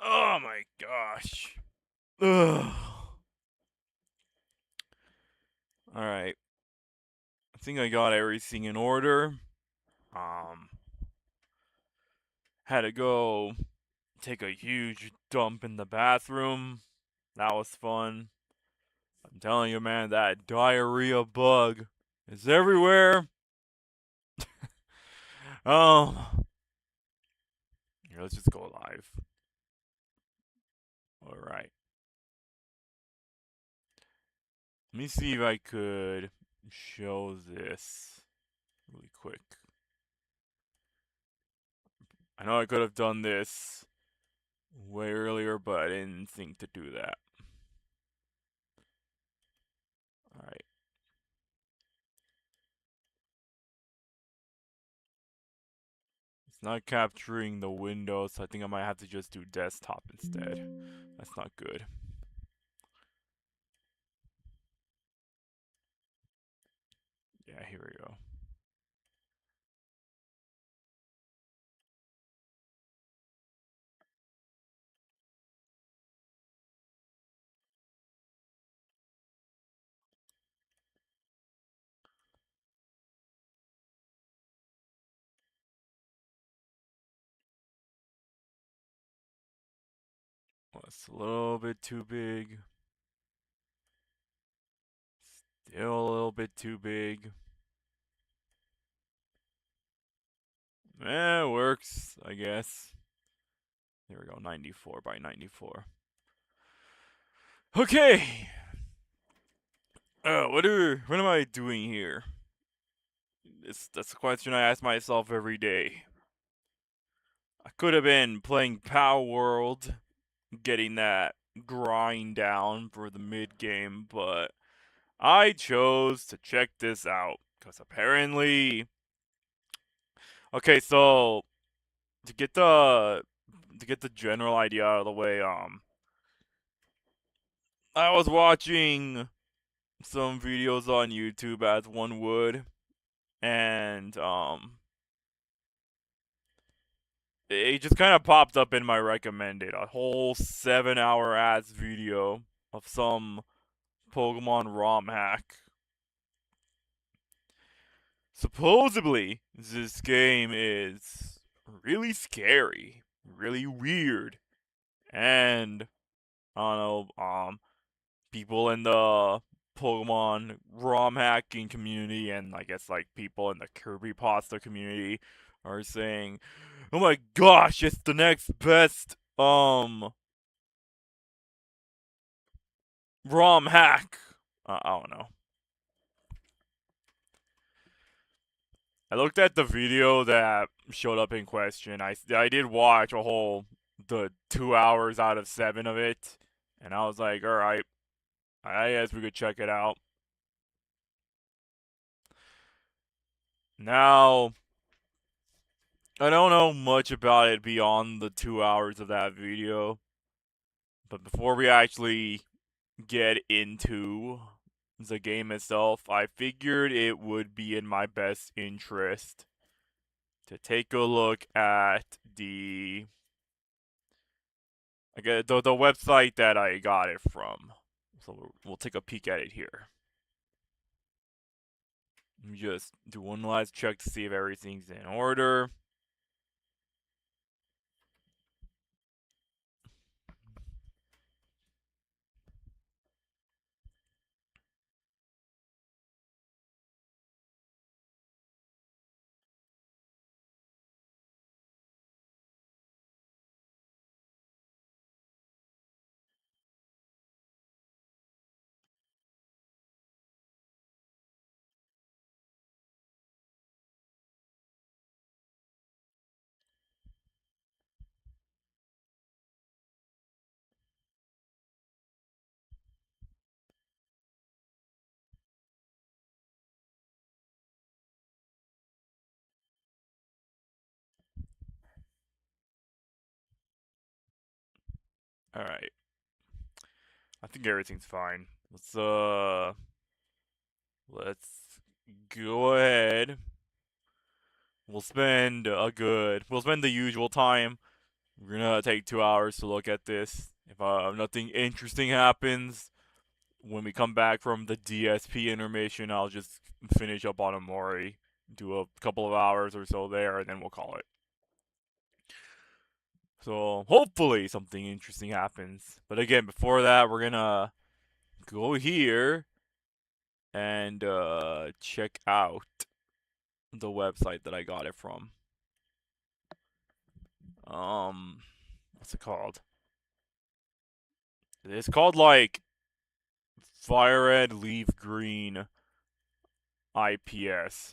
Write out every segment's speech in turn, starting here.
Oh my gosh. Ugh. Alright. I think I got everything in order. Um, had to go take a huge dump in the bathroom. That was fun. I'm telling you, man, that diarrhea bug is everywhere. Here, let's just go live. Alright. Let me see if I could show this really quick. I know I could have done this way earlier, but I didn't think to do that. Alright. It's not capturing the window, so I think I might have to just do desktop instead. That's not good. Yeah, here we go. Well, it's a little bit too big. Still a little bit too big. Eh, it works, I guess. There we go, 94 by 94. Okay. What am I doing here? That's a question I ask myself every day. I could have been playing Power World, getting that grind down for the mid game, but I chose to check this out because apparently, okay, so to get the general idea out of the way, I was watching some videos on YouTube as one would, and it just kind of popped up in my recommended a whole 7 hour ass video of some Pokemon ROM hack. Supposedly, this game is really scary, really weird, and I don't know, people in the Pokemon ROM hacking community and I guess like people in the Kirby Pasta community are saying, "Oh my gosh, it's the next best ROM hack." I don't know. I looked at the video that showed up in question. I did watch a whole the 2 hours out of 7 of it, and I was like, all right, I guess we could check it out. Now, I don't know much about it beyond the 2 hours of that video, but before we actually get into the game itself, I figured it would be in my best interest to take a look at the website that I got it from. So we'll take a peek at it here. Let me just do one last check to see if everything's in order. All right. I think everything's fine. Let's go ahead. We'll spend the usual time We're gonna take 2 hours to look at this. If nothing interesting happens when we come back from the DSP intermission, I'll just finish up on Amori, do a couple of hours or so there, and then we'll call it. So hopefully something interesting happens. But again, before that, we're gonna go here and check out the website that I got it from. What's it called? It's called like Fire Red Leaf Green IPS.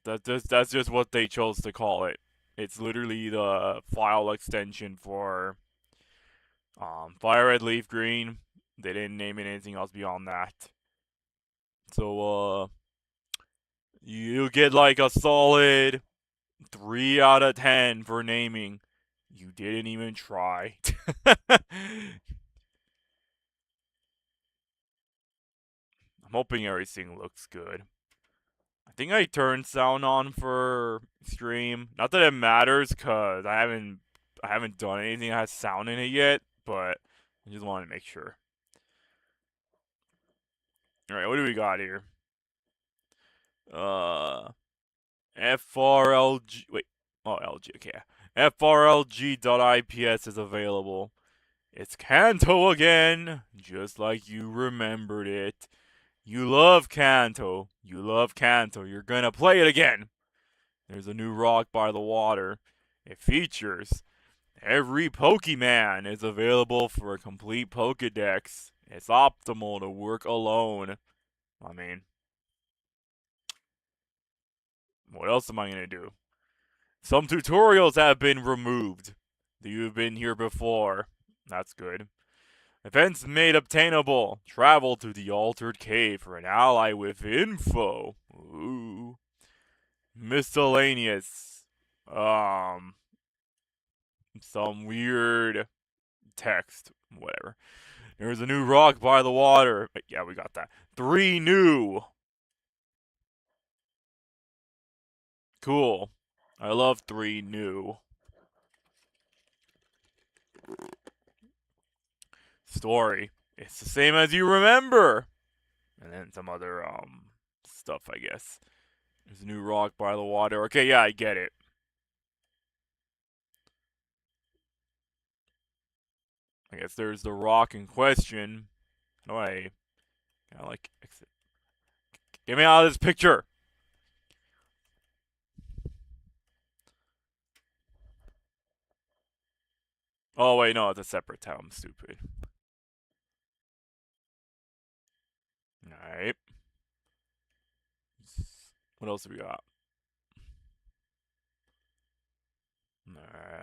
That's just what they chose to call it. It's literally the file extension for Fire Red Leaf Green. They didn't name it anything else beyond that. So you get like a solid 3 out of 10 for naming. You didn't even try. I'm hoping everything looks good. I think I turned sound on for stream. Not that it matters, cause I haven't done anything that has sound in it yet, but I just wanted to make sure. All right, what do we got here? Uh, FRLG. Wait, oh LG. Okay, FRLG.IPS is available. It's Kanto again, just like you remembered it. You love Kanto. You love Kanto. You're gonna play it again. There's a new rock by the water. It features every Pokemon is available for a complete Pokedex. It's optimal to work alone. I mean, what else am I gonna do? Some tutorials have been removed. You've been here before. That's good. Events made obtainable. Travel to the altered cave for an ally with info. Ooh. Miscellaneous. Some weird text. Whatever. There's a new rock by the water. Yeah, we got that. 3 new. Cool. I love 3 new. Story. It's the same as you remember. And then some other stuff, I guess. There's a new rock by the water. Okay, yeah, I get it. I guess there's the rock in question. How do I like exit? Get me out of this picture. Oh wait, no, it's a separate tab. I'm stupid. Alright. What else have we got?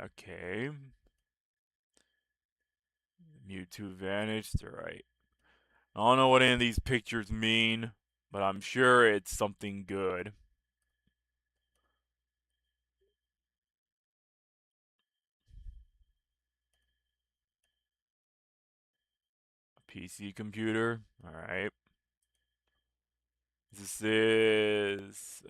Okay. Mewtwo vanished. Alright. I don't know what any of these pictures mean, but I'm sure it's something good. A PC computer. Alright. This is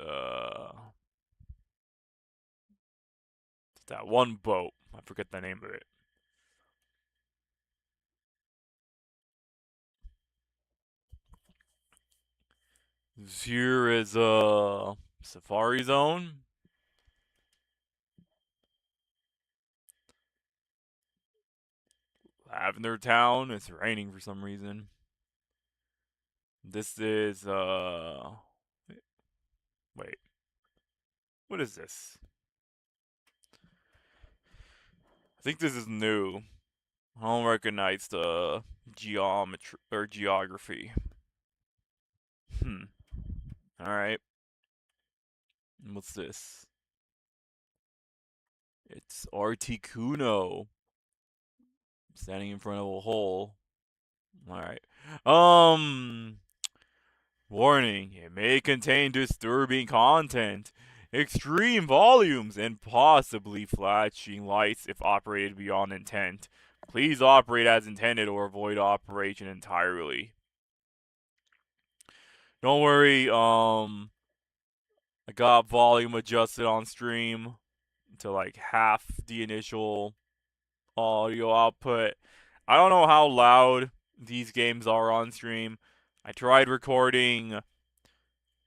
that one boat. I forget the name of it. This here is Safari Zone. Lavender Town. It's raining for some reason. This is wait. What is this? I think this is new. I don't recognize the geometry or geography. Alright. What's this? It's Articuno. Standing in front of a hole. Alright. Warning. It may contain disturbing content, extreme volumes, and possibly flashing lights if operated beyond intent. Please operate as intended or avoid operation entirely. Don't worry, I got volume adjusted on stream to like half the initial audio output. I don't know how loud these games are on stream. I tried recording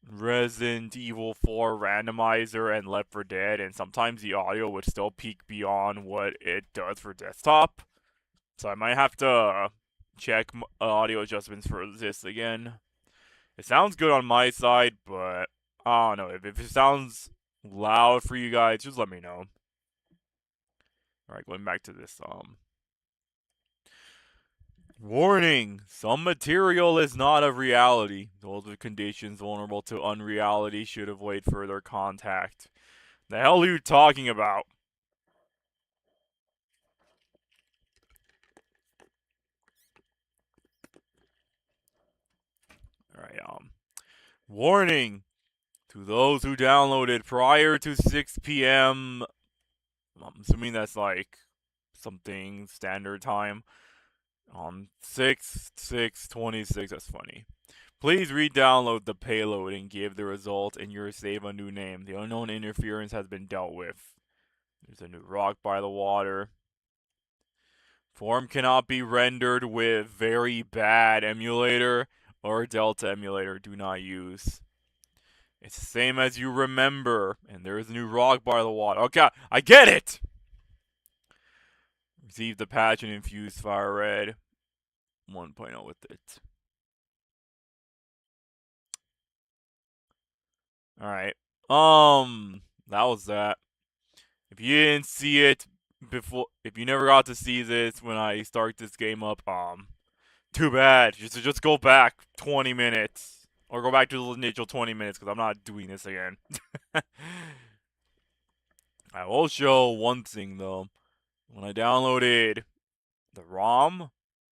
Resident Evil 4 Randomizer and Left 4 Dead, and sometimes the audio would still peak beyond what it does for desktop. So I might have to check audio adjustments for this again. It sounds good on my side, but I don't know. If it sounds loud for you guys, just let me know. Alright, going back to this. Warning! Some material is not of reality. Those with conditions vulnerable to unreality should avoid further contact. The hell are you talking about? Alright, warning! To those who downloaded prior to 6 p.m. I'm assuming that's like something standard time. 6/6/26, that's funny. Please re-download the payload and give the result in your save a new name. The unknown interference has been dealt with. There's a new rock by the water. Form cannot be rendered with very bad emulator or Delta emulator. Do not use. It's the same as you remember. And there is a new rock by the water. Okay, I get it! Receive the patch and infuse Fire Red 1.0 with it. Alright. That was that. If you didn't see it before, if you never got to see this when I start this game up, too bad. Just go back 20 minutes. Or go back to the initial 20 minutes, because I'm not doing this again. I will show one thing, though. When I downloaded the ROM,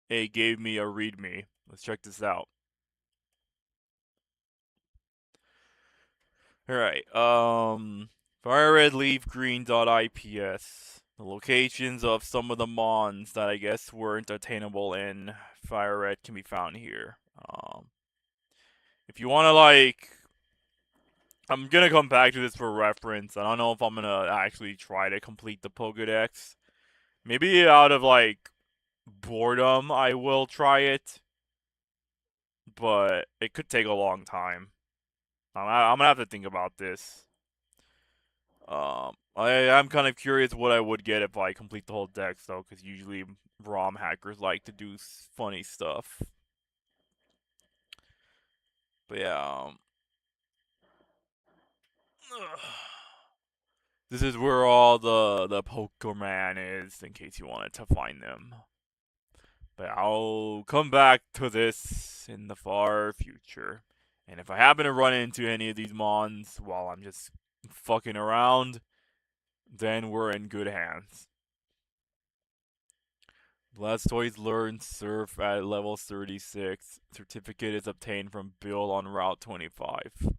it gave me a README. Let's check this out. Alright, fireredleafgreen.ips. The locations of some of the mons that I guess weren't attainable in Fire Red can be found here. If you want to, like, I'm gonna come back to this for reference. I don't know if I'm gonna actually try to complete the Pokedex. Maybe out of, like, boredom, I will try it. But it could take a long time. I'm gonna have to think about this. I'm kind of curious what I would get if I complete the whole dex, though, because usually ROM hackers like to do funny stuff. But yeah, this is where all the Pokerman is, in case you wanted to find them. But I'll come back to this in the far future. And if I happen to run into any of these mons while I'm just fucking around, then we're in good hands. Blastoise learned Surf at level 36. Certificate is obtained from Bill on Route 25.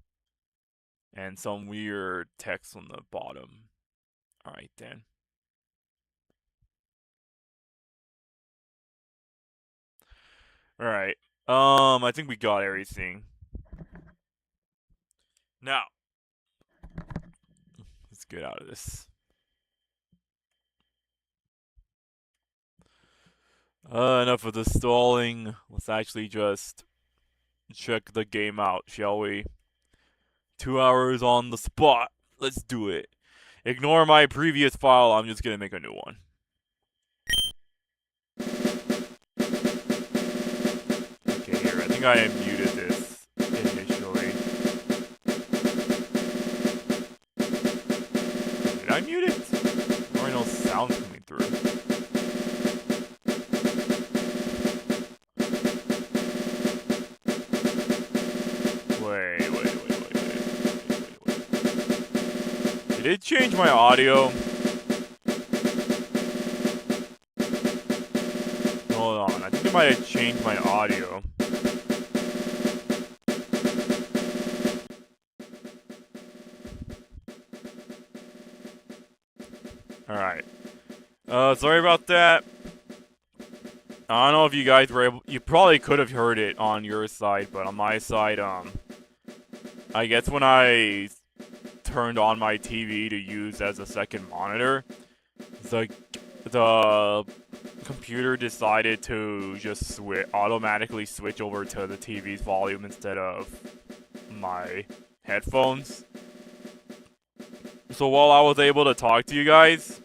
And some weird text on the bottom. Alright then. Alright. I think we got everything. Now, let's get out of this. Enough of the stalling. Let's actually just check the game out, shall we? 2 hours on the spot. Let's do it. Ignore my previous file. I'm just gonna make a new one. Okay, here. I think I muted this initially. Did I mute it? There are no sounds coming through. Wait. Did it change my audio? Hold on, I think it might have changed my audio. Alright. Sorry about that. I don't know if you guys were able... You probably could have heard it on your side, but on my side, I guess when I turned on my TV to use as a second monitor, the computer decided to just automatically switch over to the TV's volume instead of my headphones. So while I was able to talk to you guys,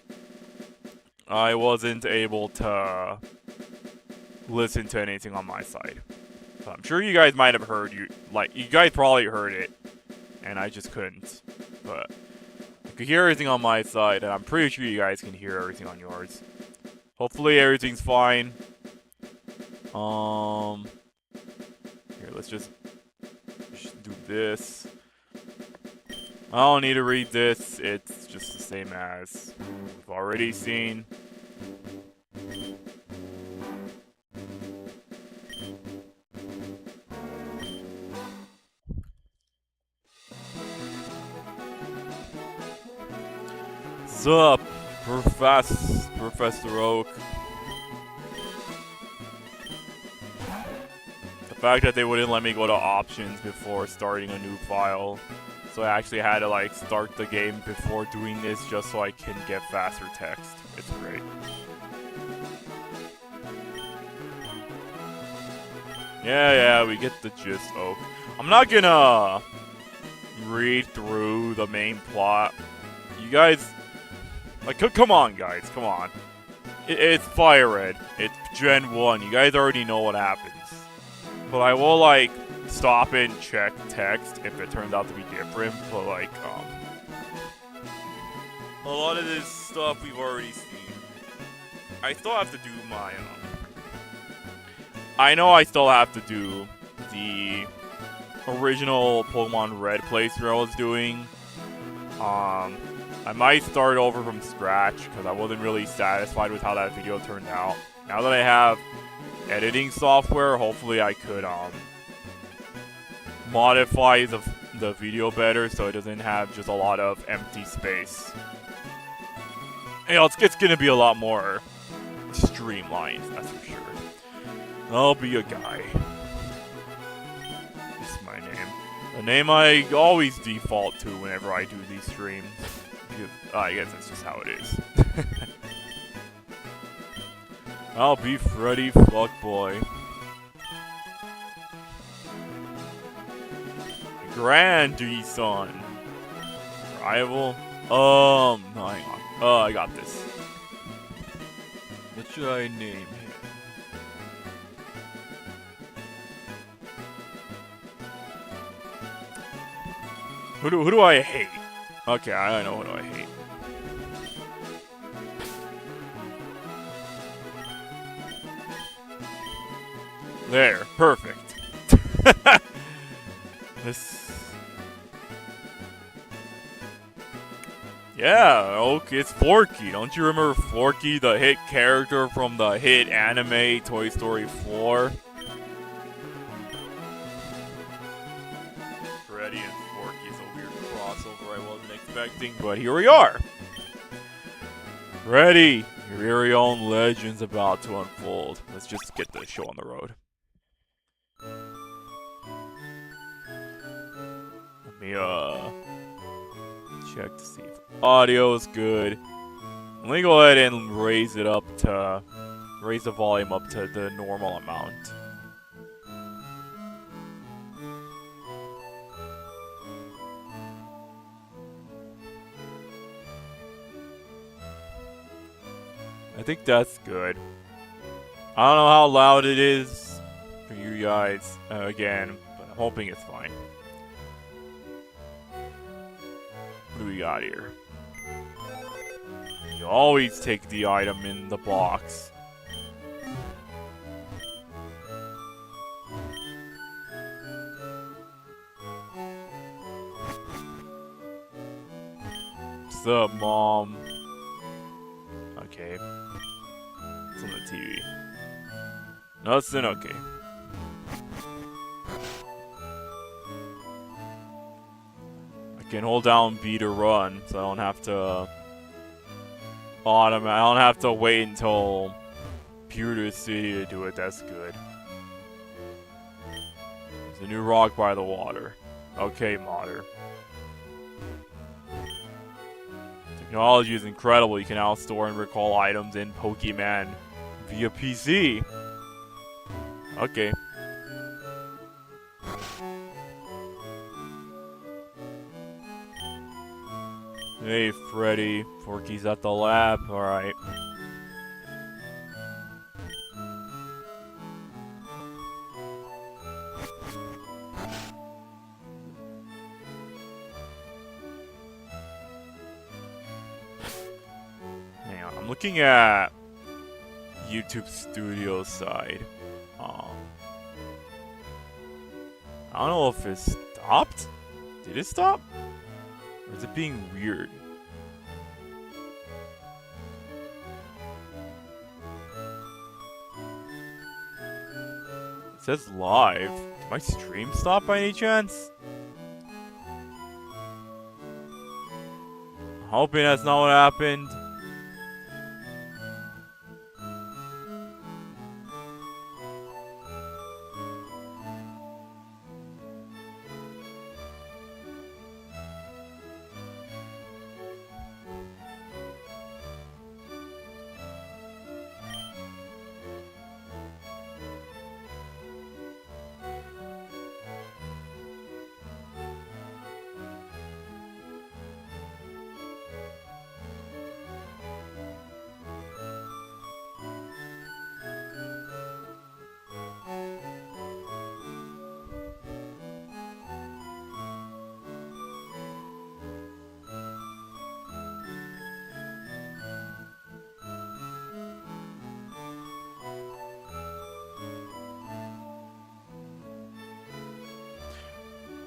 I wasn't able to listen to anything on my side. I'm sure you guys might have heard you guys probably heard it, and I just couldn't. But I could hear everything on my side, and I'm pretty sure you guys can hear everything on yours. Hopefully everything's fine. Here, let's just do this. I don't need to read this. It's just the same as we've already seen. Sup, Professor Oak. The fact that they wouldn't let me go to options before starting a new file, so I actually had to like start the game before doing this just so I can get faster text. It's great. Yeah, we get the gist, Oak. I'm not gonna read through the main plot. You guys, like, come on, guys, come on. It's Fire Red. It's Gen 1. You guys already know what happens. But I will, like, stop and check text if it turns out to be different. But, like, a lot of this stuff we've already seen. I still have to do my, I know I still have to do the original Pokemon Red playthrough I was doing. I might start over from scratch because I wasn't really satisfied with how that video turned out. Now that I have editing software, hopefully I could modify the video better so it doesn't have just a lot of empty space. You know, it's gonna be a lot more streamlined, that's for sure. I'll be a guy. This is my name. The name I always default to whenever I do these streams. I guess that's just how it is. I'll be Freddy Fuckboy. Grandson. Rival? No, hang on. I got this. What should I name him? Who do I hate? Okay, I know who do I hate. There, perfect. Yeah, okay, it's Forky. Don't you remember Forky, the hit character from the hit anime Toy Story 4? Freddy and Forky is a weird crossover I wasn't expecting, but here we are. Freddy, your very own legend's about to unfold. Let's just get the show on the road. Let me, check to see if audio is good. Let me go ahead and raise the volume up to the normal amount. I think that's good. I don't know how loud it is for you guys, again, but I'm hoping it's fine. What do we got here? You always take the item in the box. What's up, Mom? Okay. It's on the TV. Nothing, okay. I can hold down B to run, so I don't have to I don't have to wait until Pewter City to do it. That's good. There's a new rock by the water. Okay, Modder. Technology is incredible. You can now store and recall items in Pokémon via PC. Okay. Hey, Freddy. Forky's at the lab. Alright. Hang on. I'm looking at YouTube Studio side. I don't know if it stopped. Did it stop? Or is it being weird? It says live. Did my stream stop by any chance? I'm hoping that's not what happened.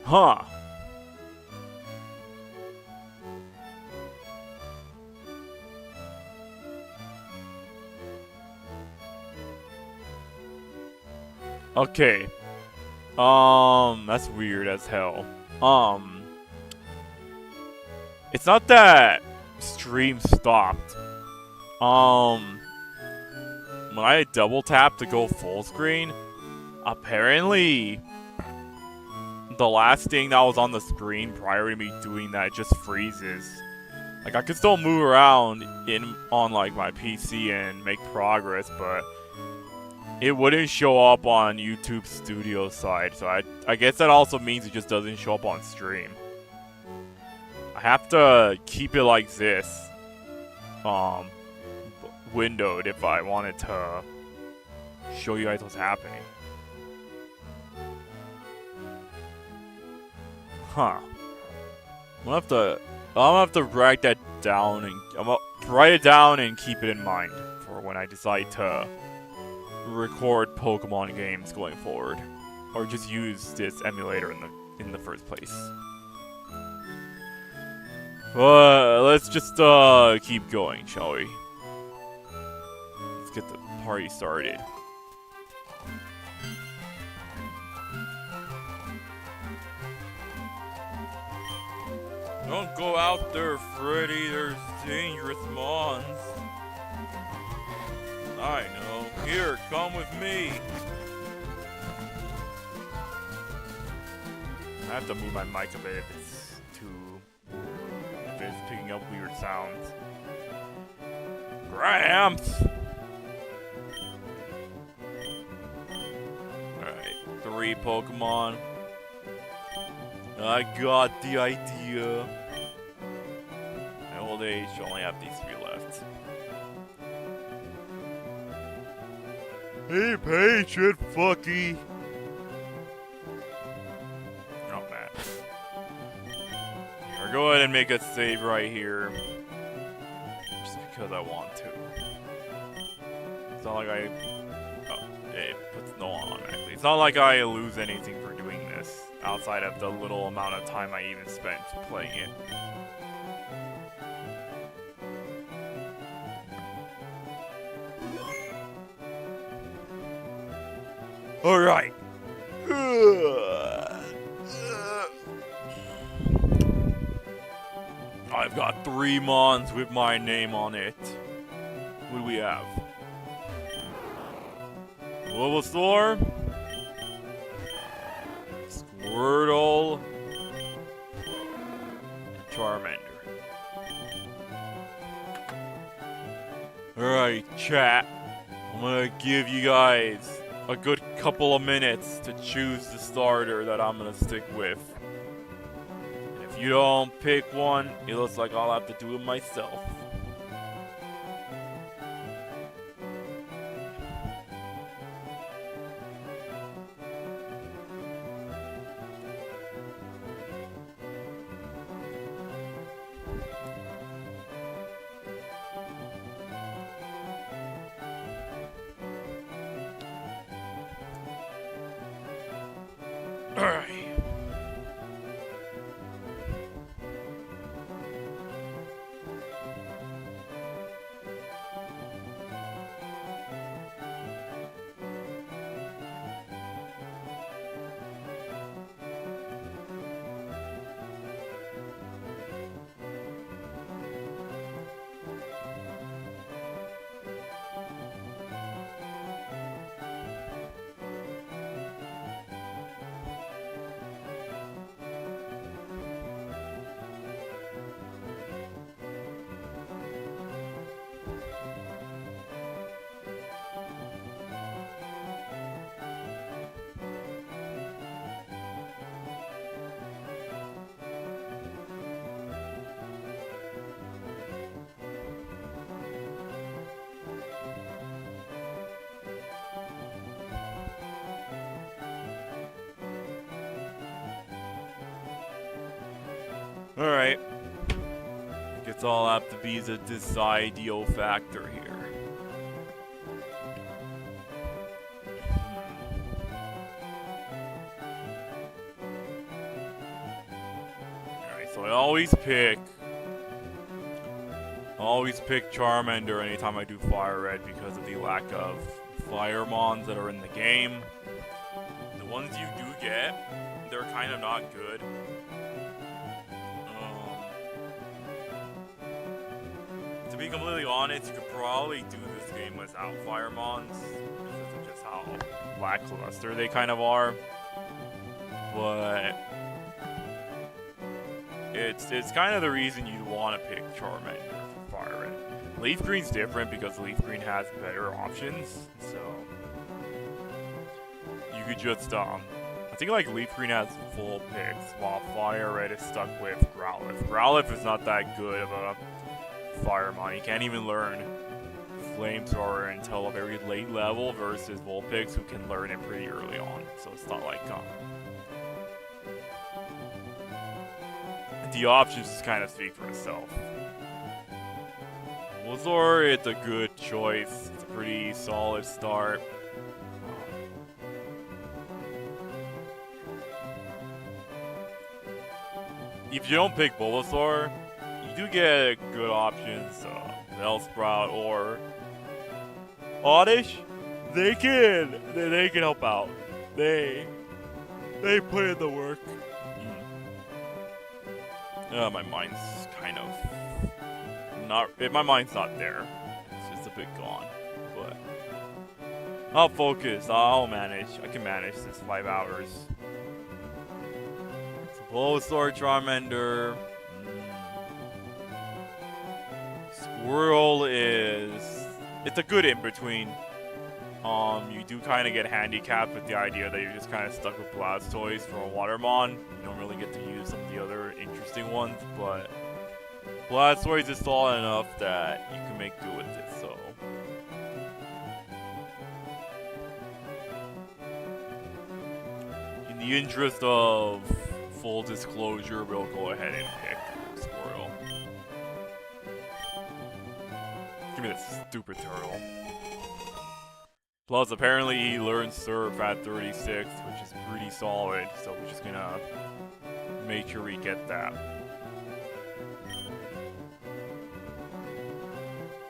Huh. Okay. That's weird as hell. It's not that stream stopped. When I double tap to go full screen, apparently the last thing that was on the screen prior to me doing that just freezes. Like, I could still move around on like my PC and make progress, but it wouldn't show up on YouTube Studio side. So I guess that also means it just doesn't show up on stream. I have to keep it like this, windowed if I wanted to show you guys what's happening. Huh. I'm gonna have to write that down, and I'm gonna write it down and keep it in mind for when I decide to record Pokemon games going forward, or just use this emulator in the first place. But let's just keep going, shall we? Let's get the party started. Don't go out there, Freddy. There's dangerous mons. I know. Here, come with me. I have to move my mic a bit if it's picking up weird sounds. Gramps! Alright, 3 Pokemon. I got the idea. In old age, you only have these 3 left. Be patient, fucky. Oh man. Or go ahead and make a save right here. Just because I want to. It's not like it puts no on automatically. It's not like I lose anything for doing this, outside of the little amount of time I even spent playing it. Alright. I've got 3 mons with my name on it. What do we have? Bulbasaur, Squirtle, and Charmander. Alright, chat. I'm gonna give you guys a good couple of minutes to choose the starter that I'm gonna stick with. If you don't pick one, it looks like I'll have to do it myself. Alright. Alright. Guess I'll have to be the decidio factor here. Alright, so I always pick Charmander anytime I do Fire Red because of the lack of Fire Mons that are in the game. The ones you do get, they're kind of not good. To be completely honest, you could probably do this game without Fire Mons because of just how lackluster they kind of are. But it's kind of the reason you'd want to pick Charmander for Fire Red. Leaf Green's different because Leaf Green has better options, so you could just I think like Leaf Green has full picks while Fire Red is stuck with Growlithe. Growlithe is not that good of a Firemon. He can't even learn Flamethrower until a very late level versus Vulpix who can learn it pretty early on. So it's not like the options just kind of speak for itself. Bulbasaur, it's a good choice. It's a pretty solid start. If you don't pick Bulbasaur, you do get good options. Bellsprout or Oddish. They can help out. They put in the work. My mind's kind of not. My mind's not there. It's just a bit gone. But I'll focus. I'll manage. I can manage this 5 hours. So Bulbasaur, Charmander. Squirrel it's a good in between. You do kind of get handicapped with the idea that you're just kind of stuck with Blastoise for a Watermon. You don't really get to use some of the other interesting ones, but Blastoise is solid enough that you can make do with it, so. In the interest of full disclosure, we'll go ahead and pick Squirrel. Give me this stupid turtle. Plus, apparently he learns Surf at 36, which is pretty solid, so we're just gonna make sure we get that.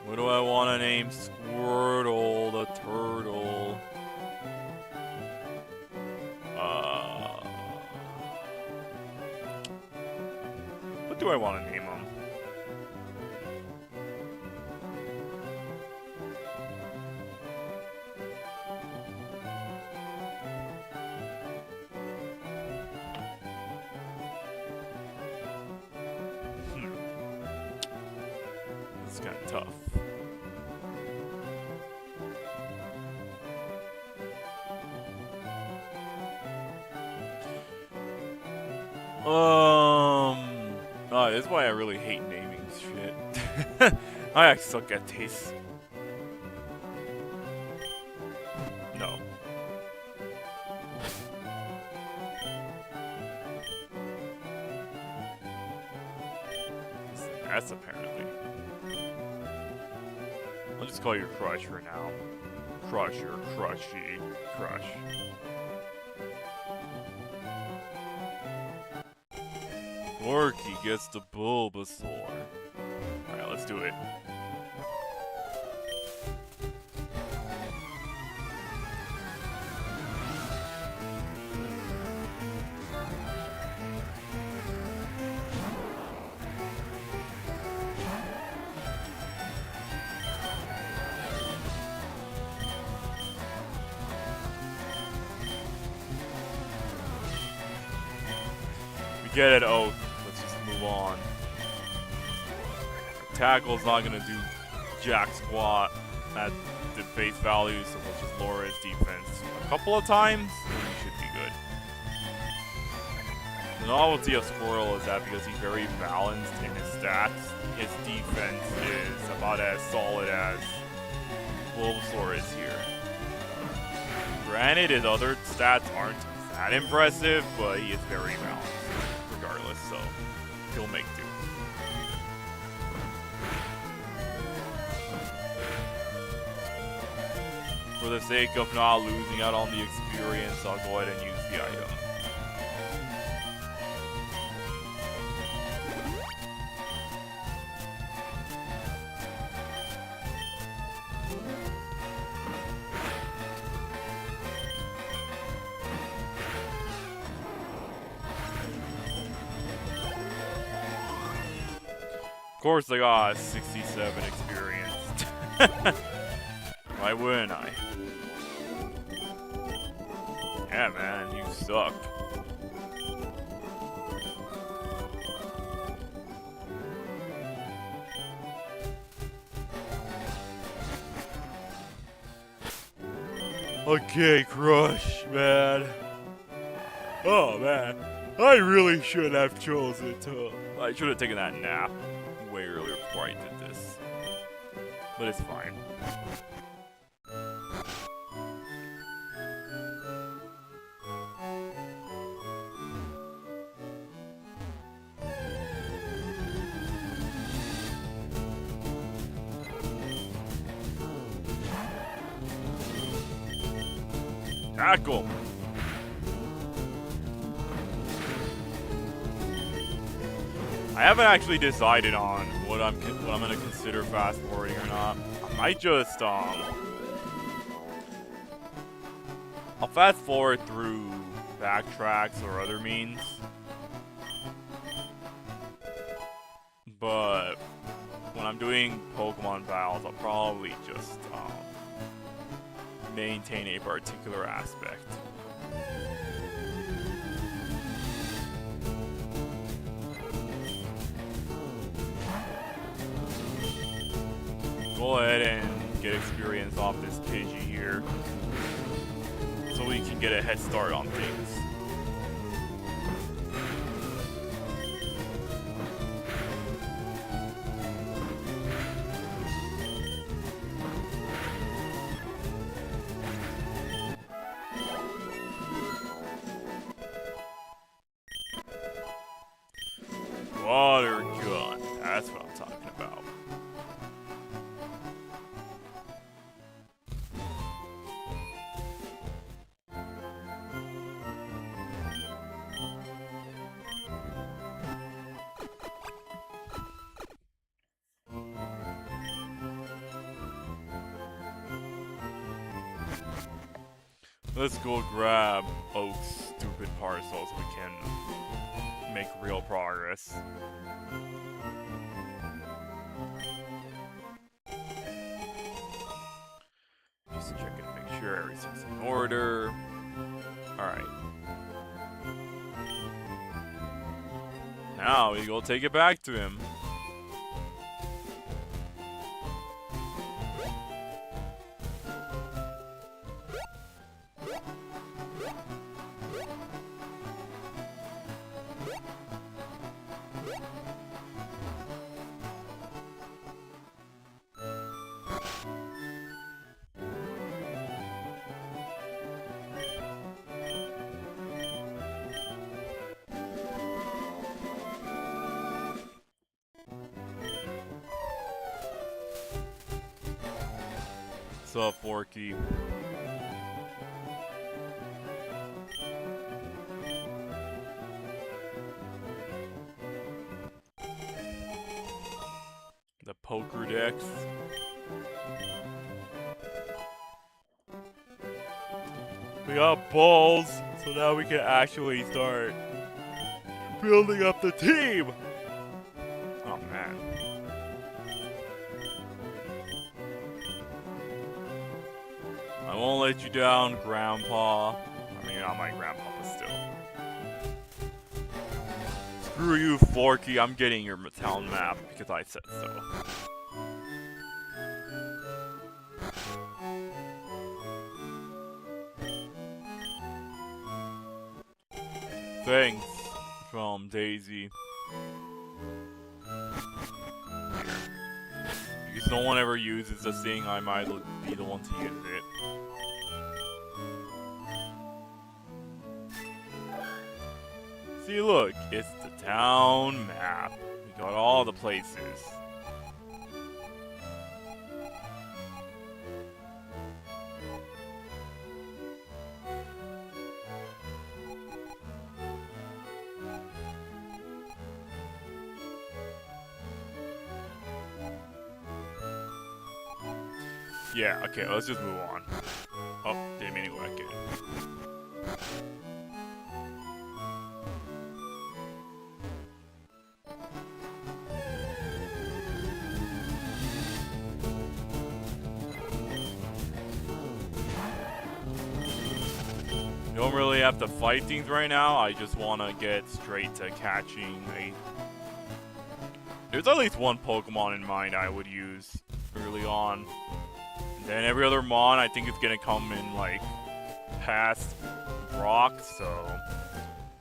What do I want to name Squirtle the turtle? What do I want to name him? It's kind of tough. this is why I really hate naming shit. I actually suck at taste. No. That's apparently. I'll just call you Crush for now. Crush your crushy crush. Forky gets the Bulbasaur. Alright, let's do it. We get it, Oak. Let's just move on. Tackle's not gonna do jack squat at the base value, so let's just lower his defense a couple of times, and he should be good. The novelty of Squirrel is that because he's very balanced in his stats, his defense is about as solid as Bulbasaur is here. Granted, his other stats aren't that impressive, but he is very balanced regardless, so he'll make do. For the sake of not losing out on the experience, I'll go ahead and use the item. Of course I got 67 experience. Why wouldn't I? Yeah, man, you suck. Okay, Crush, man. Oh, man. I really should have chosen to. I should have taken that nap way earlier before I did this. But it's fine. Tackle. I haven't actually decided on what I'm gonna consider fast forwarding or not. I might just I'll fast forward through backtracks or other means. But when I'm doing Pokemon battles, I'll probably just maintain a particular aspect. Go ahead and get experience off this Pidgey here, so we can get a head start on things. Water gun, that's what I'm talking about. Let's go grab Oak's stupid parcel so we can make real progress. Just checking to make sure everything's in order. Alright. Now we go take it back to him. What's up, Forky? The poker decks. We got balls, so now we can actually start building up the team. Oh man. I won't let you down, Grandpa. I mean, not my grandpa, but still. Screw you, Forky. I'm getting your town map because I said so. Thanks from Daisy. Because no one ever uses this thing, I might be the one to use it. See, look, it's the town map. We got all the places. Yeah, okay, let's just move on. Oh, didn't mean to go back in. Don't really have to fight things right now. I just want to get straight to catching There's at least one Pokemon in mind I would use early on. And then every other Mon I think is gonna come in like past Brock, so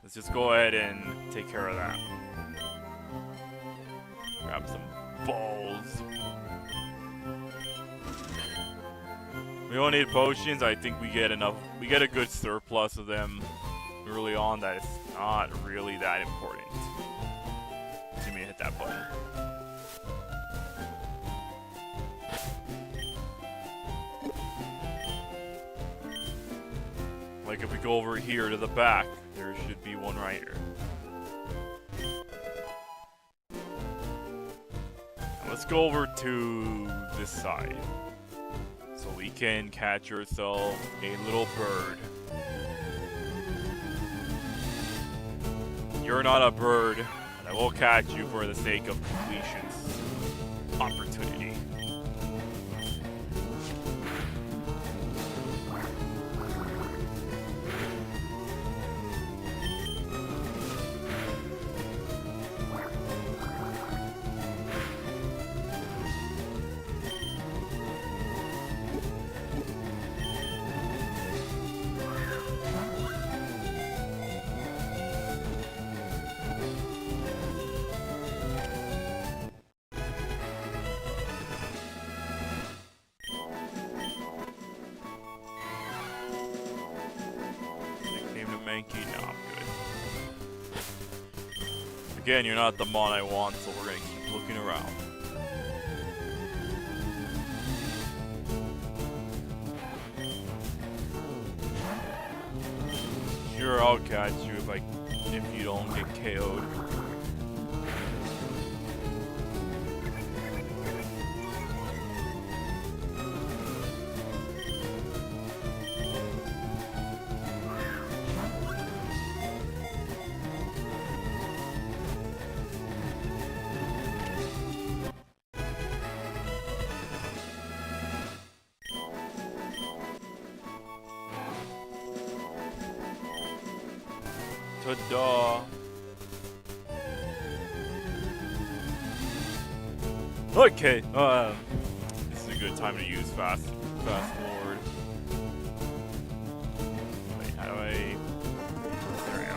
let's just go ahead and take care of that. Grab some balls. We don't need potions. I think we get enough. We get a good surplus of them early on. That it's not really that important. Let me hit that button. Like if we go over here to the back, there should be one right here. Now let's go over to this side. So we can catch yourself a little bird. You're not a bird, and I will catch you for the sake of completion's opportunity. No, I'm good. Again, you're not the Mon I want, so we're gonna keep looking around. Sure, I'll catch you if you don't get KO'd. Ta-da! Okay, this is a good time to use fast forward. Wait, how do I... There we go.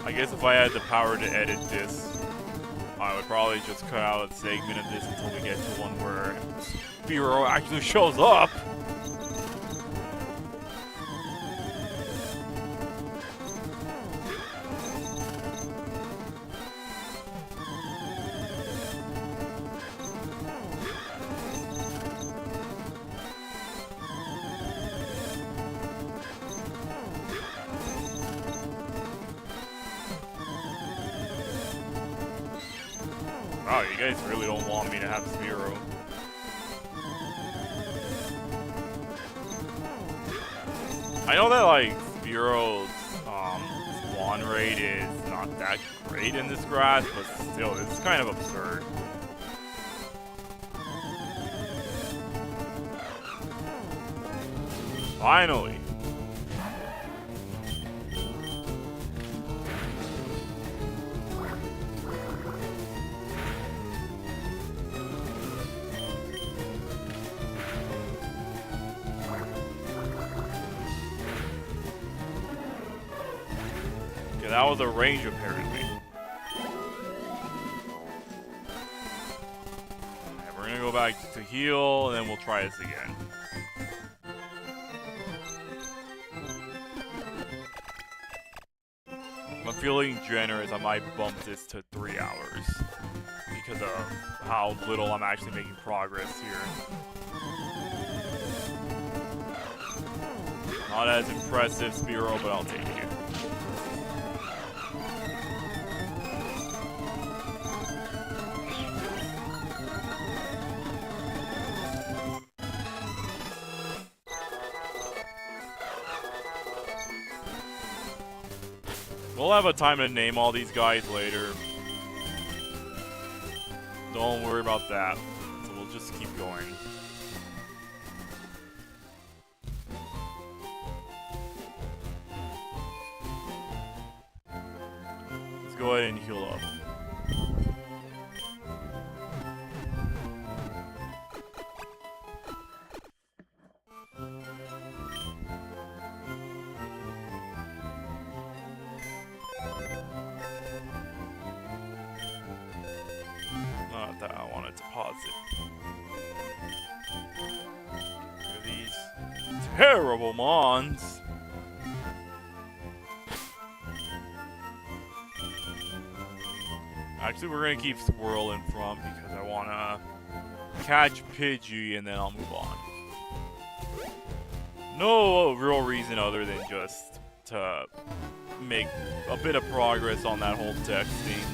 I guess if I had the power to edit this, I would probably just cut out a segment of this until we get to one where Spiro actually shows up. Wow, you guys really don't want me to have Spiro. I know that, like, Spiro's spawn rate is not that great in this grass, but still, this is kind of absurd. Finally! That was a range apparently. Alright, we're gonna go back to heal and then we'll try this again. I'm feeling generous. I might bump this to 3 hours because of how little I'm actually making progress here. Not as impressive, Spiro, but I'll take it. We'll have a time to name all these guys later. Don't worry about that. So we'll just keep going. Let's go ahead and heal up. Not that I wanted to pause it. Look at these terrible mons. Actually, we're gonna keep Squirrel in front because I wanna catch Pidgey and then I'll move on. No real reason other than just to make a bit of progress on that whole deck thing.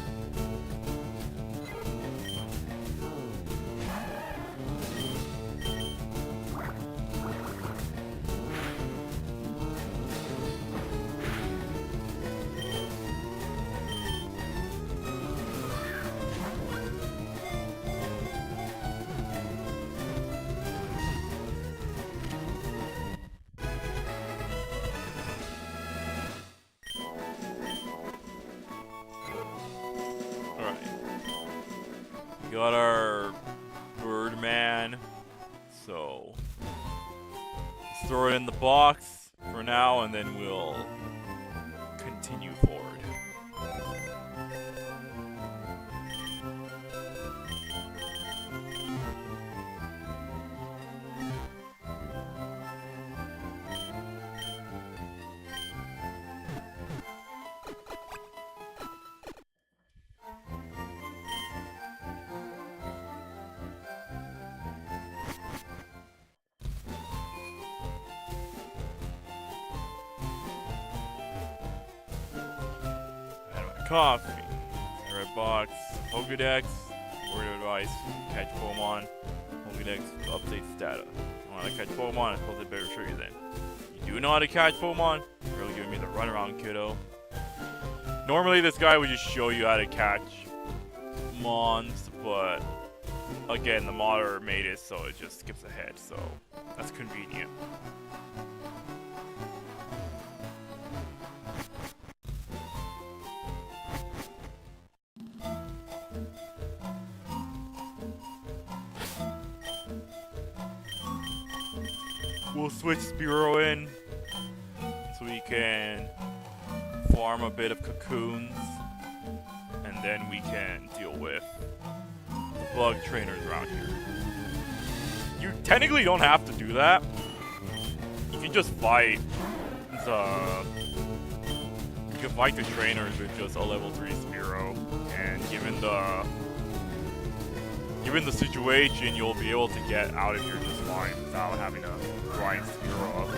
Got our Birdman, so let's throw it in the box for now and then we'll continue forward. Coffee, red box, Pokedex, word of advice, catch Pokemon, Pokedex, update status. I want to catch Pokemon, I suppose I better show you then. You do know how to catch Pokemon? You're really giving me the runaround, kiddo. Normally this guy would just show you how to catch Mons, but again, the modder made it so it just skips ahead, so that's convenient. We'll switch Spiro in so we can farm a bit of cocoons and and then we can deal with the bug trainers around here. You technically don't have to do that. You can just fight the... You can fight the trainers with just a level 3 Spearow, and given the situation, you'll be able to get out of here just fine without having to grind Spearow up.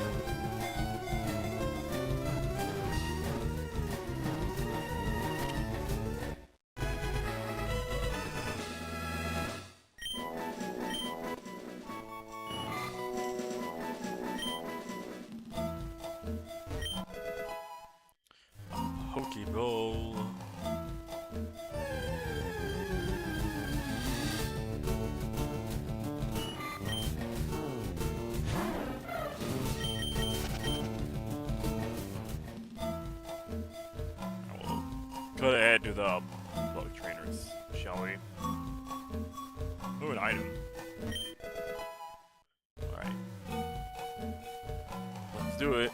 Pokeball. Cut ahead to the bug trainers, shall we? Ooh, an item. Alright. Let's do it.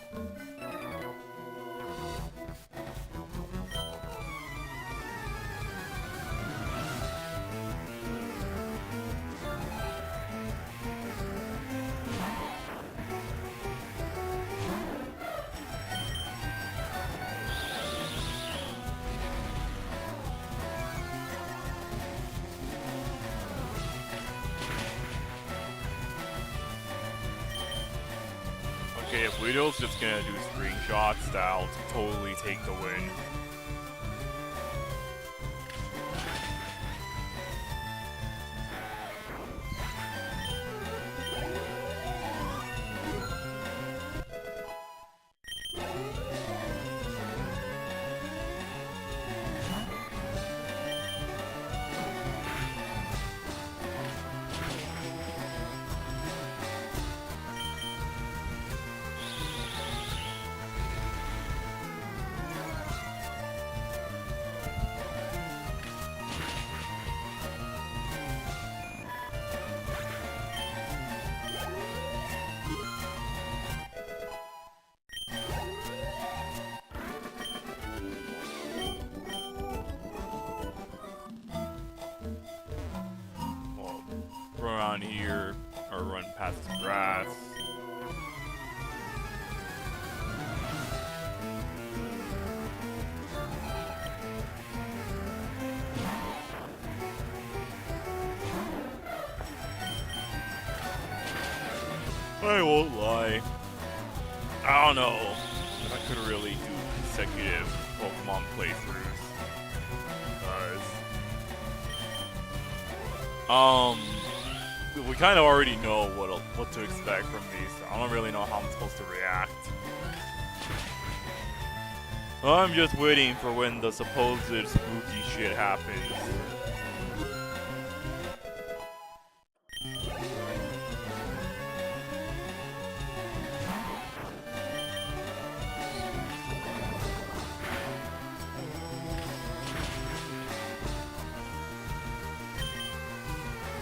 Okay, if Widow's just gonna do screenshots, that'll totally take the win. Run around here, or run past the grass. I won't lie. I don't know if I could really do consecutive Pokemon playthroughs. We kind of already know what to expect from me, so I don't really know how I'm supposed to react. I'm just waiting for when the supposed spooky shit happens.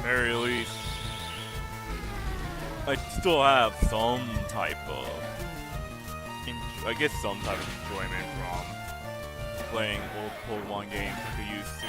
Very least, I still have some type of, some type of enjoyment from playing old Pokemon games like I used to.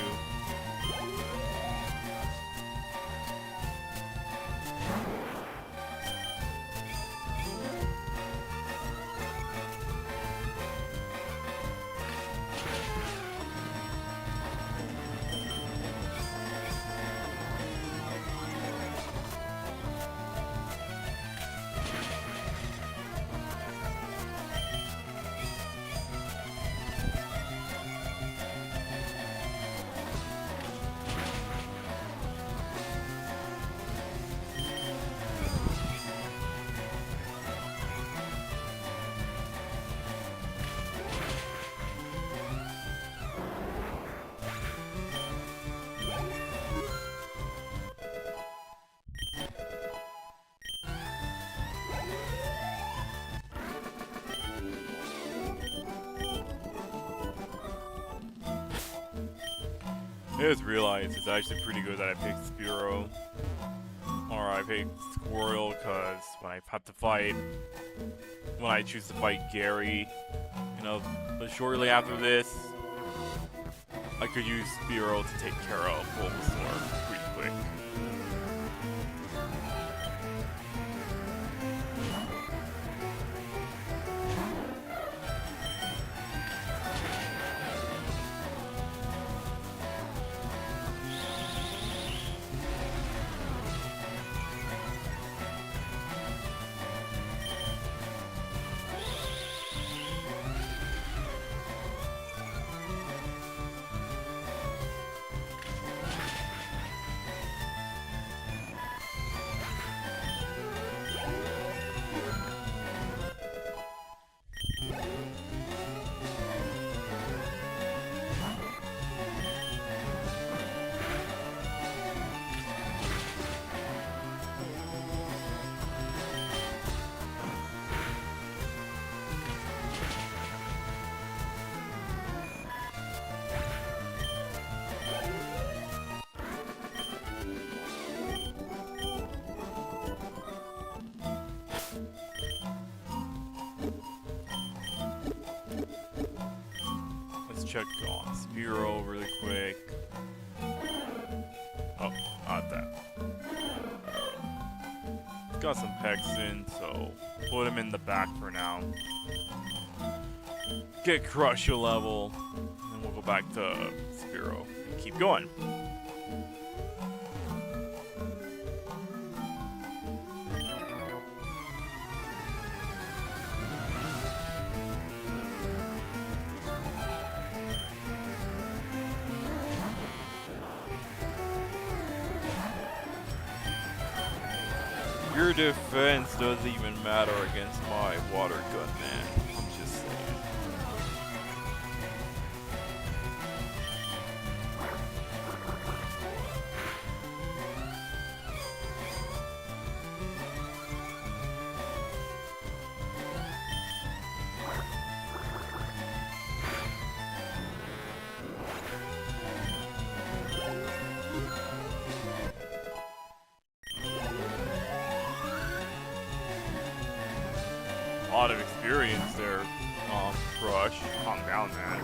I just realized it's actually pretty good that I picked Spearow. Or I picked Squirtle, because when I have to fight, when I choose to fight Gary, but shortly after this, I could use Spearow to take care of Bulbasaur pretty quick. Let's check on Spearow really quick. Oh, not that. Got some Pex in, so put him in the back for now. Get Crusher level, and we'll go back to Spearow and keep going. Your defense doesn't even matter against my water gun, man. I'm just saying. A lot of experience there, Crush. Calm down, man.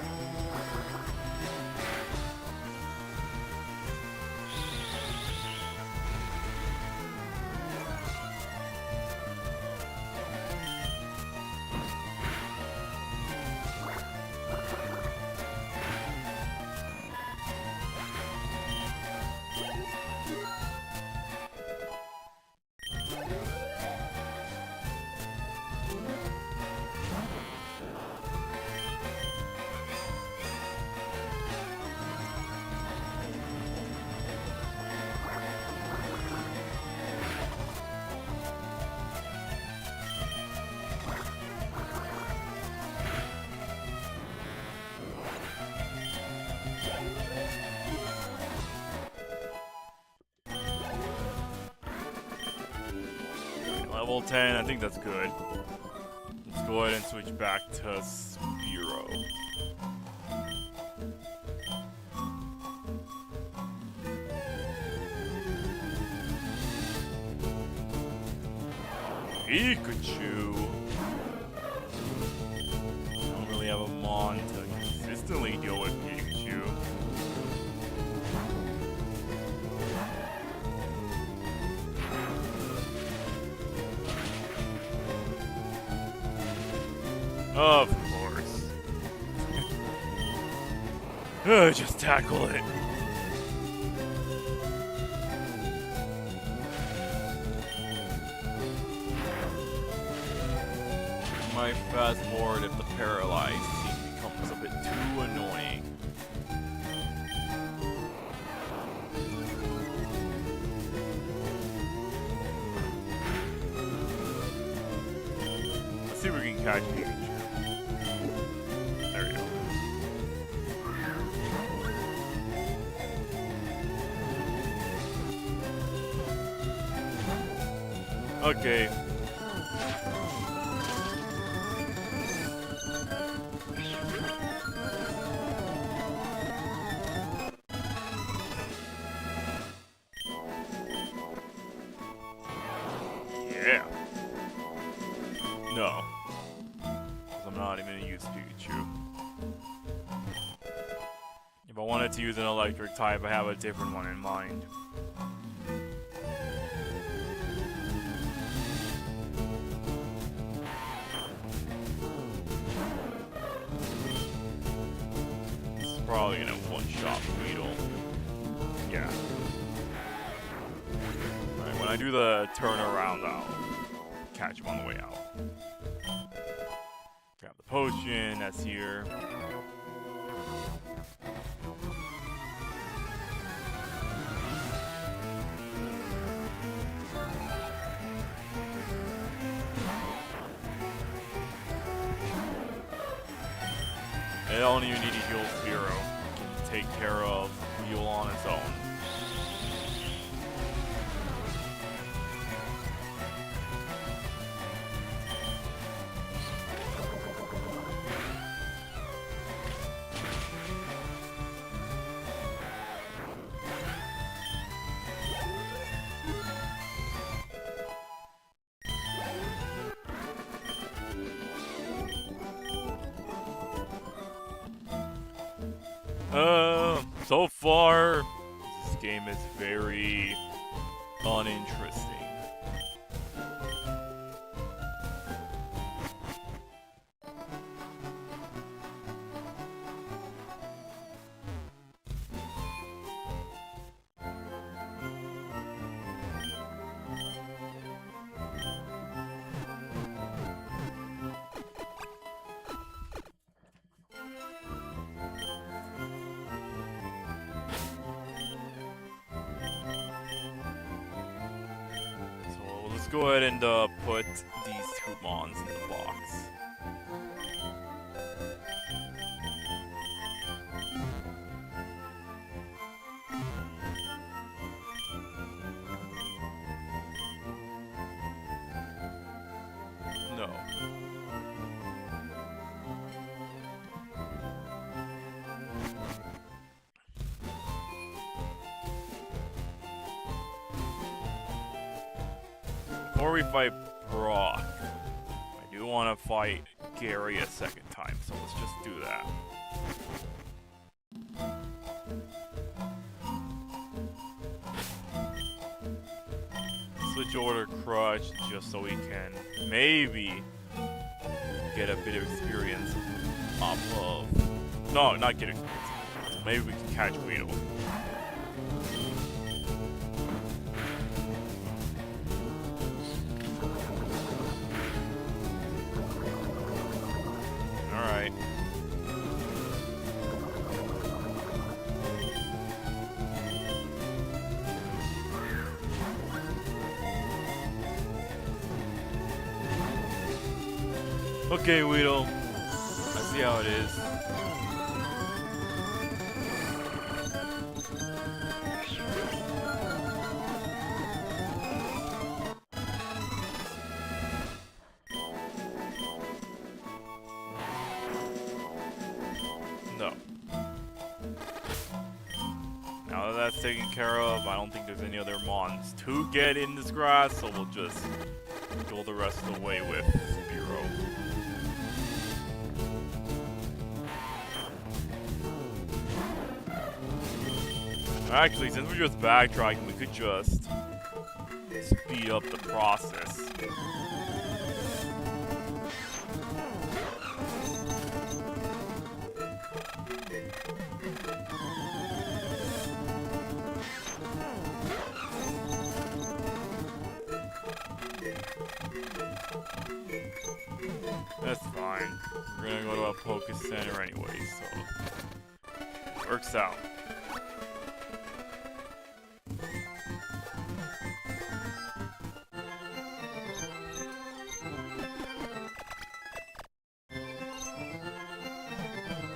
Level 10, I think that's good. Let's go ahead and switch back to Spearow. Pikachu! I don't really have a Mon to consistently deal with Pikachu. Of course. Just tackle it. My fast forward if the paralyzed scene becomes a bit too annoying. Let's see if we can catch Pikachu. There we go. Okay. Yeah. No. Because I'm not even gonna use Pikachu. If I wanted to use an electric type, I have a different one in mind. It's probably gonna one-shot Weedle. Yeah. Alright, when I do the turnaround, I'll catch him on the way out. Grab the potion, that's here. I don't even need to heal Zero. It can take care of Wheel on its own. So far, this game is very uninteresting. Let's go ahead and put these two mons in the box. No. Before we fight Brock, I do want to fight Gary a second time, so let's just do that. Switch over to Crush just so we can maybe get a bit of experience off of... No, not get experience. Maybe we can catch Weedle. Alright. Okay, Weedle. I see how it is. No. Now that that's taken care of, I don't think there's any other mons to get in this grass, so we'll just go the rest of the way with Spiro. Actually, since we're just backtracking, we could just speed up the process. That's fine. We're gonna go to a Poké Center anyway, so works out.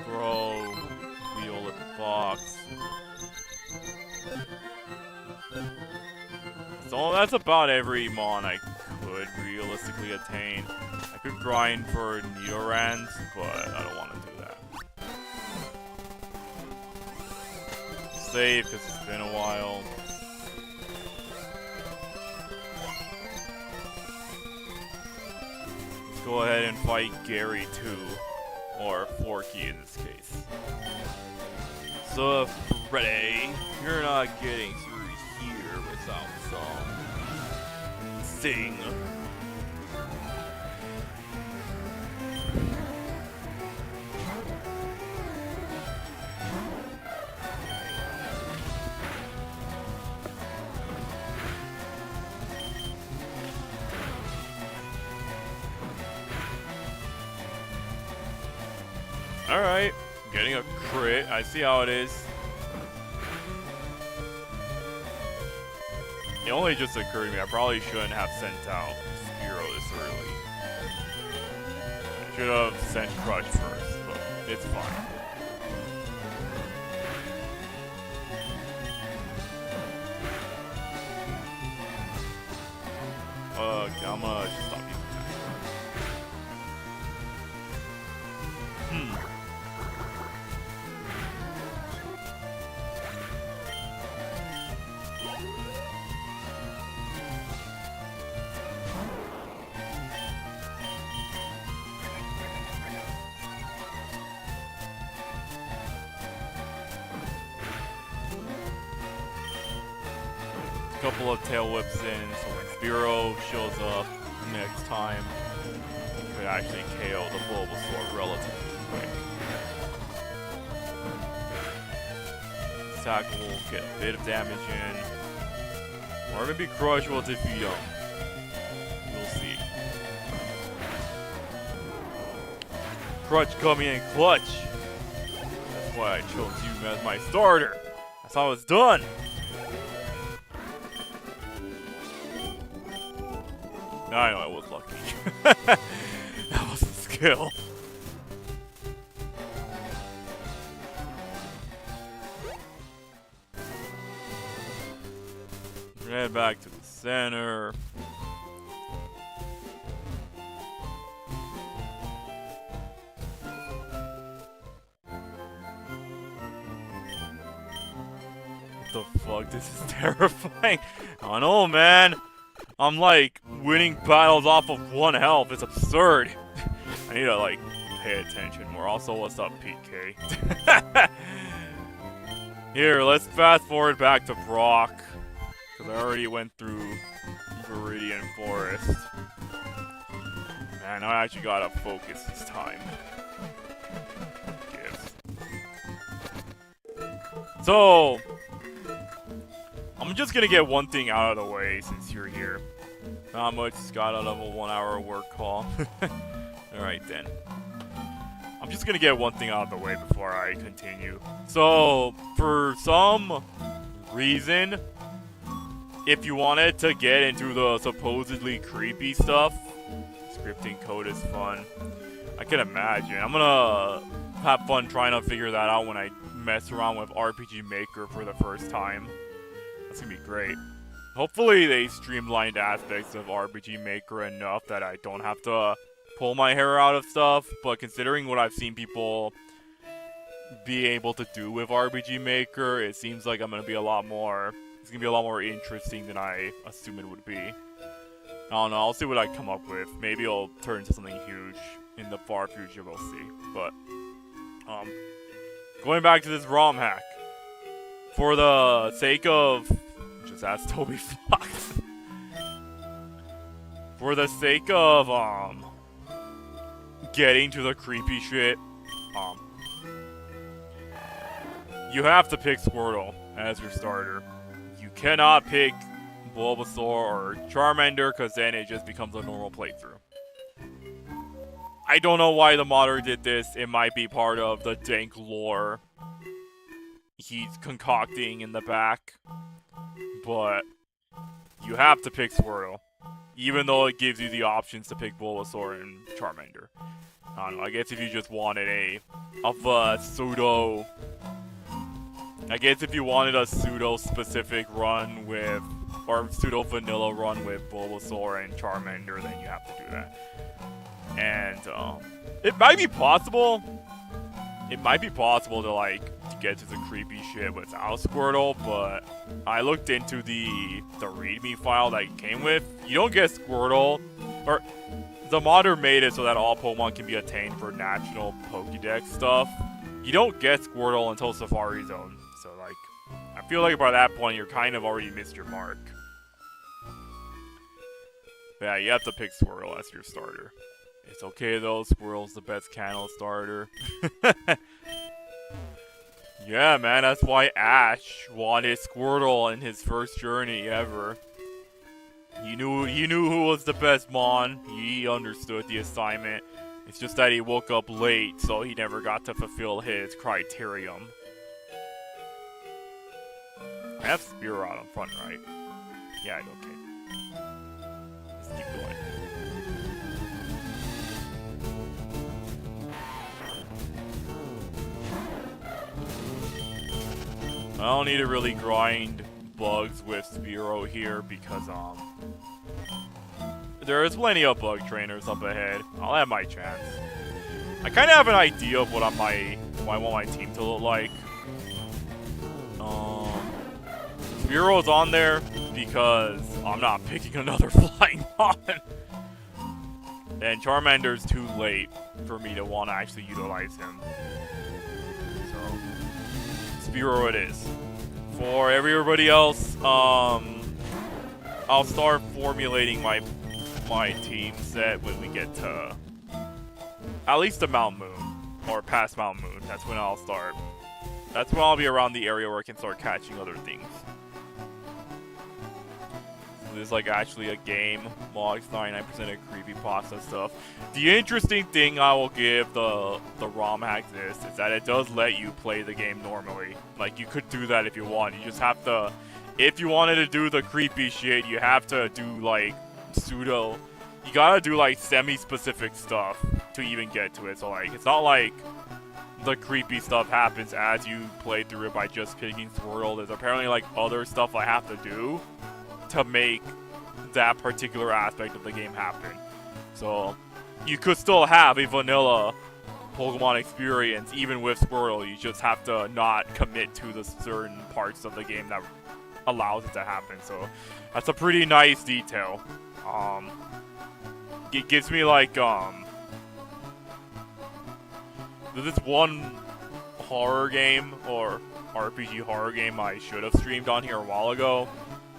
Throw wheel at the box. So that's about every mon I could realistically attain. I could grind for Neorans, but I don't want to do that. Save, because it's been a while. Let's go ahead and fight Gary too. Or Forky in this case. So, Freddy, you're not getting through here without some thing. Alright, getting a crit. I see how it is. It only just occurred to me, I probably shouldn't have sent out Spiro this early. I should have sent Crush first, but it's fine. Okay, I'm gonna just stop using that. Couple of tail whips in, so when Spiro shows up next time, we could actually KO the Bulbasaur relatively quick. Attack will get a bit of damage in, or maybe Crush will defeat him. We'll see. Crush coming in clutch. That's why I chose you as my starter. That's how it's done. I know I was lucky. That was a skill. Head back to the center. What the fuck? This is terrifying. I don't know, man. I'm like winning battles off of 1 health. It's absurd. I need to like pay attention more. Also, what's up, PK? Here, let's fast forward back to Brock. Because I already went through Viridian Forest. Man, I actually gotta focus this time. So, I'm just gonna get one thing out of the way since you're here. Not much, got out of a 1 hour work call. Alright then. I'm just gonna get one thing out of the way before I continue. So, for some reason, if you wanted to get into the supposedly creepy stuff, scripting code is fun. I can imagine. I'm gonna have fun trying to figure that out when I mess around with RPG Maker for the first time. That's gonna be great. Hopefully they streamlined aspects of RPG Maker enough that I don't have to pull my hair out of stuff, but considering what I've seen people be able to do with RPG Maker, it seems like it's gonna be a lot more interesting than I assume it would be. I don't know, I'll see what I come up with. Maybe it'll turn into something huge in the far future, we'll see. But, going back to this ROM hack. For the sake of... just ask Toby Fox. For the sake of, getting to the creepy shit, you have to pick Squirtle as your starter. You cannot pick Bulbasaur or Charmander, because then it just becomes a normal playthrough. I don't know why the modder did this. It might be part of the dank lore he's concocting in the back. But you have to pick Squirtle, even though it gives you the options to pick Bulbasaur and Charmander. I don't know, I guess if you just wanted a pseudo... I guess if you wanted a pseudo-specific run with... or pseudo-vanilla run with Bulbasaur and Charmander, then you have to do that. And, it might be possible... It might be possible to, like, to get to the creepy shit without Squirtle, but I looked into the README file that it came with. You don't get Squirtle, or the modder made it so that all Pokemon can be attained for national Pokédex stuff, you don't get Squirtle until Safari Zone. So, like, I feel like by that point, you're kind of already missed your mark. But yeah, you have to pick Squirtle as your starter. It's okay though, Squirtle's the best Candle starter. Yeah, man, that's why Ash wanted Squirtle in his first journey ever. He knew who was the best Mon. He understood the assignment. It's just that he woke up late, so he never got to fulfill his criterion. I have Spear out in front, right? Yeah, okay. Let's keep going. I don't need to really grind bugs with Spearow here because there is plenty of bug trainers up ahead. I'll have my chance. I kind of have an idea of what I want my team to look like. Spearow's on there because I'm not picking another flying Mon. And Charmander's too late for me to want to actually utilize him. So, Spearow it is. For everybody else, I'll start formulating my team set when we get to at least the Mount Moon, or past Mount Moon. That's when I'll start. That's when I'll be around the area where I can start catching other things. So this is like actually a game. Logs 99% of creepypasta stuff. The interesting thing I will give the ROM hack this is that it does let you play the game normally. Like, you could do that if you want. You just have to, if you wanted to do the creepy shit, you have to do like pseudo, you gotta do like semi-specific stuff to even get to it. So like, it's not like the creepy stuff happens as you play through it by just picking Squirtle. There's apparently like other stuff I have to do to make that particular aspect of the game happen. So you could still have a vanilla Pokemon experience even with Squirtle. You just have to not commit to the certain parts of the game that allows it to happen. So that's a pretty nice detail. It gives me like there's this one horror game or RPG horror game I should have streamed on here a while ago.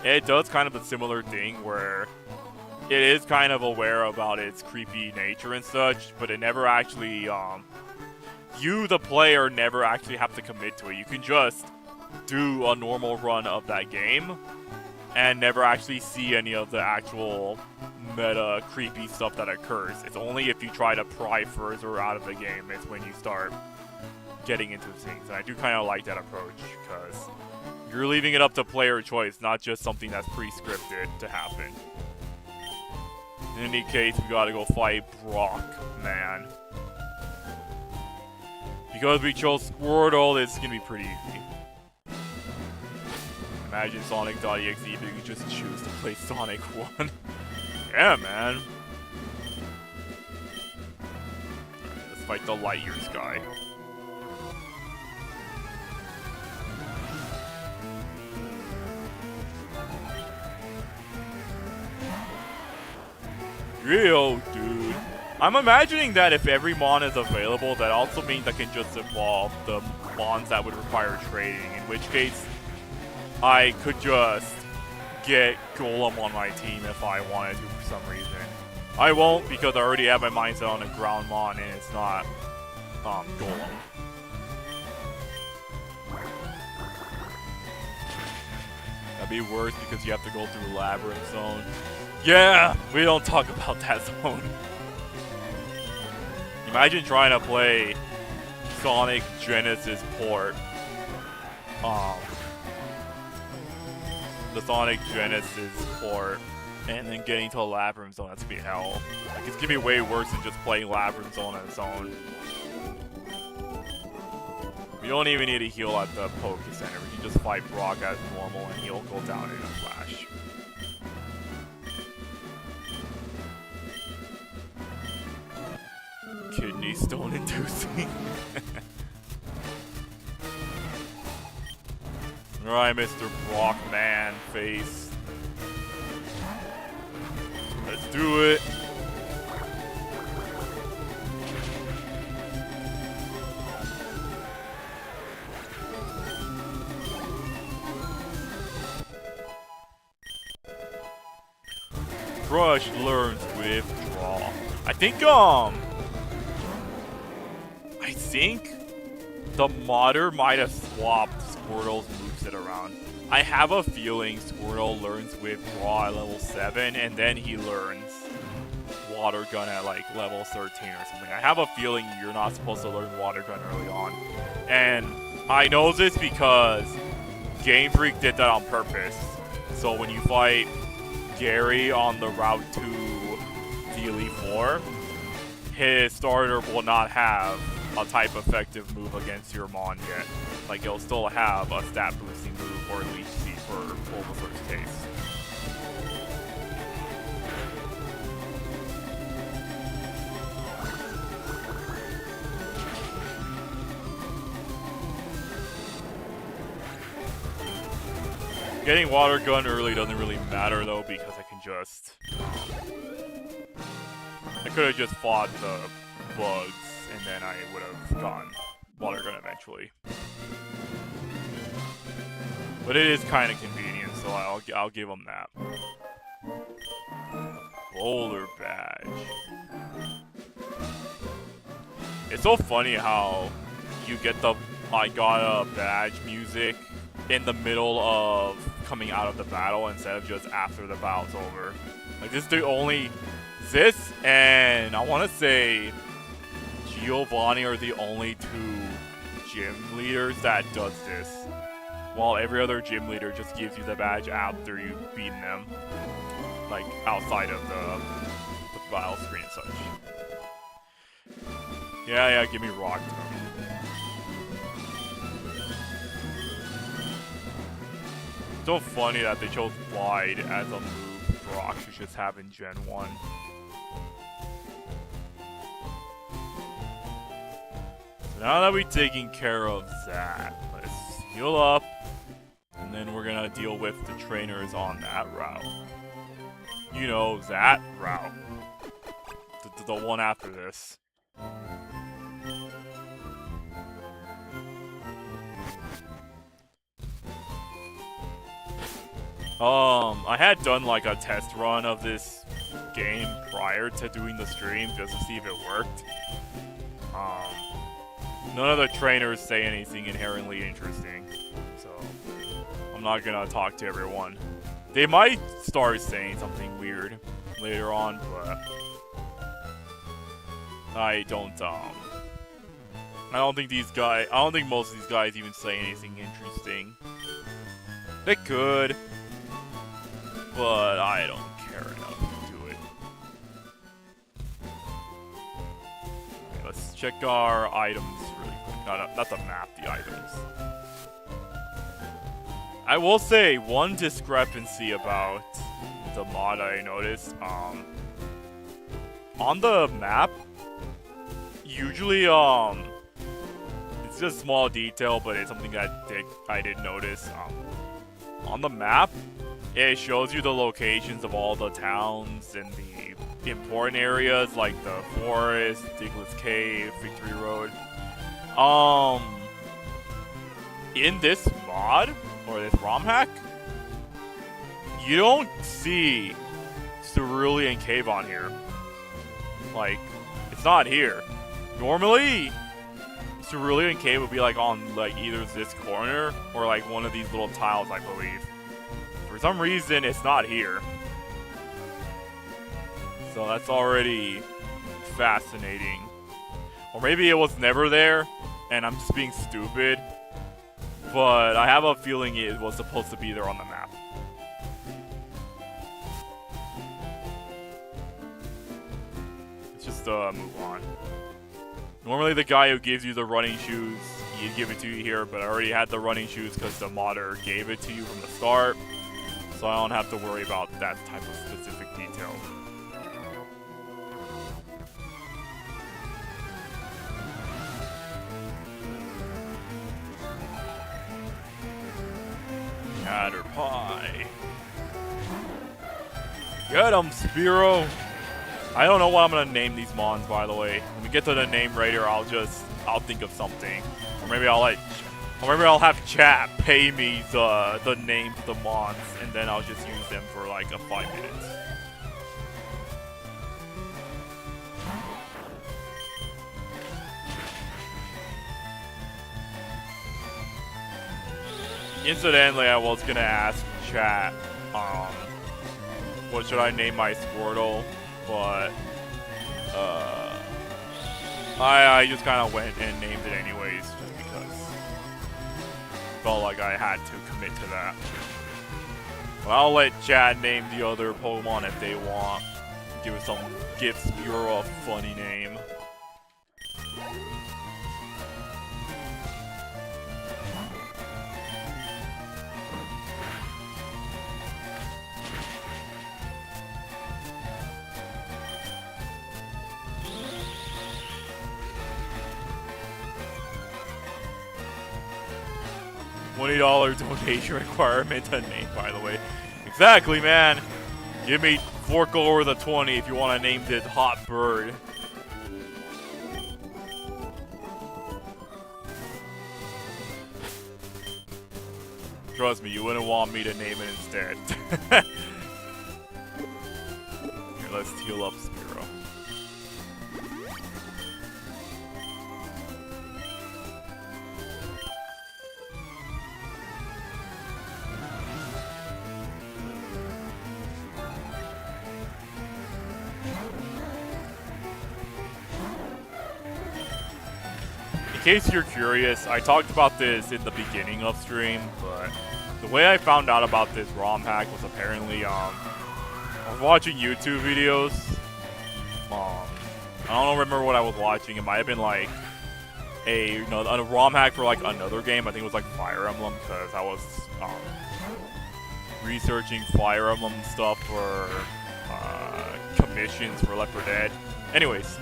It does kind of a similar thing where it is kind of aware about its creepy nature and such, but it never actually, you, the player, never actually have to commit to it. You can just do a normal run of that game and never actually see any of the actual meta creepy stuff that occurs. It's only if you try to pry further out of the game it's when you start getting into things. And I do kind of like that approach because you're leaving it up to player choice, not just something that's pre-scripted to happen. In any case, we gotta go fight Brock, man. Because we chose Squirtle, this is gonna be pretty easy. Imagine Sonic.exe, but you can just choose to play Sonic 1. Yeah, man. Let's fight the Light Years guy. Yo, dude. I'm imagining that if every Mon is available, that also means I can just evolve the Mons that would require trading, in which case I could just get Golem on my team if I wanted to for some reason. I won't because I already have my mindset on a ground Mon and it's not Golem. That'd be worse because you have to go through Labyrinth Zone. Yeah, we don't talk about that zone. Imagine trying to play Sonic Genesis port. The Sonic Genesis port, and then getting to a Labyrinth Zone. That's gonna be hell. Like, it's gonna be way worse than just playing Labyrinth Zone on its own. We don't even need to heal at the Poke Center. We can just fight Brock as normal, and he'll go down in a flash. Kidney stone inducing. Alright, Mr. Brock Man face. Let's do it. Rush learns Withdraw. I think the modder might have swapped Squirtle's moveset around. I have a feeling Squirtle learns Withdraw at level 7, and then he learns Water Gun at like level 13 or something. I have a feeling you're not supposed to learn Water Gun early on. And I know this because Game Freak did that on purpose. So when you fight Gary on the route to the Elite Four, his starter will not have a type effective move against your Mon yet. Like, it'll still have a stat boosting move or Leech Seed for Bulbasaur's case. Getting Water Gun early doesn't really matter though, because I can just I could have just fought the bugs and then I would have gotten Water Gun eventually. But it is kind of convenient, so I'll give them that. Boulder Badge. It's so funny how you get the I got a badge music in the middle of coming out of the battle instead of just after the battle's over. Like, this is the only... This and I want to say Giovanni are the only two gym leaders that does this. While every other gym leader just gives you the badge after you've beaten them. Like, outside of the battle screen and such. Yeah, give me Rock Tomb. So funny that they chose Glide as a move Brock should just have in Gen 1. So now that we've taken care of that, let's heal up, and then we're gonna deal with the trainers on that route. You know, that route. The one after this. I had done like a test run of this game prior to doing the stream just to see if it worked. None of the trainers say anything inherently interesting, so I'm not gonna talk to everyone. They might start saying something weird later on, but I don't think most of these guys even say anything interesting. They could, but I don't care enough to do it. Okay, let's check our items really quick. Not the map, the items. I will say one discrepancy about the mod I noticed. On the map, usually it's just a small detail, but it's something that I did notice. On the map, it shows you the locations of all the towns and the important areas like the forest, Diglett Cave, Victory Road. In this mod, or this ROM hack, you don't see Cerulean Cave on here. Like, it's not here. Normally, Cerulean Cave would be like on like either this corner or like one of these little tiles, I believe. For some reason, it's not here. So that's already fascinating. Or maybe it was never there, and I'm just being stupid. But I have a feeling it was supposed to be there on the map. Let's just move on. Normally the guy who gives you the running shoes, he'd give it to you here, but I already had the running shoes because the modder gave it to you from the start. So I don't have to worry about that type of specific detail. Caterpie. Get him, Spearow. I don't know what I'm gonna name these mons, by the way. When we get to the name raider, I'll think of something. Or maybe I'll have chat pay me the names of the mons, and then I'll just use them for like 5 minutes. Incidentally, I was gonna ask chat, what should I name my Squirtle, but I just kind of went and named it anyways, just because felt like I had to commit to that. But I'll let chat name the other Pokemon if they want. Give Spiro a funny name. $20 donation requirement to name, by the way. Exactly, man. Give me fork over the 20 if you want to name this hot bird. Trust me, you wouldn't want me to name it instead. Here, let's heal up Spiro. In case you're curious, I talked about this in the beginning of stream, but the way I found out about this ROM hack was apparently, I was watching YouTube videos. I don't remember what I was watching. It might have been like a ROM hack for like another game. I think it was like Fire Emblem, because I was researching Fire Emblem stuff for commissions for Left 4 Dead. Anyways,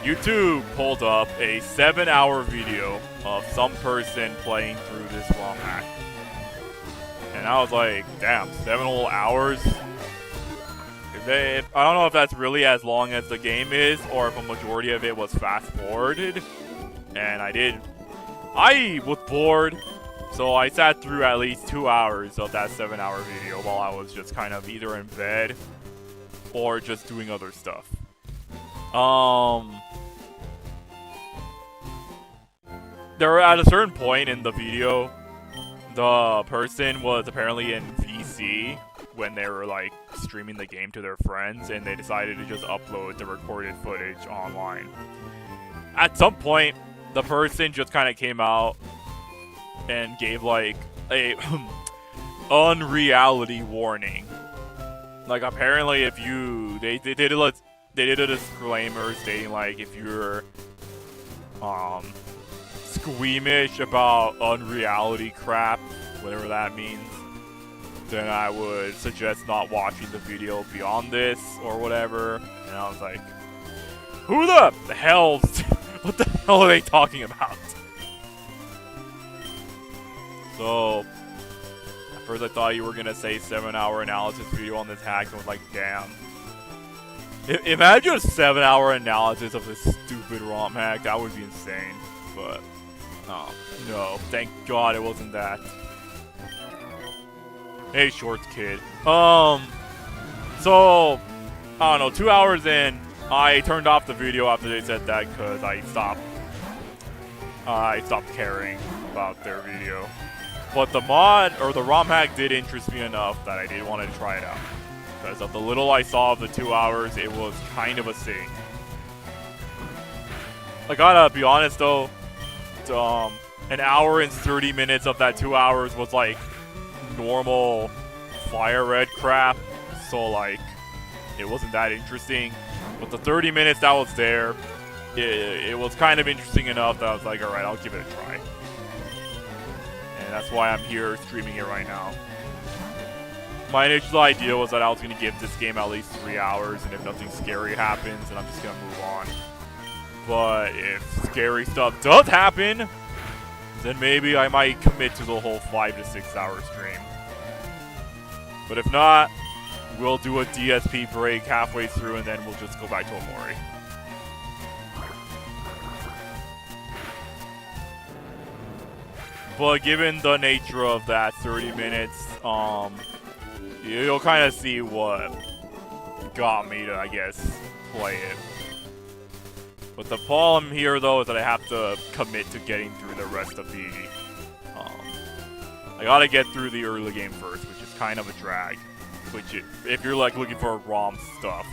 YouTube pulled up a 7-hour video of some person playing through this ROM hack. And I was like, damn, 7 whole hours? I don't know if that's really as long as the game is, or if a majority of it was fast-forwarded. And I was bored, so I sat through at least 2 hours of that 7-hour video while I was just kind of either in bed or just doing other stuff. There were, at a certain point in the video, the person was apparently in VC when they were like streaming the game to their friends, and they decided to just upload the recorded footage online. At some point, the person just kind of came out and gave like a unreality warning. Like apparently, if you they did a disclaimer stating like if you're squeamish about unreality crap, whatever that means, then I would suggest not watching the video beyond this or whatever. And I was like, who the hell? What the hell are they talking about? So at first I thought you were gonna say 7-hour analysis video on this hack, and I was like, damn. Imagine a 7-hour analysis of this stupid ROM hack. That would be insane. But oh no, thank God it wasn't that. Hey, Shorts Kid. So I don't know. 2 hours in, I turned off the video after they said that because I stopped caring about their video. But the mod or the ROM hack did interest me enough that I did want to try it out. Because of the little I saw of the 2 hours, it was kind of a thing. I gotta be honest though, an hour and 30 minutes of that 2 hours was like normal Fire Red crap, so like it wasn't that interesting. But the 30 minutes that was there, it was kind of interesting enough that I was like, alright, I'll give it a try. And that's why I'm here streaming it right now. My initial idea was that I was going to give this game at least 3 hours, and if nothing scary happens, then I'm just going to move on. But if scary stuff does happen, then maybe I might commit to the whole 5 to 6 hour stream. But if not, we'll do a DSP break halfway through, and then we'll just go back to Omori. But given the nature of that 30 minutes, you'll kind of see what got me to, I guess, play it. But the problem here, though, is that I have to commit to getting through the rest of the I gotta get through the early game first, which is kind of a drag. If you're like looking for ROM stuff,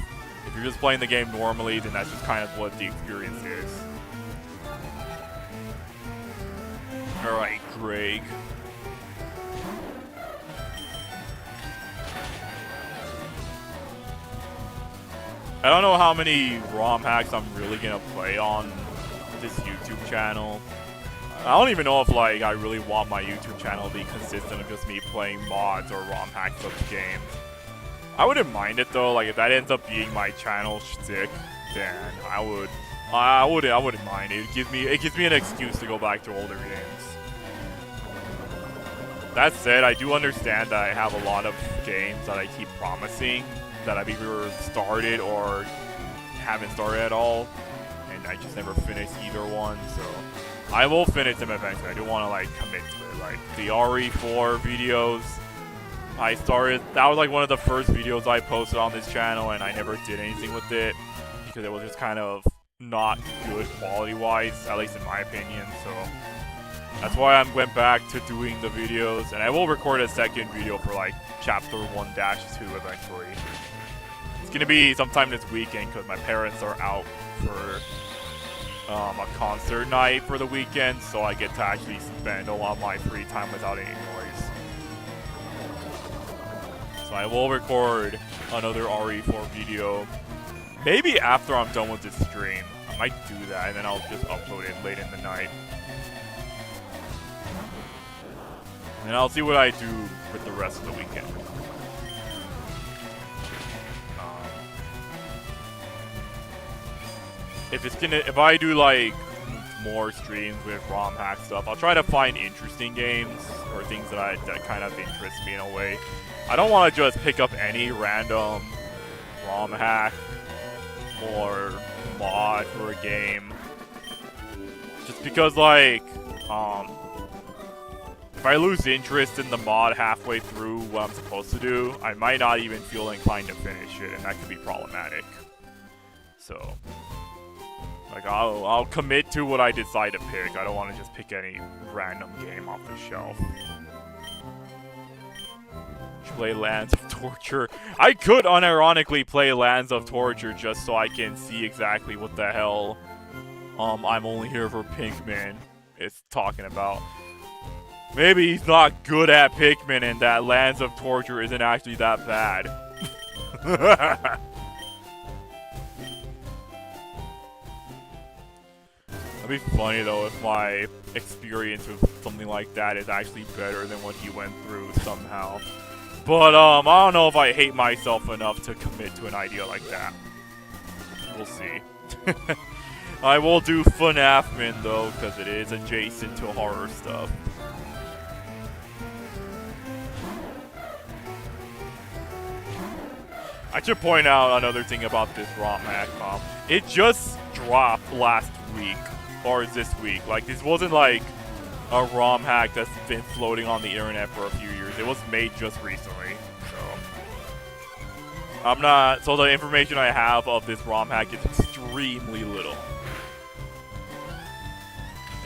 if you're just playing the game normally, then that's just kind of what the experience is. Alright, Greg. I don't know how many ROM hacks I'm really gonna play on this YouTube channel. I don't even know if like I really want my YouTube channel to be consistent of just me playing mods or ROM hacks of the game. I wouldn't mind it though. Like if that ends up being my channel shtick, then I wouldn't mind it. It gives me an excuse to go back to older games. That said, I do understand that I have a lot of games that I keep promising that I've either started or haven't started at all, and I just never finished either one, so I will finish them eventually. I do want to like commit to it. Like the RE4 videos, I started, that was like one of the first videos I posted on this channel, and I never did anything with it because it was just kind of not good quality wise, at least in my opinion, so that's why I went back to doing the videos, and I will record a second video for like chapter 1-2 eventually. It's gonna be sometime this weekend because my parents are out for a concert night for the weekend, so I get to actually spend a lot of my free time without any noise. So I will record another RE4 video, maybe after I'm done with this stream. I might do that, and then I'll just upload it late in the night. And I'll see what I do with the rest of the weekend. If I do like more streams with ROM hack stuff, I'll try to find interesting games or things that kind of interest me in a way. I don't want to just pick up any random ROM hack or mod for a game, just because like if I lose interest in the mod halfway through what I'm supposed to do, I might not even feel inclined to finish it, and that could be problematic. So like I'll commit to what I decide to pick. I don't want to just pick any random game off the shelf. Play Lands of Torture. I could unironically play Lands of Torture just so I can see exactly what the hell I'm Only Here for Pinkman is talking about. Maybe he's not good at Pikmin and that Lands of Torture isn't actually that bad. That'd be funny though if my experience with something like that is actually better than what he went through somehow. But I don't know if I hate myself enough to commit to an idea like that. We'll see. I will do FNAFman though, because it is adjacent to horror stuff. I should point out another thing about this ROM hack. It just dropped last week, or this week. Like, this wasn't like a ROM hack that's been floating on the internet for a few years. It was made just recently, so so the information I have of this ROM hack is extremely little.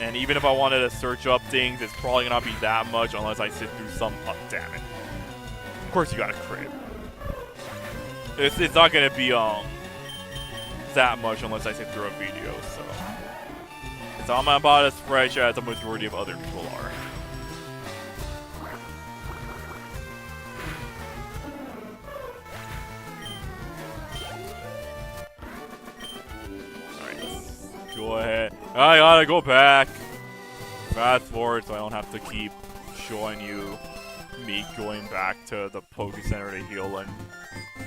And even if I wanted to search up things, it's probably gonna be that much unless I sit through some, damn it. Of course you got a crit. It's not gonna be that much unless I sit through a video, so I'm about as fresh as the majority of other people are. Alright, go ahead. I gotta go back. Fast forward so I don't have to keep showing you me going back to the Poke Center to heal and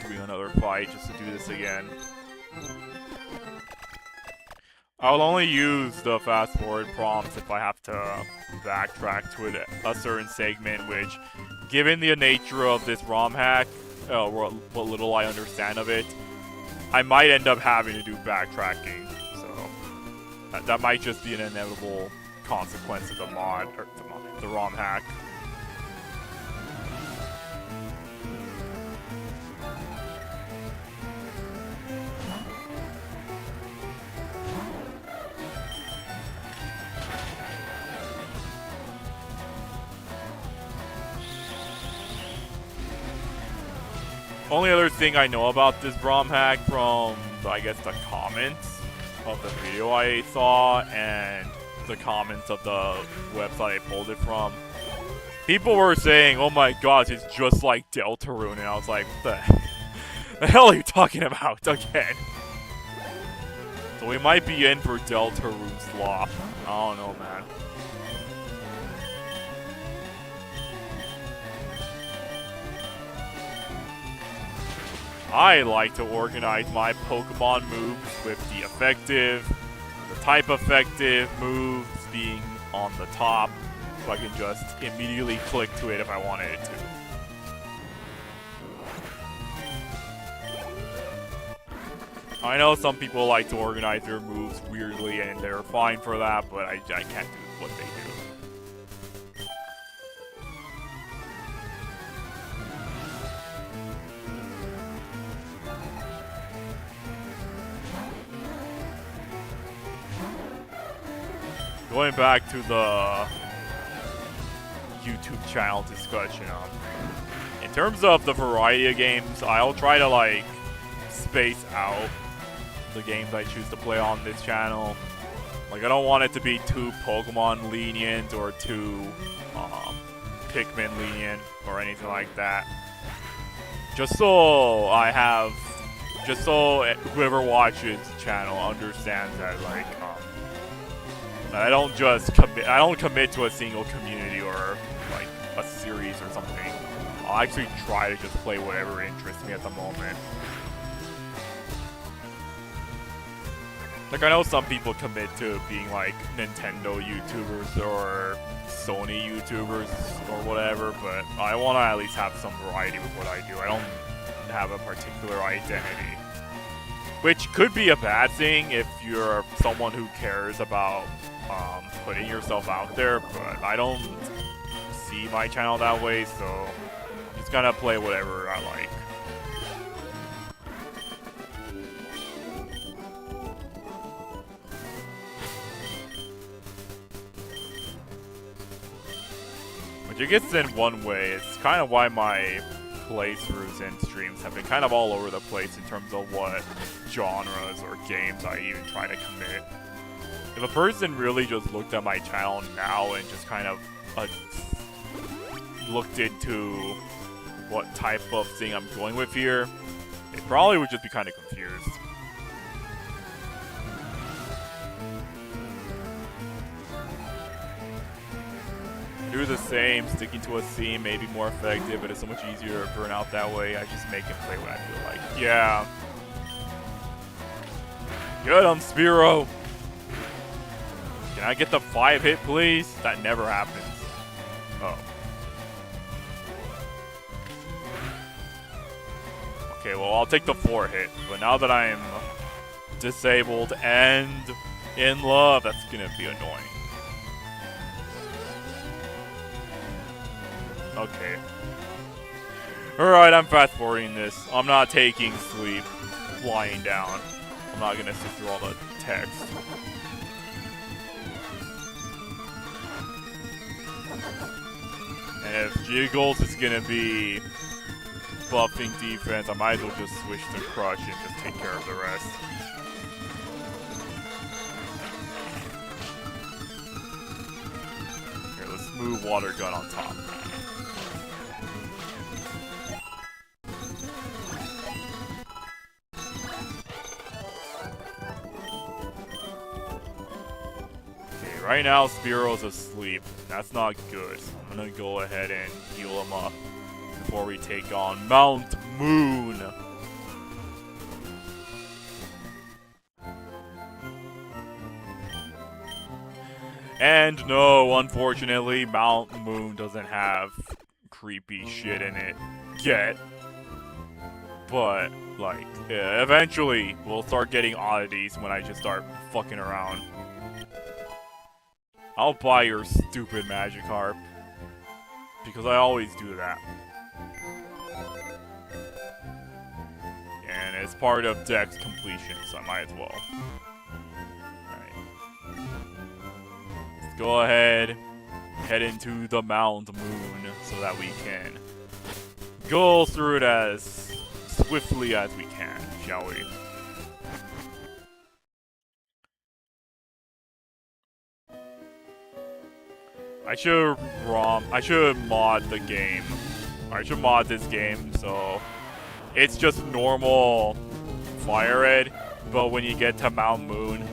doing another fight just to do this again. I'll only use the fast forward prompts if I have to backtrack to a certain segment, which, given the nature of this ROM hack, what little I understand of it, I might end up having to do backtracking. So that might just be an inevitable consequence of the mod, or the ROM hack. Only other thing I know about this ROM hack from, I guess, the comments of the video I saw and the comments of the website I pulled it from. People were saying, oh my gosh, it's just like Deltarune, and I was like, what the hell are you talking about again? So we might be in for Deltarune slop. I don't know, man. I like to organize my Pokemon moves with the effective, the type effective moves being on the top, so I can just immediately click to it if I wanted it to. I know some people like to organize their moves weirdly and they're fine for that, but I can't do what they do. Going back to the YouTube channel discussion, in terms of the variety of games, I'll try to like space out the games I choose to play on this channel. Like, I don't want it to be too Pokemon lenient or too Pikmin lenient or anything like that. Just so whoever watches the channel understands that, like, I don't commit to a single community or like a series or something. I'll actually try to just play whatever interests me at the moment. Like, I know some people commit to being like Nintendo YouTubers or Sony YouTubers or whatever, but I want to at least have some variety with what I do. I don't have a particular identity. Which could be a bad thing if you're someone who cares about putting yourself out there, but I don't see my channel that way, so I'm just gonna play whatever I like. Which I guess in one way, it's kind of why my playthroughs and streams have been kind of all over the place in terms of what genres or games I even try to commit. If a person really just looked at my channel now and just kind of looked into what type of thing I'm going with here, they probably would just be kind of confused. Do the same, sticking to a theme may be more effective, but it's so much easier to burn out that way. I just make him play what I feel like. Yeah. Good on Spearow. Can I get the 5-hit, please? That never happens. Oh. Okay, well, I'll take the 4-hit. But now that I'm disabled and in love, that's gonna be annoying. Okay. Alright, I'm fast-forwarding this. I'm not taking sleep lying down. I'm not gonna sit through all the text. And if Jiggles is gonna be buffing defense, I might as well just switch to Crush and just take care of the rest. Here, let's move Water Gun on top. Right now, Spearow's asleep. That's not good. I'm gonna go ahead and heal him up before we take on Mount Moon. And no, unfortunately, Mount Moon doesn't have creepy shit in it yet. But, like, yeah, eventually, we'll start getting oddities when I just start fucking around. I'll buy your stupid Magikarp. Because I always do that. And it's part of Dex completion, so I might as well. Alright. Let's go ahead, head into the Mount Moon so that we can go through it as swiftly as we can, shall we? I should mod the game. I should mod this game so it's just normal Fire Red, but when you get to Mount Moon,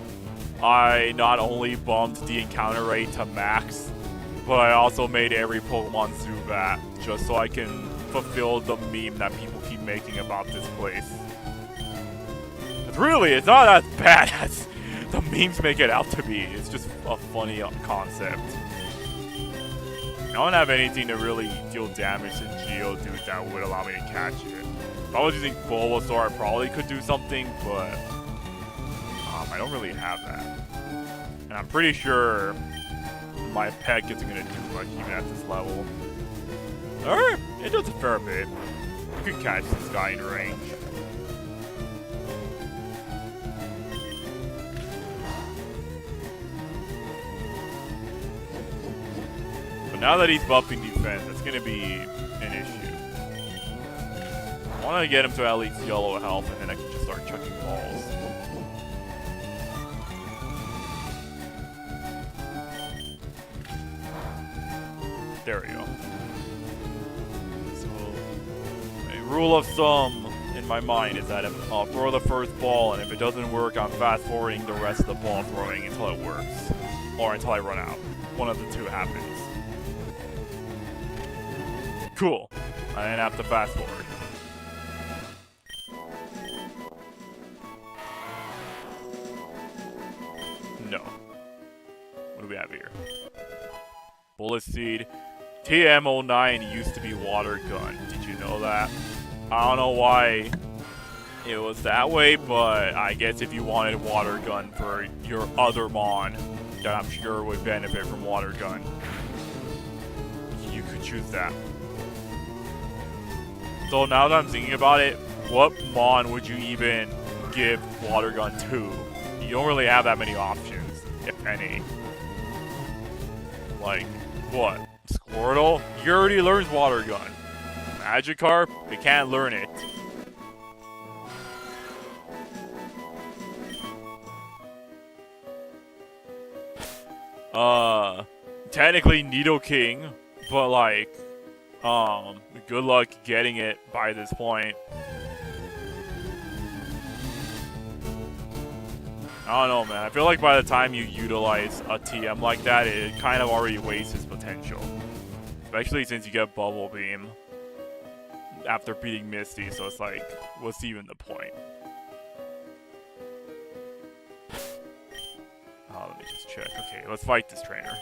I not only bumped the encounter rate to max, but I also made every Pokemon Zubat just so I can fulfill the meme that people keep making about this place. Really, it's not as bad as the memes make it out to be. It's just a funny concept. I don't have anything to really deal damage to Geodude that would allow me to catch it. If I was using Bulbasaur, I probably could do something, but I don't really have that. And I'm pretty sure my pet isn't going to do much even at this level. Alright, it does a fair bit. You can catch this guy in range. But now that he's buffing defense, that's going to be an issue. I want to get him to at least yellow health, and then I can just start chucking balls. There we go. So, a rule of thumb in my mind is that if I'll throw the first ball, and if it doesn't work, I'm fast-forwarding the rest of the ball throwing until it works. Or until I run out. One of the two happens. Cool. I didn't have to fast-forward. No. What do we have here? Bullet Seed. TM09 used to be Water Gun. Did you know that? I don't know why it was that way, but I guess if you wanted Water Gun for your other Mon that I'm sure would benefit from Water Gun, you could choose that. So now that I'm thinking about it, what Mon would you even give Water Gun to? You don't really have that many options, if any. Like, what? Squirtle? He already learns Water Gun. Magikarp? They can't learn it. Technically Nidoking, but like, good luck getting it by this point. I don't know, man. I feel like by the time you utilize a TM like that, it kind of already wastes its potential. Especially since you get Bubble Beam after beating Misty, so it's like, what's even the point? Oh, let me just check. Okay, let's fight this trainer.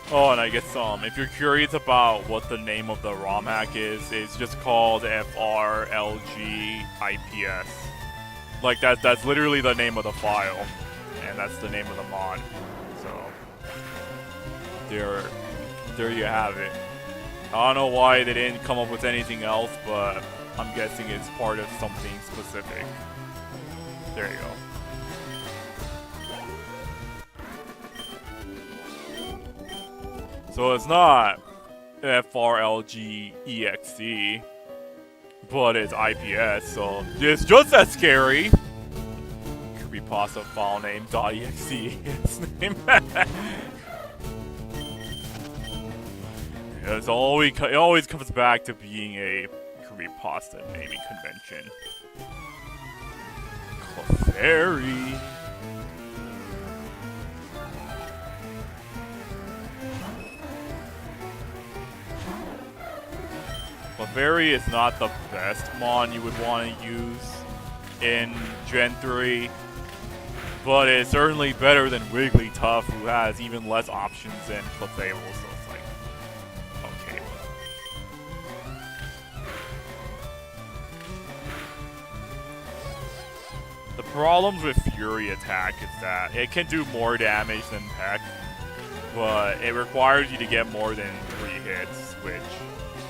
Oh, and I guess if you're curious about what the name of the ROM hack is, it's just called FRLGIPS. Like that's literally the name of the file, and that's the name of the mod. So there you have it. I don't know why they didn't come up with anything else, but I'm guessing it's part of something specific. There you go. So it's not FRLGEXE, but it's IPS, so it's just as scary. Creepypasta file name .exe its name. It always comes back to being a creepypasta naming convention. Clefairy. Clefairy is not the best Mon you would want to use in Gen 3, but it's certainly better than Wigglytuff, who has even less options than Clefairy, so it's like, okay. The problems with Fury attack is that it can do more damage than Peck, but it requires you to get more than 3 hits, which...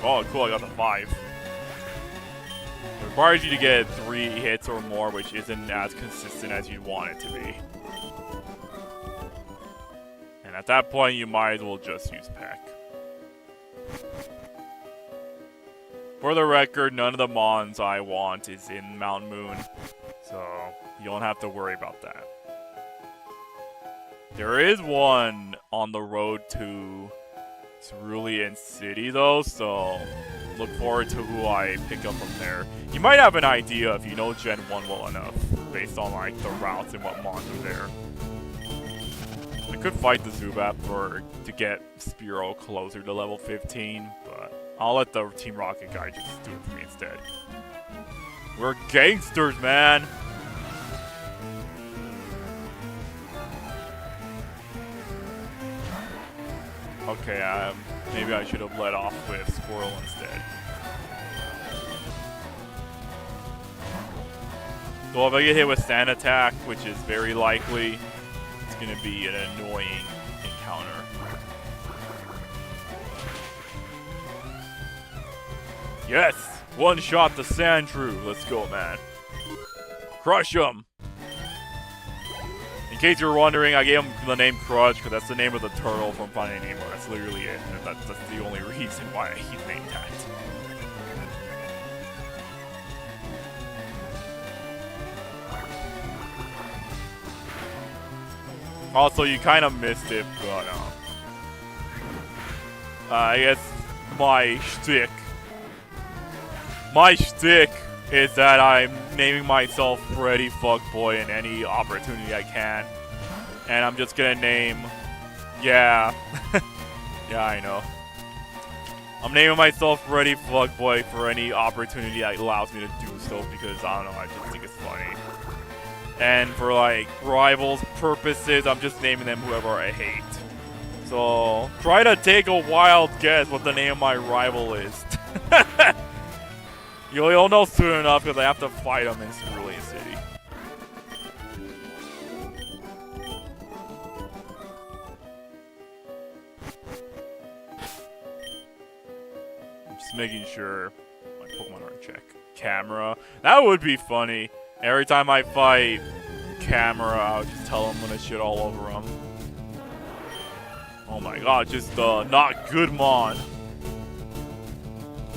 Oh, cool, I got the 5. It requires you to get 3 hits or more, which isn't as consistent as you'd want it to be. And at that point, you might as well just use Peck. For the record, none of the mons I want is in Mount Moon, so you don't have to worry about that. There is one on the road to Cerulean City, though, so look forward to who I pick up from there. You might have an idea if you know Gen 1 well enough, based on like the routes and what mons are there. I could fight the Zubat to get Spearow closer to level 15, but I'll let the Team Rocket guy just do it for me instead. We're gangsters, man! Okay, maybe I should have let off with Squirrel instead. So if I get hit with Sand Attack, which is very likely, it's gonna be an annoying encounter. Yes! One shot the Sandshrew. Let's go, man. Crush him! In case you're wondering, I gave him the name Crush because that's the name of the turtle from Finding Nemo. That's literally it. That's the only reason why he's named that. Also, you kind of missed it, but I guess my shtick is that I'm naming myself Freddy Fuckboy in any opportunity I can. And I'm just gonna name... Yeah. Yeah, I know. I'm naming myself Freddy Fuckboy for any opportunity that allows me to do so because, I don't know, I just think it's funny. And for, like, rivals purposes, I'm just naming them whoever I hate. So, try to take a wild guess what the name of my rival is. You'll know soon enough because I have to fight him in Cerulean City. I'm just making sure my Pokemon are in check. Camera. That would be funny. Every time I fight Camera, I'll just tell him I'm gonna shit all over him. Oh my god, just not good mon.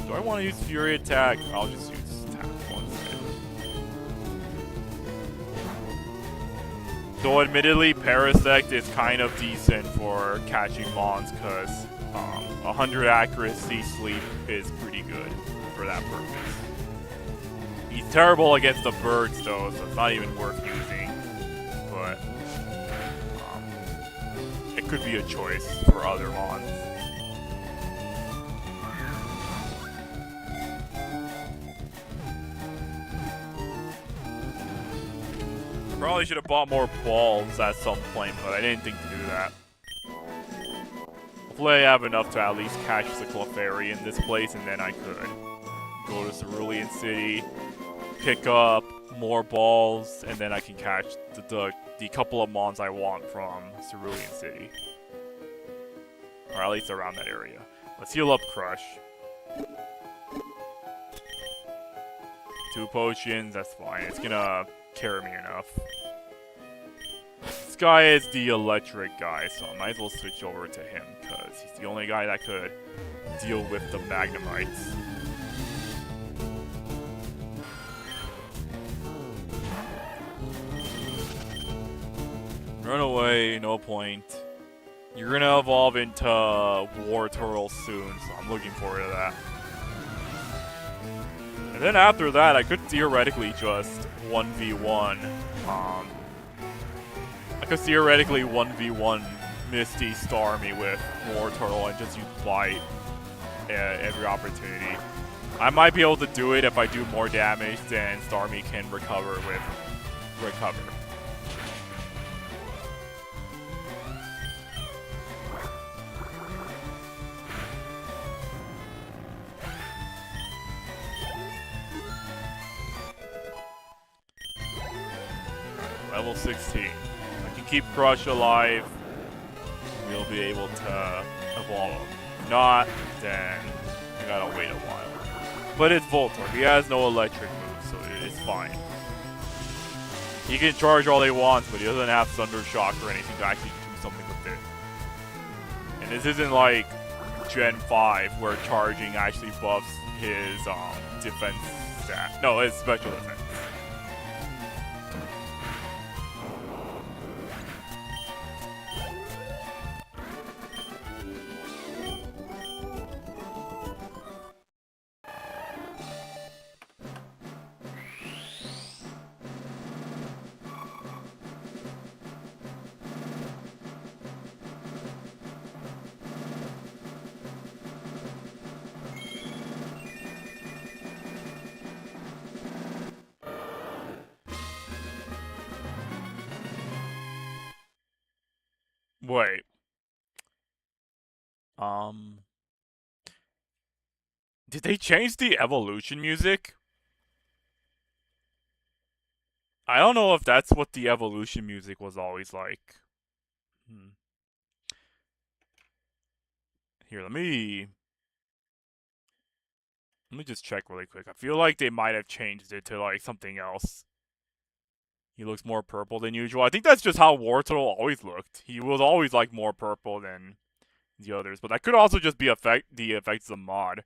Do I want to use Fury Attack? I'll just use Attack instead. Though admittedly, Parasect is kind of decent for catching mons because 100 accuracy sleep is pretty good for that purpose. He's terrible against the birds though, so it's not even worth using. But it could be a choice for other mons. Probably should have bought more balls at some point, but I didn't think to do that. Hopefully I have enough to at least catch the Clefairy in this place, and then I could go to Cerulean City, pick up more balls, and then I can catch the couple of mons I want from Cerulean City. Or at least around that area. Let's heal up Crush. 2 potions, that's fine. It's gonna carry me enough. This guy is the electric guy, so I might as well switch over to him, because he's the only guy that could deal with the Magnemites. Run away, no point. You're gonna evolve into War Turtle soon, so I'm looking forward to that. And then after that, I could theoretically just 1v1. I could theoretically 1v1 Misty Starmie with War Turtle and just use Bite at every opportunity. I might be able to do it if I do more damage than Starmie can recover with Recover. level 16. I can keep Crush alive. We'll be able to evolve him. If not, then I gotta wait a while. But it's Voltorb. He has no electric moves, so it's fine. He can charge all he wants, but he doesn't have Thunder Shock or anything to actually do something with it. And this isn't like Gen 5, where charging actually buffs his defense stat. No, his special defense. Wait. Did they change the evolution music? I don't know if that's what the evolution music was always like. Here, let me just check really quick. I feel like they might have changed it to like something else. He looks more purple than usual. I think that's just how Wartortle always looked. He was always like more purple than the others, but that could also just be the effects of the mod.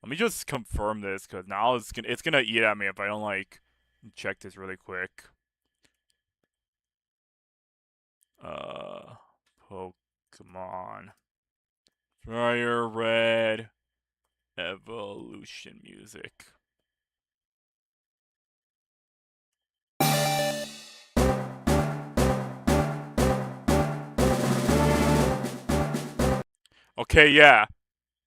Let me just confirm this, because now it's gonna eat at me if I don't like check this really quick. Pokemon Fire Red evolution music. Okay, yeah.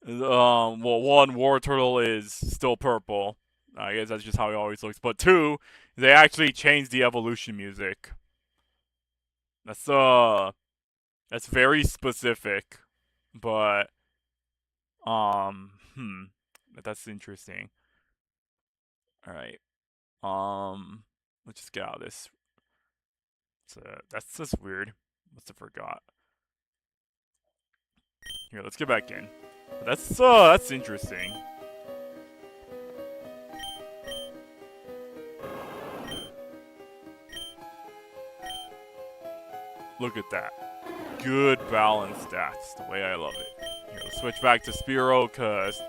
Well, one, Wartortle is still purple. I guess that's just how he always looks. But two, they actually changed the evolution music. That's very specific. But that's interesting. All right. Let's just get out of this. That's just weird. Must have forgot. Here, let's get back in. That's interesting. Look at that. Good balanced stats, the way I love it. Here, let's switch back to Spearow, because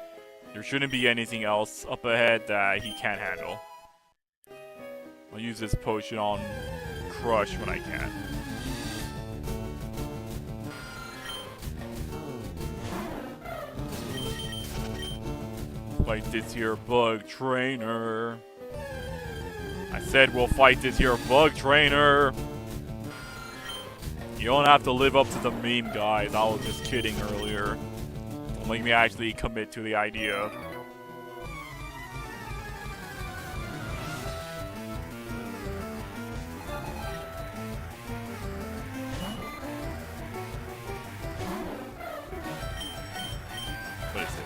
there shouldn't be anything else up ahead that he can't handle. I'll use this potion on Crush when I can. Fight this here bug trainer. I said we'll fight this here bug trainer. You don't have to live up to the meme, guys. I was just kidding earlier. Don't make me actually commit to the idea. What is it?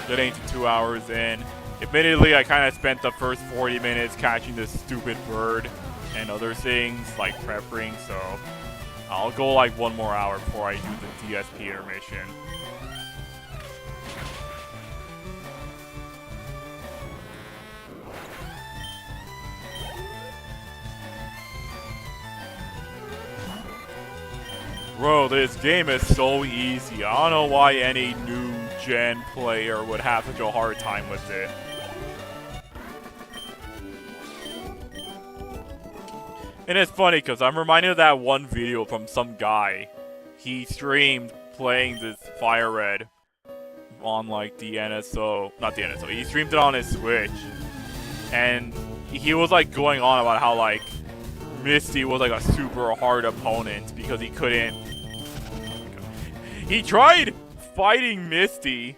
Getting to 2 hours in. Admittedly, I kind of spent the first 40 minutes catching this stupid bird and other things, like prepping, so I'll go like 1 more hour before I do the DSP intermission. Bro, this game is so easy. I don't know why any new gen player would have such a hard time with it. And it's funny because I'm reminded of that one video from some guy. He streamed playing this Fire Red on like the NSO, not the NSO, he streamed it on his Switch. And he was like going on about how like Misty was like a super hard opponent because he couldn't. He tried fighting Misty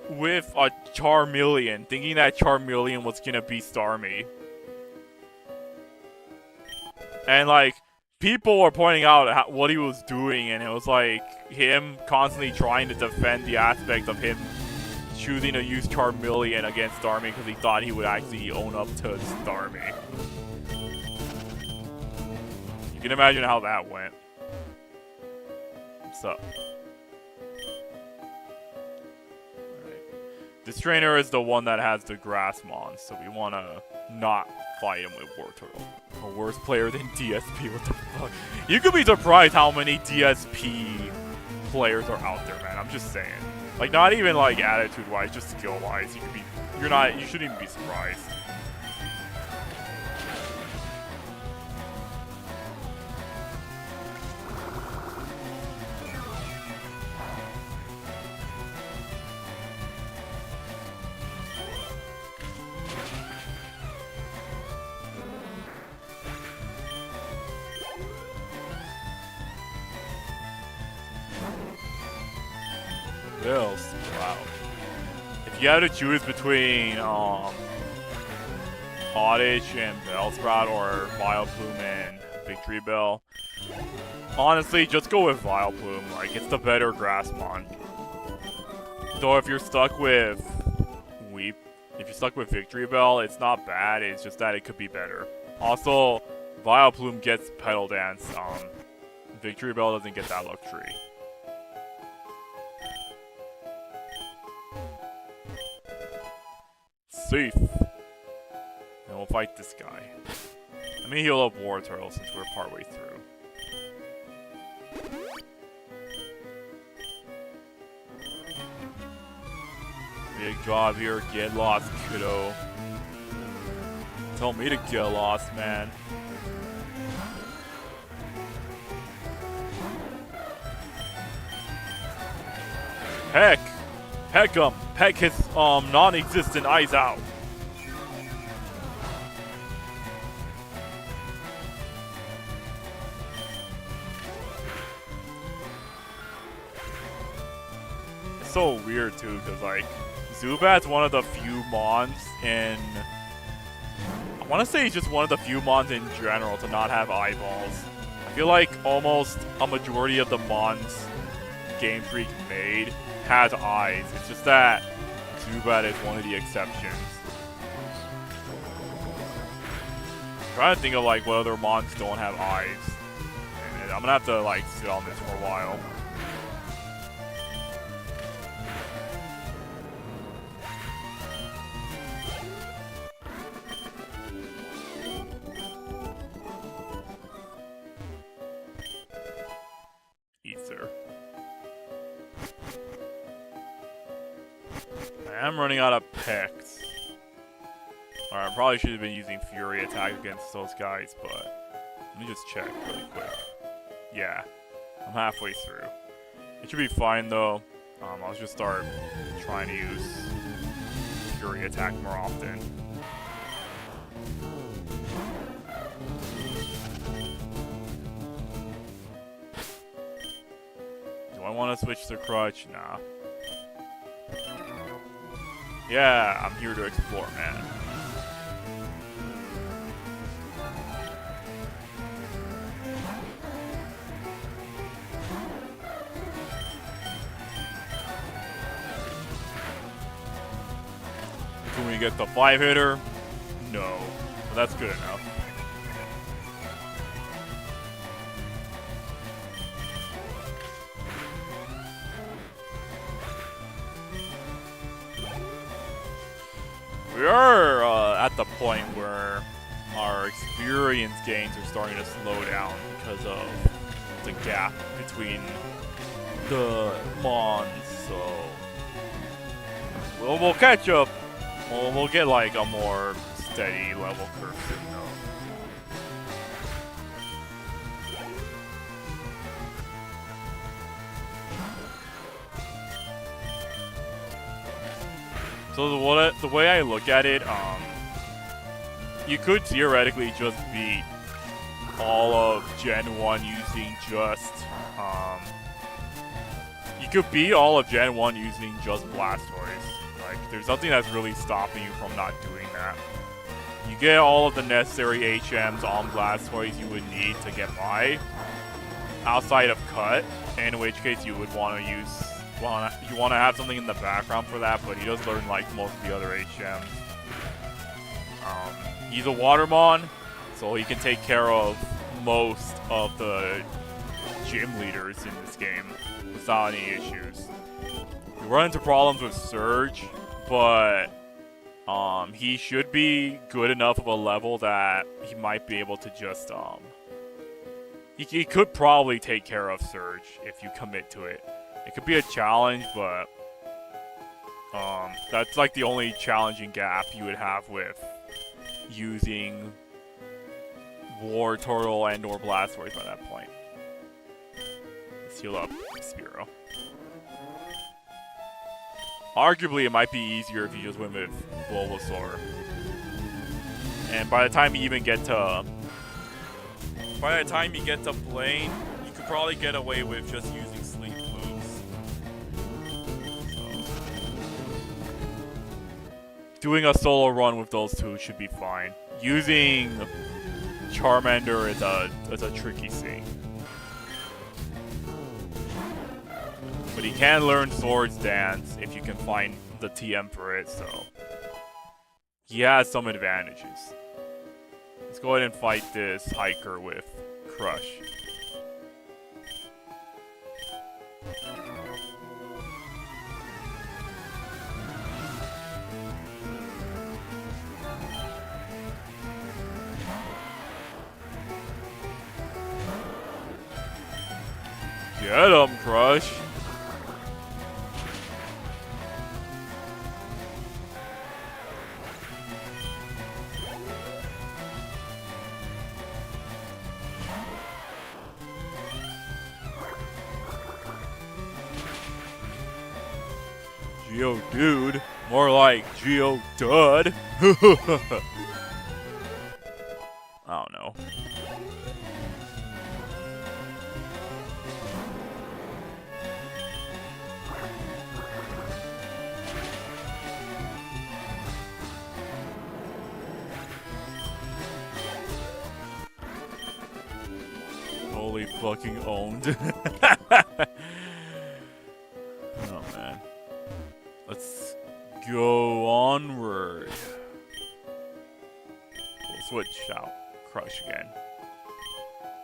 with a Charmeleon, thinking that Charmeleon was gonna be Starmie. And, like, people were pointing out what he was doing, and it was, like, him constantly trying to defend the aspect of him choosing to use Charmeleon against Starmie because he thought he would actually own up to Starmie. You can imagine how that went. So. This trainer is the one that has the grass mons, so we want to not fight him with War Turtle. A worse player than DSP, what the fuck? You could be surprised how many DSP players are out there, man. I'm just saying. Like, not even like attitude-wise, just skill-wise. You shouldn't even be surprised. Bills. Wow. If you had to choose between Oddish and Bellsprout or Vileplume and Victory Bell, honestly, just go with Vileplume. Like, it's the better Grassmon. Though if you're stuck with Victory Bell, it's not bad. It's just that it could be better. Also, Vileplume gets Petal Dance. Victory Bell doesn't get that luxury. Safe. And we'll fight this guy. Let me heal up War Turtle since we're partway through. Big job here, get lost, kiddo. Tell me to get lost, man. Heck! Peck him! Peck his non-existent eyes out. It's so weird too, because like Zubat's one of the few mons in, I want to say he's just one of the few mons in general to not have eyeballs. I feel like almost a majority of the mons Game Freak made has eyes. It's just that Zubat is one of the exceptions. I'm trying to think of like what other mons don't have eyes. And I'm gonna have to like sit on this for a while. Ether. I'm running out of picks. Alright, I probably should have been using Fury Attack against those guys, but let me just check really quick. Yeah, I'm halfway through. It should be fine though. I'll just start trying to use Fury Attack more often. Do I want to switch to Crutch? Nah. Yeah, I'm here to explore, man. Can we get the 5-hitter? No. But that's good enough. We are at the point where our experience gains are starting to slow down because of the gap between the mons, so we'll catch up. We'll get like a more steady level curve soon, though. So the way I look at it, you could theoretically just beat all of Gen 1 using just, you could beat all of Gen 1 using just Blastoise. Like, there's nothing that's really stopping you from not doing that. You get all of the necessary HMs on Blastoise you would need to get by, outside of Cut, in which case you would want to use, you want to have something in the background for that, but he does learn like most of the other HMs. He's a Watermon, so he can take care of most of the gym leaders in this game without any issues. We run into problems with Surge, but he should be good enough of a level that he might be able to just he could probably take care of Surge if you commit to it. It could be a challenge, but that's like the only challenging gap you would have with using War Turtle and or Blastoise by that point. Let's heal up Spearow. Arguably, it might be easier if you just went with Bulbasaur. And by the time you even get to Blaine, you could probably get away with just using Sleep moves. So, doing a solo run with those two should be fine. Using Charmander is a tricky thing. But he can learn Swords Dance if you can find the TM for it, so he has some advantages. Let's go ahead and fight this hiker with Crush. Get him, Crush! Geodude, more like Geodud. I don't know. Holy fucking owned. Oh man. Let's go onward. We'll switch out Crush again.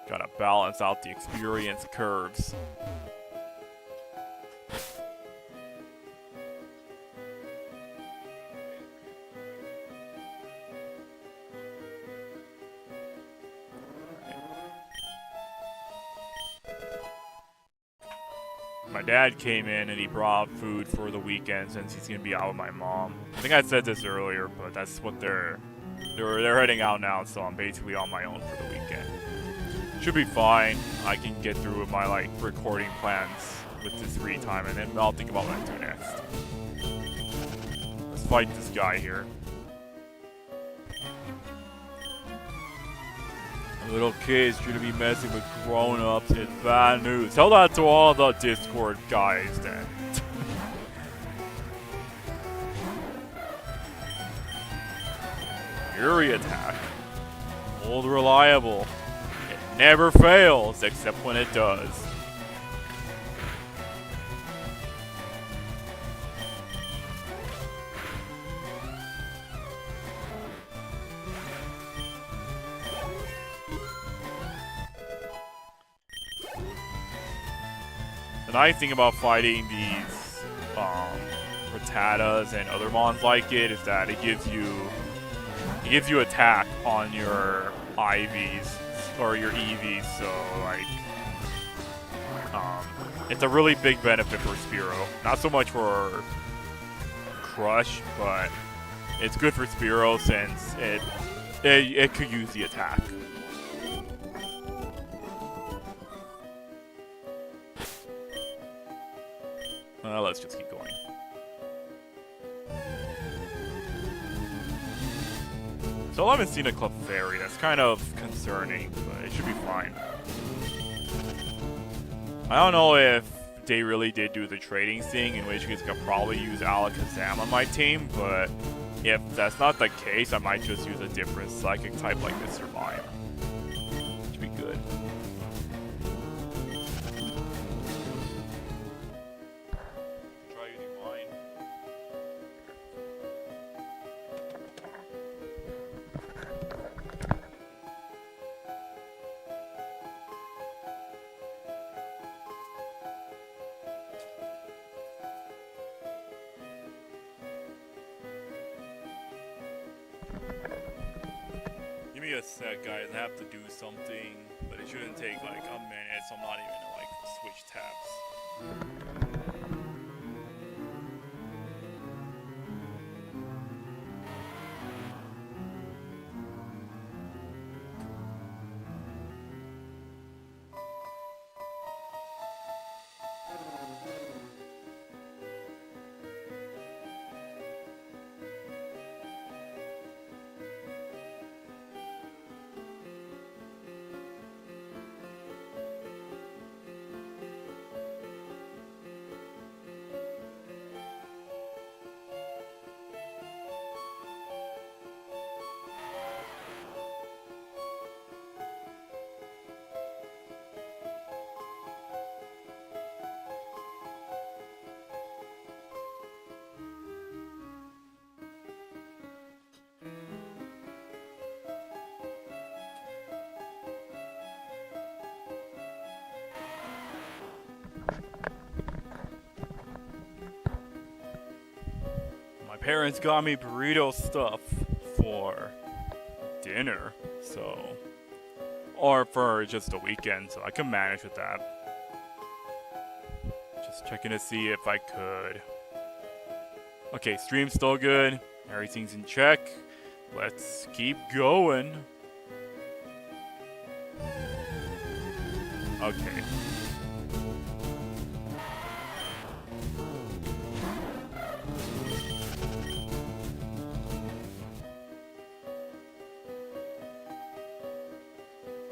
Gotta balance out the experience curves. My dad came in and he brought food for the weekend since he's gonna be out with my mom. I think I said this earlier, but that's what they're heading out now, so I'm basically on my own for the weekend. Should be fine. I can get through with my like recording plans with this free time, and then I'll think about what I do next. Let's fight this guy here. Little kids should be messing with grown-ups. It's bad news. Tell that to all the Discord guys then. Fury attack. Old reliable. It never fails except when it does. The nice thing about fighting these Rattatas and other mons like it is that it gives you attack on your IVs or your EVs, so like it's a really big benefit for Spearow. Not so much for Crush, but it's good for Spearow since it could use the attack. Let's just keep going. So I haven't seen a Clefairy. That's kind of concerning, but it should be fine. I don't know if they really did do the trading thing, in which case I could probably use Alakazam on my team, but if that's not the case, I might just use a different Psychic type like this Survive. Should be good. me a sec, guys. I have to do something, but it shouldn't take like a minute, so I'm not even gonna like switch tabs. My parents got me burrito stuff for dinner, so. Or for just a weekend, so I can manage with that. Just checking to see if I could. Okay, stream's still good. Everything's in check. Let's keep going. Okay.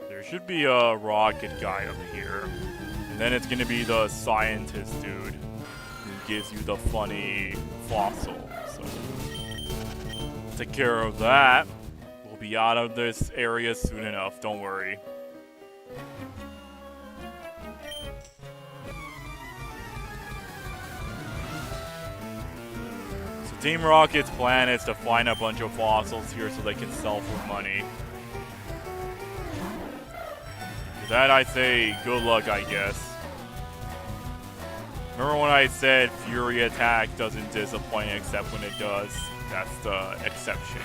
There should be a rocket guy up here. And then it's gonna be the scientist dude who gives you the funny fossil. So take care of that. We'll be out of this area soon enough, don't worry. So Team Rocket's plan is to find a bunch of fossils here so they can sell for money. For that I say good luck, I guess. Remember when I said Fury Attack doesn't disappoint except when it does? That's the exception.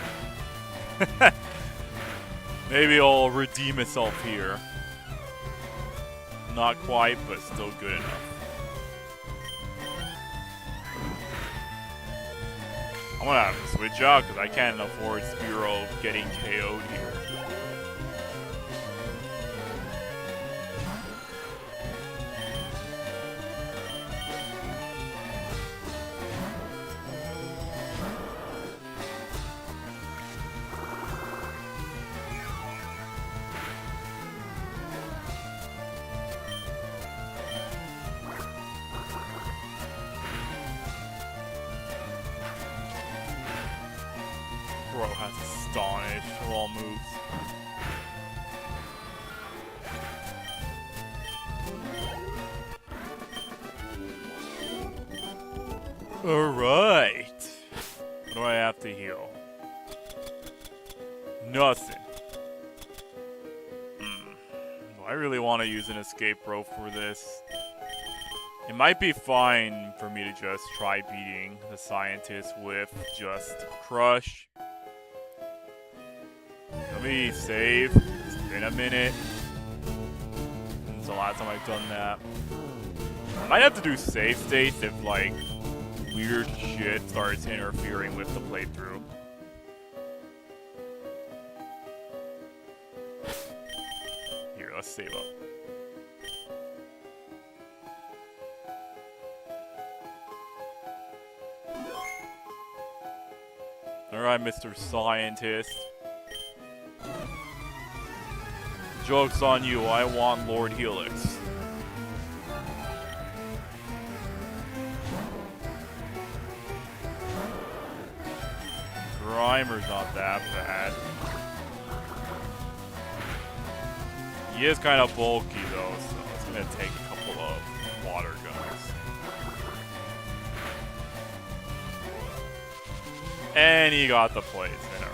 Maybe I'll redeem itself here. Not quite, but still good enough. I'm gonna have to switch out because I can't afford Spearow getting KO'd here. Bro has astonished all moves. Alright. What do I have to heal? Nothing. Do I really want to use an escape rope for this? It might be fine for me to just try beating the scientist with just Crush. Let me save. It's been a minute since the last time I've done that. I might have to do save states if, like, weird shit starts interfering with the playthrough. Here, let's save up. Alright, Mr. Scientist. Joke's on you, I want Lord Helix. Grimer's not that bad. He is kind of bulky though, so it's gonna take a couple of water guns. And he got the poison, alright.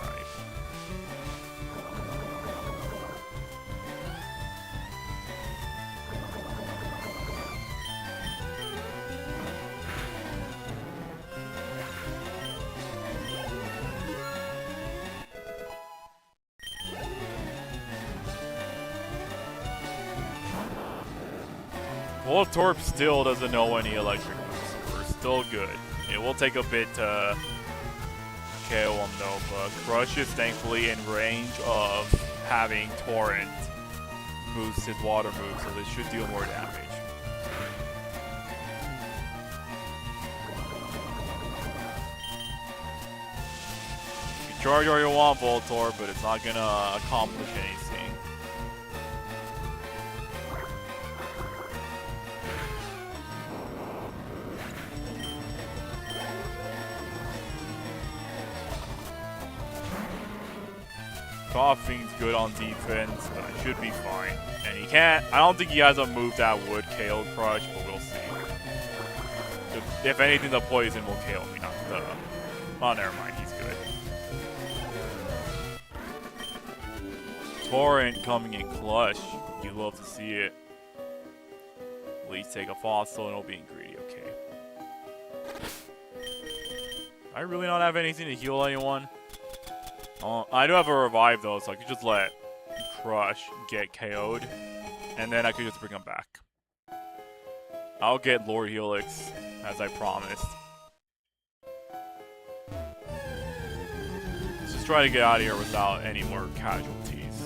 Voltorb still doesn't know any electric moves, so we're still good. It will take a bit to KO him though, but Crush is thankfully in range of having Torrent boost his water move, so this should deal more damage. You charge all you want, Voltorb, but it's not gonna accomplish anything. Coughing's good on defense, but it should be fine. And he can't. I don't think he has a move that would KO Crush, but we'll see. If anything, the poison will KO me, not the. Oh, never mind. He's good. Torrent coming in clutch. You love to see it. At least take a fossil and it'll be greedy. Okay. I really not have anything to heal anyone. I do have a revive though, so I could just let Crush get KO'd, and then I could just bring him back. I'll get Lord Helix, as I promised. Let's just try to get out of here without any more casualties.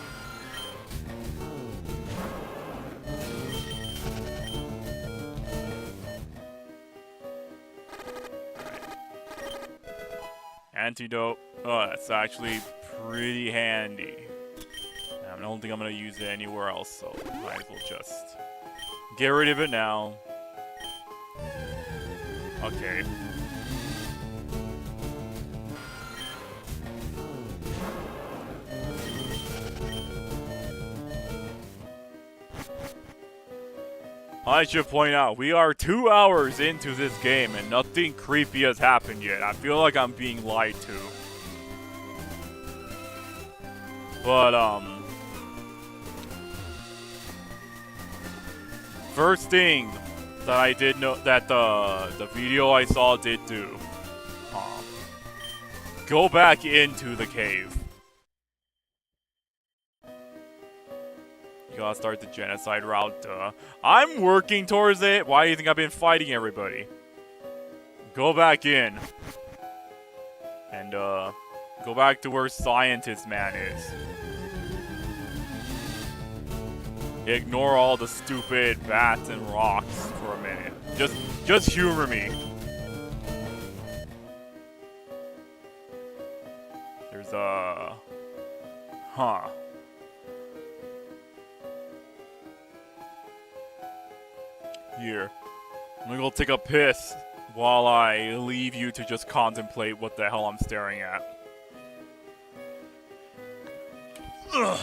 Antidote. Oh, that's actually pretty handy. I don't think I'm going to use it anywhere else, so might as well just get rid of it now. Okay. I should point out, we are 2 hours into this game and nothing creepy has happened yet. I feel like I'm being lied to. But, first thing that I did know that the video I saw did do, go back into the cave. You gotta start the genocide route, duh. I'm working towards it. Why do you think I've been fighting everybody? Go back in. And, go back to where Scientist Man is. Ignore all the stupid bats and rocks for a minute. Just humor me. There's a... Huh. Here. I'm gonna go take a piss while I leave you to just contemplate what the hell I'm staring at. Ugh.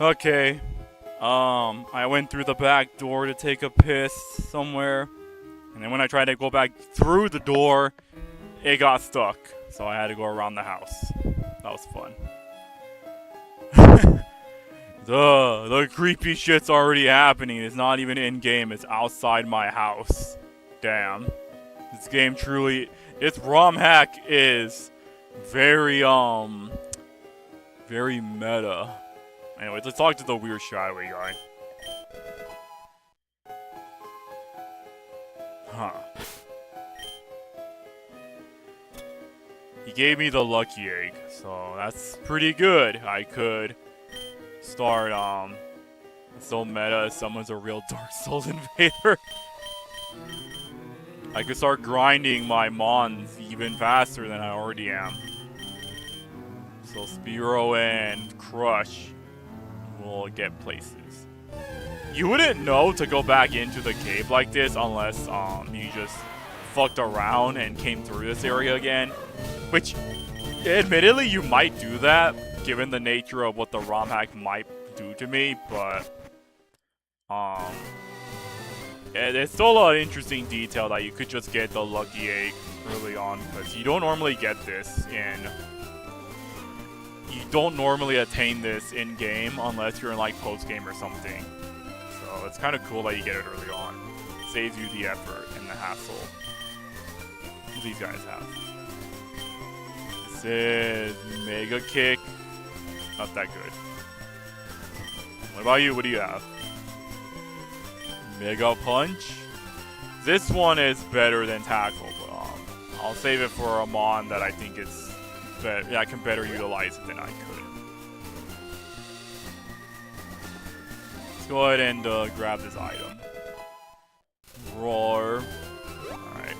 Okay. I went through the back door to take a piss somewhere. And then when I tried to go back through the door, it got stuck. So I had to go around the house. That was fun. The creepy shit's already happening. It's not even in-game. It's outside my house. Damn. This game truly... Its ROM hack is very, very meta. Anyways, let's talk to the weird shadowy guy. Huh. He gave me the lucky egg, so that's pretty good. I could start, it's so meta, someone's a real Dark Souls invader. I could start grinding my mons even faster than I already am. So Spiro and Crush will get places. You wouldn't know to go back into the cave like this unless you just fucked around and came through this area again. Which, admittedly, you might do that, given the nature of what the ROM hack might do to me, but it's still an interesting detail that you could just get the lucky egg early on, because you don't normally get this you don't normally attain this in-game unless you're in like post-game or something. So it's kind of cool that you get it early on. It saves you the effort and the hassle these guys have. This is Mega Kick. Not that good. What about you? What do you have? Mega Punch. This one is better than Tackle, but I'll save it for a mon that I think is better. Yeah, I can better utilize it than I could. Let's go ahead and grab this item. Roar. Alright.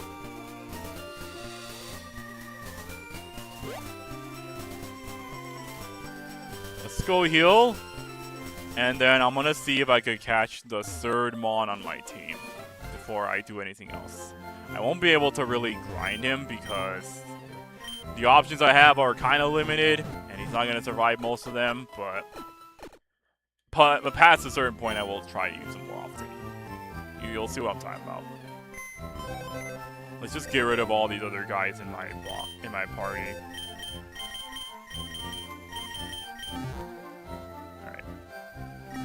Let's go heal. And then I'm gonna see if I could catch the third mon on my team before I do anything else. I won't be able to really grind him because the options I have are kind of limited, and he's not gonna survive most of them, but past a certain point I will try to use him more often. You'll see what I'm talking about. Let's just get rid of all these other guys in my party.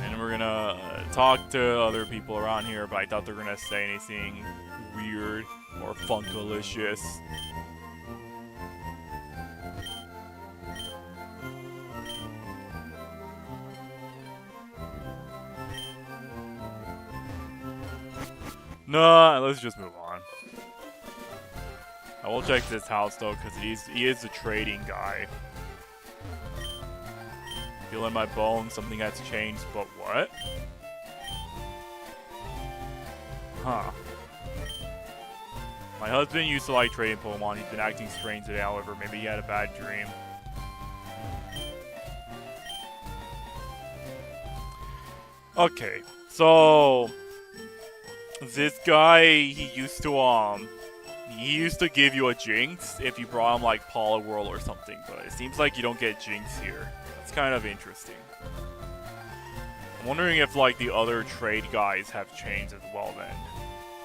And we're gonna talk to other people around here, but I doubt they're gonna say anything weird or funkalicious. Nah, let's just move on. I will check this house though, because he is a trading guy. Feel in my bones, something has changed, but what? Huh. My husband used to like trading Pokemon. He's been acting strange today, however, maybe he had a bad dream. Okay, so this guy, he used to give you a Jinx if you brought him like Poliwhirl or something, but it seems like you don't get Jinx here. It's kind of interesting. I'm wondering if like the other trade guys have changed as well then.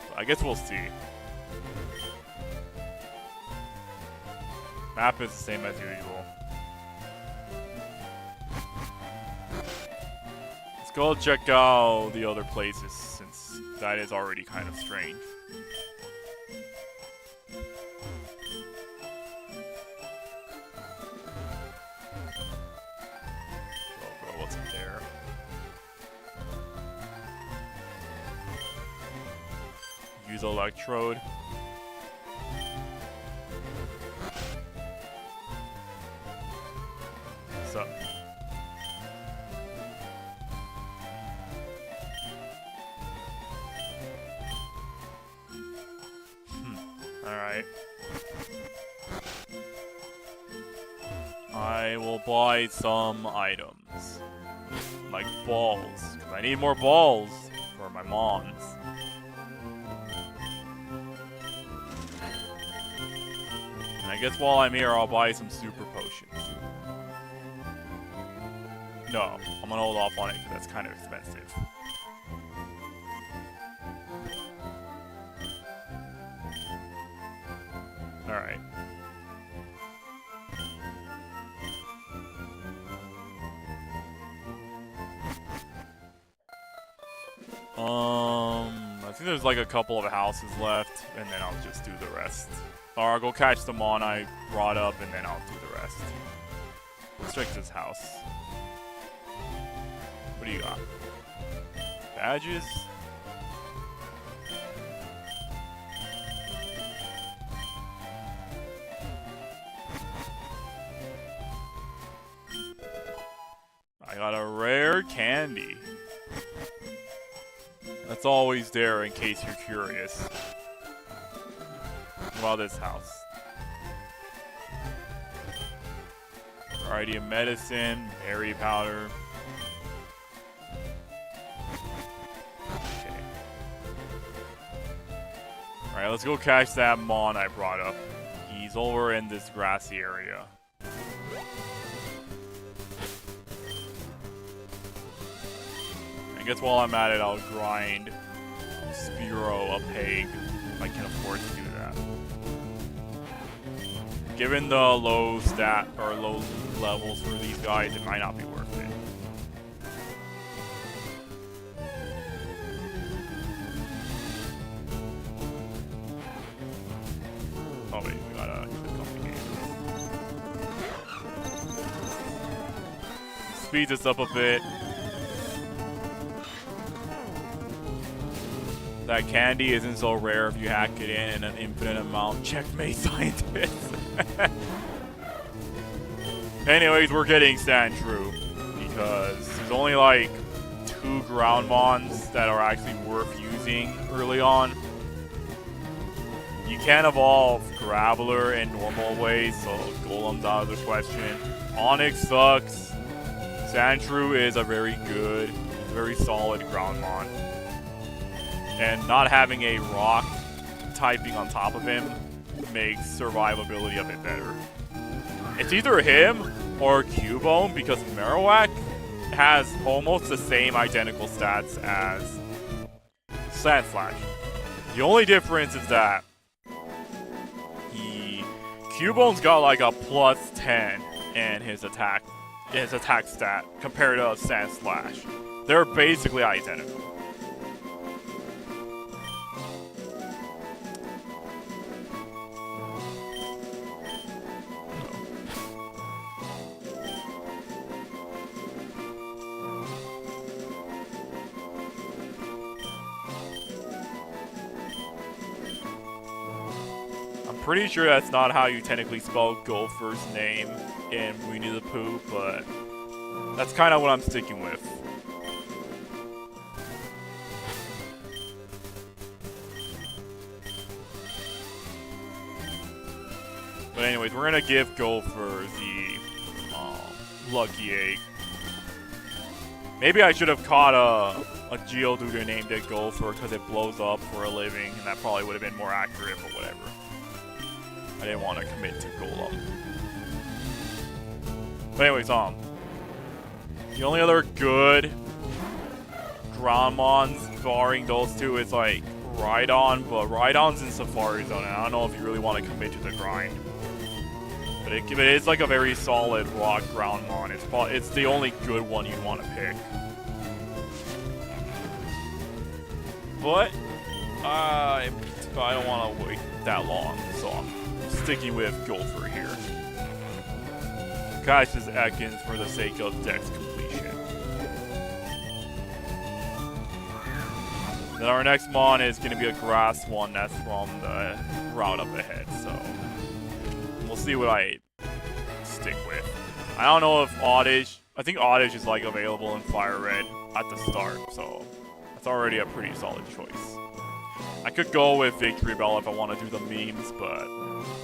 But I guess we'll see. Map is the same as usual. Let's go check out the other places since that is already kind of strange. What's in there? Use Electrode. What's up? Alright. I will buy some items. Like balls. Because I need more balls for my mons. And I guess while I'm here, I'll buy some super potions. No, I'm gonna hold off on it because that's kind of expensive. Alright. I think there's like a couple of houses left, and then I'll just do the rest. Or I'll go catch the mon I brought up, and then I'll do the rest. Let's check this house. What do you got? Badges? I got a rare candy. That's always there in case you're curious. What about this house? Variety of medicine, berry powder. Okay. Alright, let's go catch that mon I brought up. He's over in this grassy area. I guess while I'm at it, I'll grind Spiro a peg if I can afford to do that. Given the low stat or low levels for these guys, it might not be worth it. Oh wait, we gotta click on the game. Speed this up a bit. That candy isn't so rare if you hack it in an infinite amount. Checkmate, scientist. Anyways, we're getting Sandshrew because there's only like 2 ground mons that are actually worth using early on. You can evolve Graveler in normal ways, so Golem's out of the question. Onyx sucks. Sandshrew is a very good, very solid ground mon. And not having a rock typing on top of him makes survivability a bit better. It's either him or Cubone because Marowak has almost the same identical stats as Sandslash. The only difference is that Cubone's got like a plus 10 in his attack stat compared to Sandslash. They're basically identical. Pretty sure that's not how you technically spell Gopher's name in Winnie the Pooh, but that's kind of what I'm sticking with. But anyways, we're gonna give Gopher the lucky egg. Maybe I should have caught a Geodude named it Gopher because it blows up for a living, and that probably would have been more accurate, but whatever. I didn't want to commit to Golem. But anyways, the only other good Groundmons, barring those two, is like Rhydon, but Rhydon's in Safari Zone, and I don't know if you really want to commit to the grind. But it is like a very solid rock Groundmon. It's the only good one you'd want to pick. But I don't want to wait that long, so I'm sticking with Gopher here. Catch this Ekans for the sake of Dex completion. Then our next mon is going to be a grass one that's from the route up ahead, so we'll see what I stick with. I don't know if Oddish, I think Oddish is like available in Fire Red at the start, so that's already a pretty solid choice. I could go with Victory Bell if I want to do the memes, but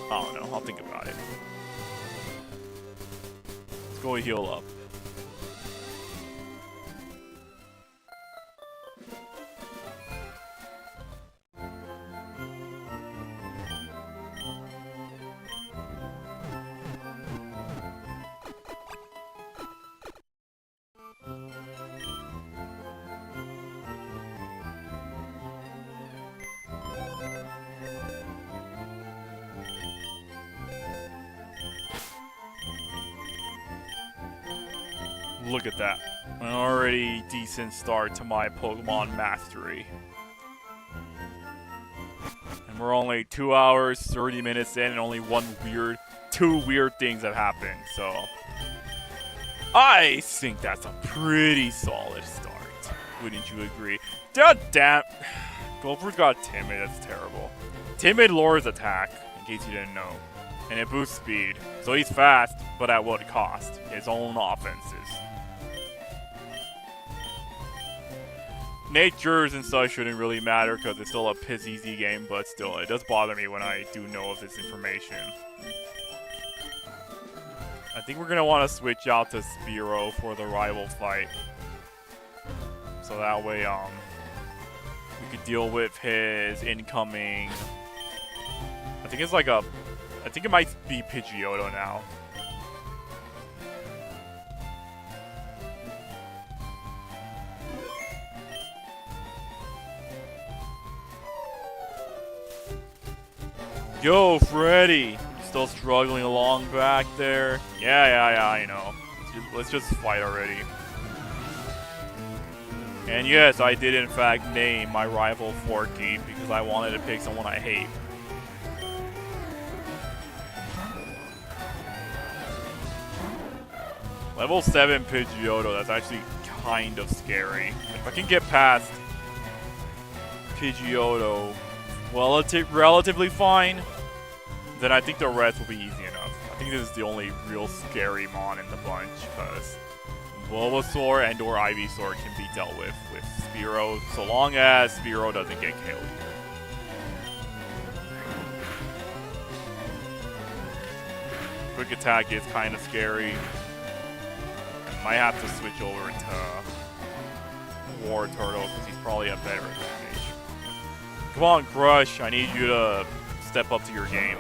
I don't know. I'll think about it. Let's go heal up. Look at that. An already decent start to my Pokemon mastery. And we're only 2 hours, 30 minutes in, and only two weird things have happened, so... I think that's a pretty solid start. Wouldn't you agree? God damn... Gopher's got Timid, that's terrible. Timid lowers attack, in case you didn't know. And it boosts speed. So he's fast, but at what cost? His own offenses. Natures and such shouldn't really matter because it's still a piss easy game, but still, it does bother me when I do know of this information. I think we're gonna want to switch out to Spearow for the rival fight. So that way, we could deal with his incoming... I think it's like a... I think it might be Pidgeotto now. Yo, Freddy! Still struggling along back there? Yeah, I know. Let's just fight already. And yes, I did in fact name my rival Forky because I wanted to pick someone I hate. Level 7 Pidgeotto, that's actually kind of scary. If I can get past Pidgeotto relatively fine, then I think the rest will be easy enough. I think this is the only real scary mon in the bunch, because Bulbasaur and or Ivysaur can be dealt with Spearow, so long as Spearow doesn't get killed. Quick attack is kind of scary. Might have to switch over to War Turtle because he's probably a better advantage. Come on, Crush. I need you to step up to your game.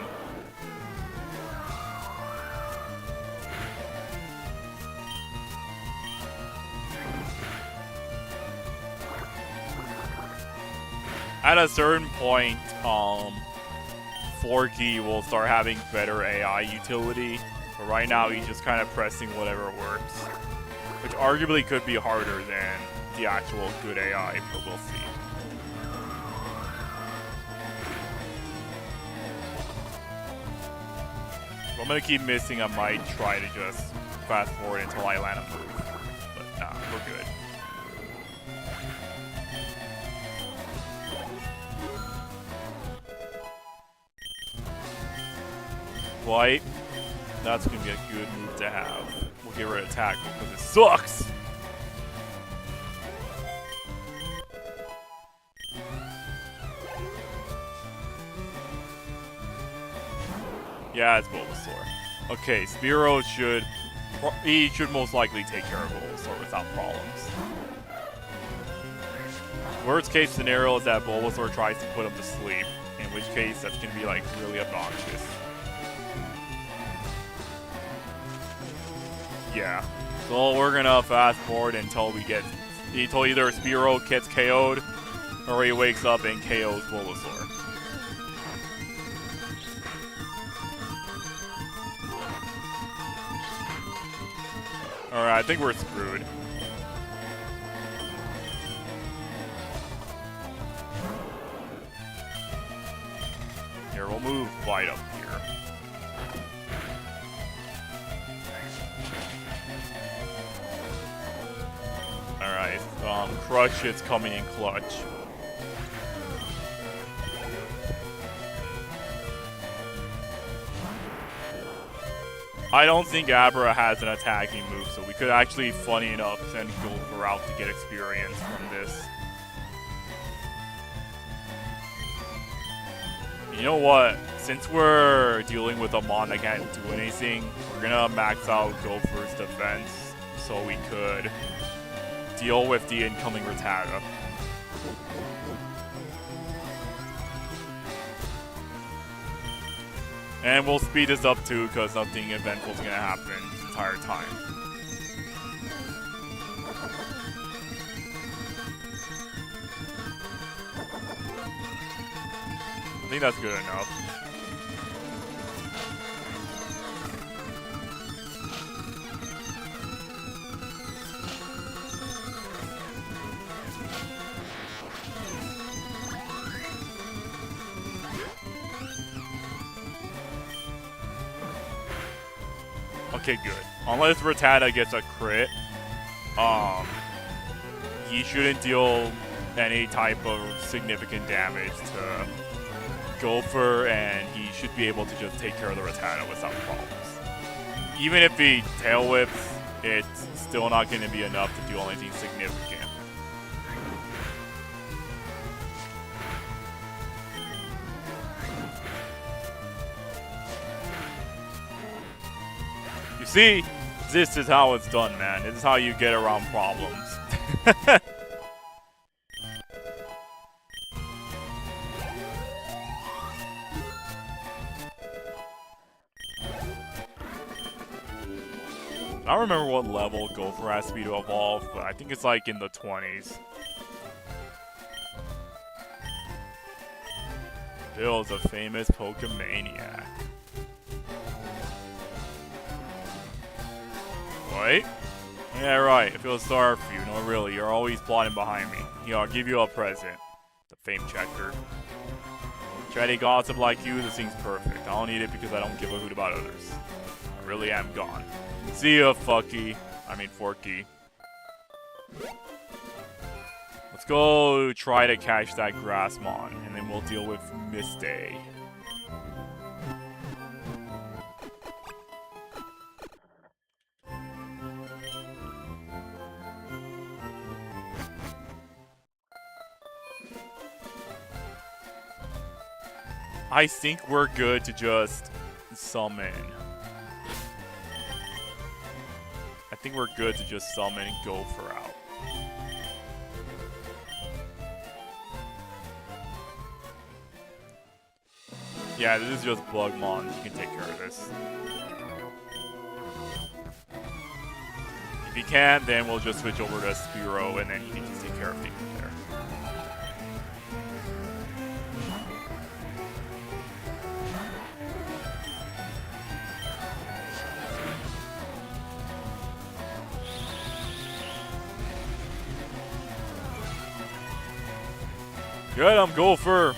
At a certain point, Forky will start having better AI utility. But right now, he's just kind of pressing whatever works. Which arguably could be harder than the actual good AI, but we'll see. If I'm gonna keep missing, I might try to just fast forward until I land a move. But nah, we're good. White. That's gonna be a good move to have. We'll get rid of Tackle because it sucks! Yeah, it's Bulbasaur. Okay, Spearow should most likely take care of Bulbasaur without problems. Worst case scenario is that Bulbasaur tries to put him to sleep, in which case that's gonna be like really obnoxious. Yeah. So we're gonna fast forward until either Spearow gets KO'd or he wakes up and KOs Bulbasaur. Alright, I think we're screwed. Here, we'll move White up here. Alright, Crush is coming in clutch. I don't think Abra has an attacking move, so we could actually, funny enough, send Gopher out to get experience from this. You know what? Since we're dealing with a mon that can't do anything, we're gonna max out Gopher's defense so we could deal with the incoming Rattata. And we'll speed this up too, because nothing eventful is going to happen this entire time. I think that's good enough. Okay, good. Unless Rattata gets a crit, he shouldn't deal any type of significant damage to Gopher, and he should be able to just take care of the Rattata without problems. Even if he tail whips, it's still not going to be enough to do anything significant. You see, this is how it's done, man. This is how you get around problems. I don't remember what level Gopher has to be to evolve, but I think it's like in the 20s. Bill's a famous Pokemaniac. What? Yeah, right. I feel sorry for you. No, really, you're always plotting behind me. Here, I'll give you a present. The fame checker. Chatty gossip like you, this thing's perfect. I don't need it because I don't give a hoot about others. I really am gone. See ya, Forky. Let's go try to catch that Grassmon, and then we'll deal with Misty. I think we're good to just summon. I think we're good to just summon Gopher out. Yeah, this is just Bugmon. You can take care of this. If he can't, then we'll just switch over to Spearow, and then he can just take care of things there. Good, I'm Gopher.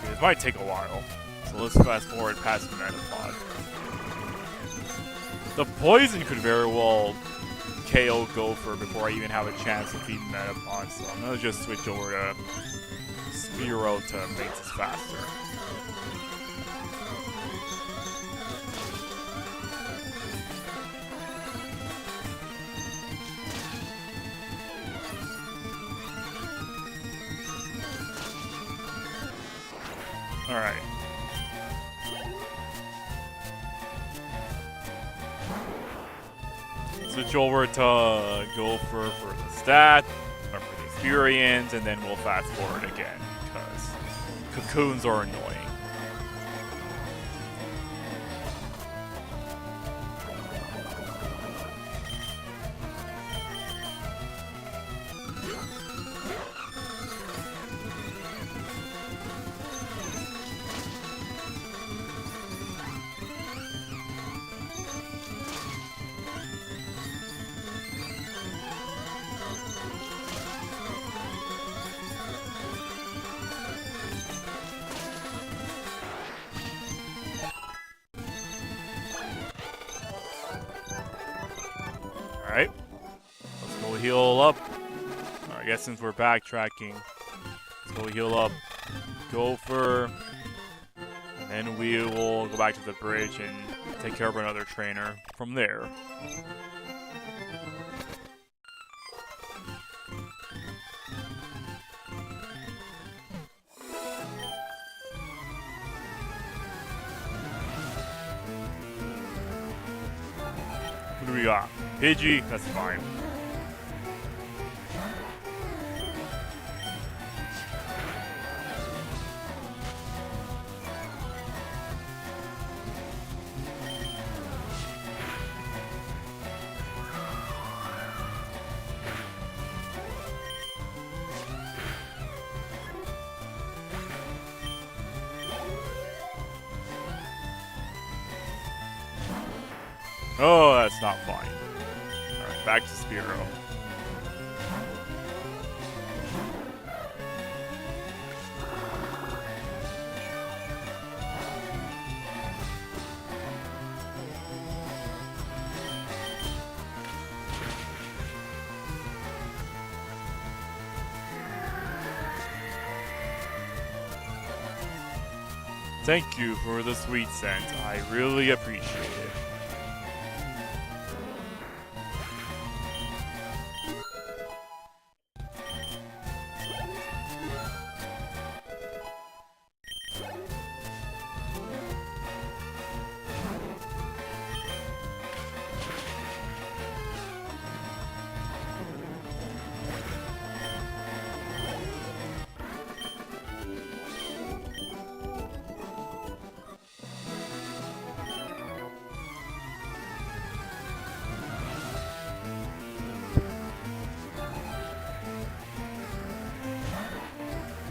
It might take a while, so let's fast forward past the Metapod. The poison could very well KO Gopher before I even have a chance to beat Metapod, so I'm gonna just switch over to Spearow to make this faster. Alright. Switch over to Gopher for the stat, or for the experience, and then we'll fast forward again, because cocoons are annoying. Alright. Let's go heal up. Alright, I guess since we're backtracking, let's go heal up Gopher, and we will go back to the bridge and take care of another trainer from there. Who do we got? Pidgey? That's fine. Oh, that's not fine. Alright, back to Spearow. Thank you for the sweet scent. I really appreciate it.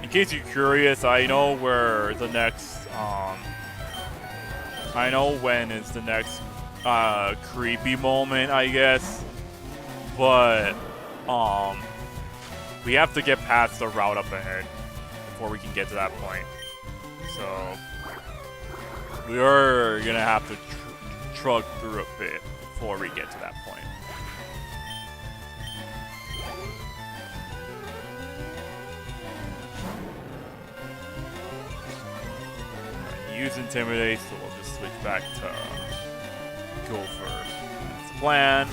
In case you're curious, I know where the next, I know when is the next, creepy moment, I guess. But, we have to get past the route up ahead before we can get to that point. So, we are gonna have to trug through a bit before we get to that point. Use Intimidate, so we'll just switch back to Gopher. That's the plan.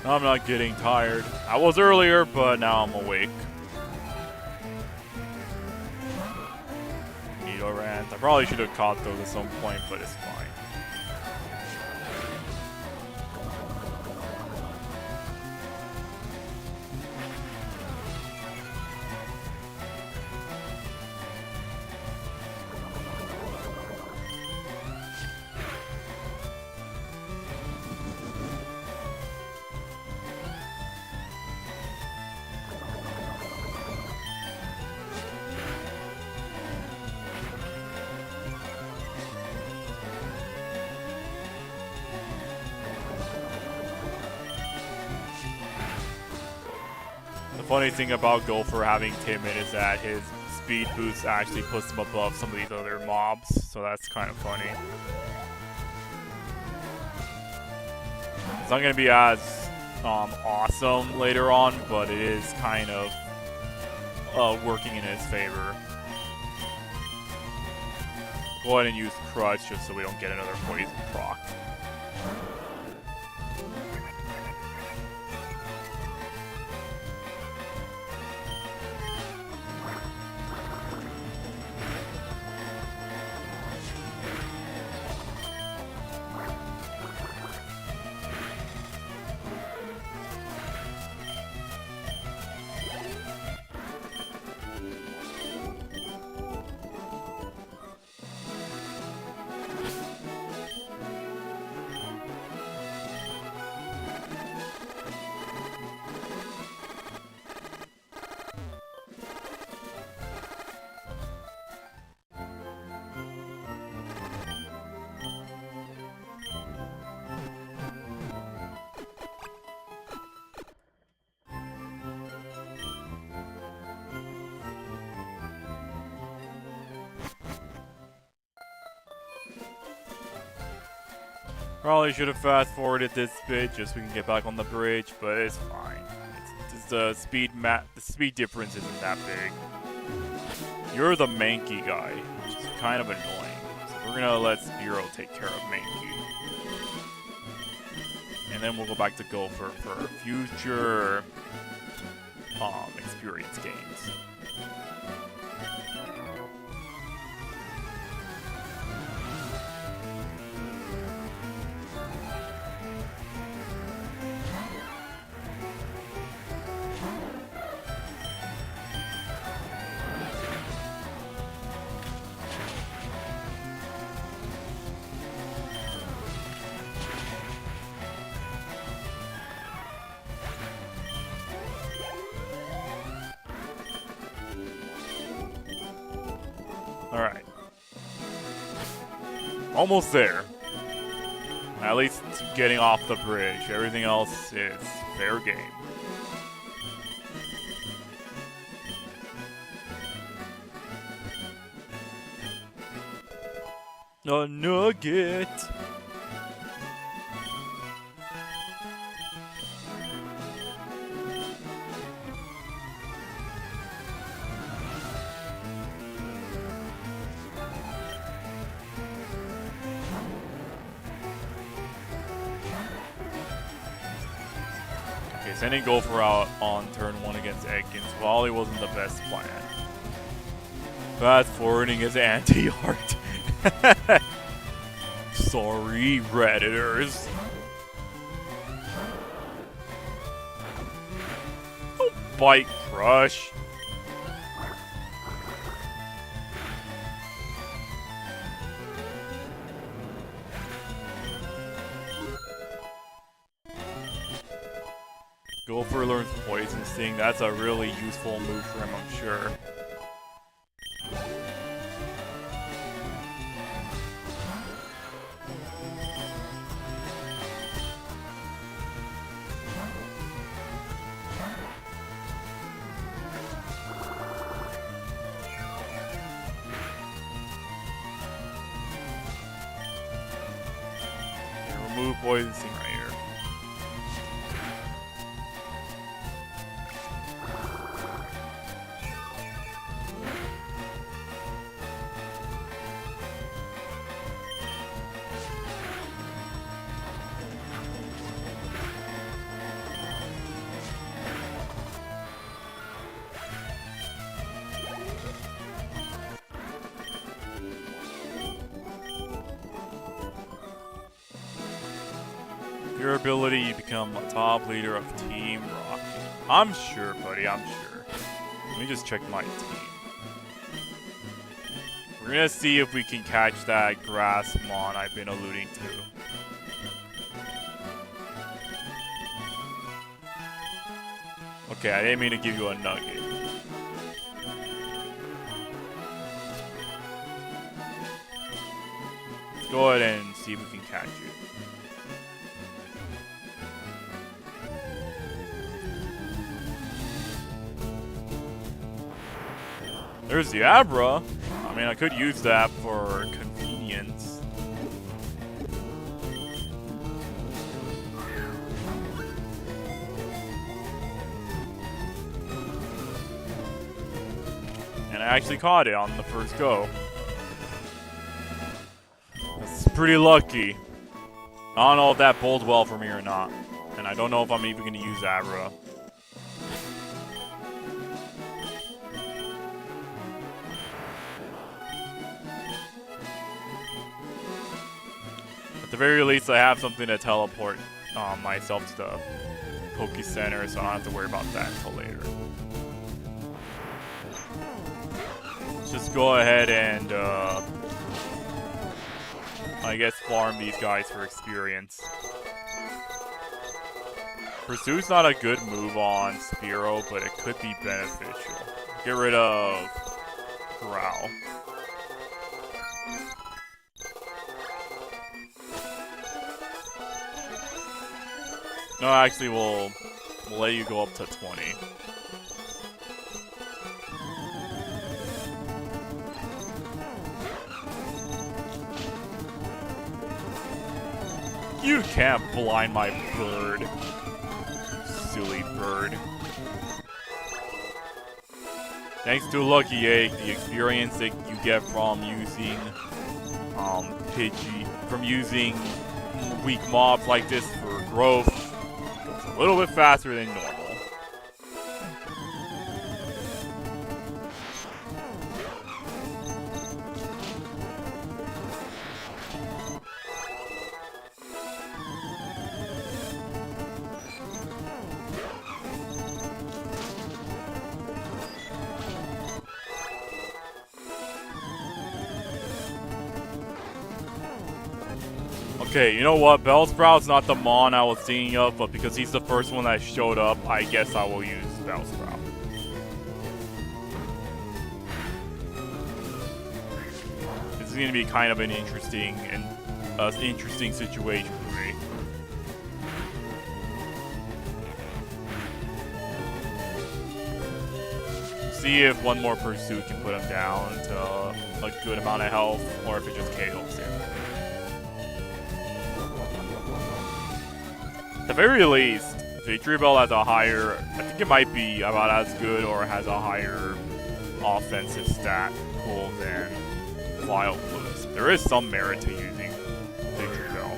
I'm not getting tired. I was earlier, but now I'm awake. Nidoran. I probably should have caught those at some point, but it's fine. The funny thing about Gopher having Timid is that his speed boost actually puts him above some of these other mobs, so that's kind of funny. It's not going to be as awesome later on, but it is kind of working in his favor. Go ahead and use Crutch just so we don't get another poison proc. Probably should have fast forwarded this bit just so we can get back on the bridge, but it's fine. It's the speed difference isn't that big. You're the manky guy, which is kind of annoying. So we're gonna let Spiro take care of Manky. And then we'll go back to Gopher for future experience games. Alright. Almost there. At least getting off the bridge. Everything else is fair game. A nugget! Okay, sending Gopher out on turn 1 against Ekans probably wasn't the best plan. Fast forwarding is anti-art. Sorry, Redditors. Oh, Bite Crush. Gopher learns Poison Sting. That's a really useful move for him, I'm sure. Remove Poison Sting right here. Your ability to become a top leader of Team Rocket. I'm sure, buddy, I'm sure. Let me just check my team. We're gonna see if we can catch that grass mon I've been alluding to. Okay, I didn't mean to give you a nugget. Let's go ahead and see if we can catch it. There's the Abra. I mean, I could use that for convenience. And I actually caught it on the first go. That's pretty lucky. I don't know if that bodes well for me or not. And I don't know if I'm even going to use Abra. At the very least, I have something to teleport myself to the Poke Center, so I don't have to worry about that until later. Let's just go ahead and, I guess, farm these guys for experience. Pursuit's not a good move on Spiro, but it could be beneficial. Get rid of Growl. No, actually, we'll let you go up to 20. You can't blind my bird. Silly bird. Thanks to Lucky Egg, the experience that you get from using using weak mobs like this for growth goes a little bit faster than normal. Okay, you know what? Bellsprout's not the Mon I was thinking of, but because he's the first one that showed up, I guess I will use Bellsprout. This is going to be kind of an interesting situation for me. See if one more pursuit can put him down to a good amount of health, or if it just KOs him. At the very least, Victory Bell has a higher, I think it might be about as good or has a higher offensive stat pool than Wild Blues. There is some merit to using Victory Bell.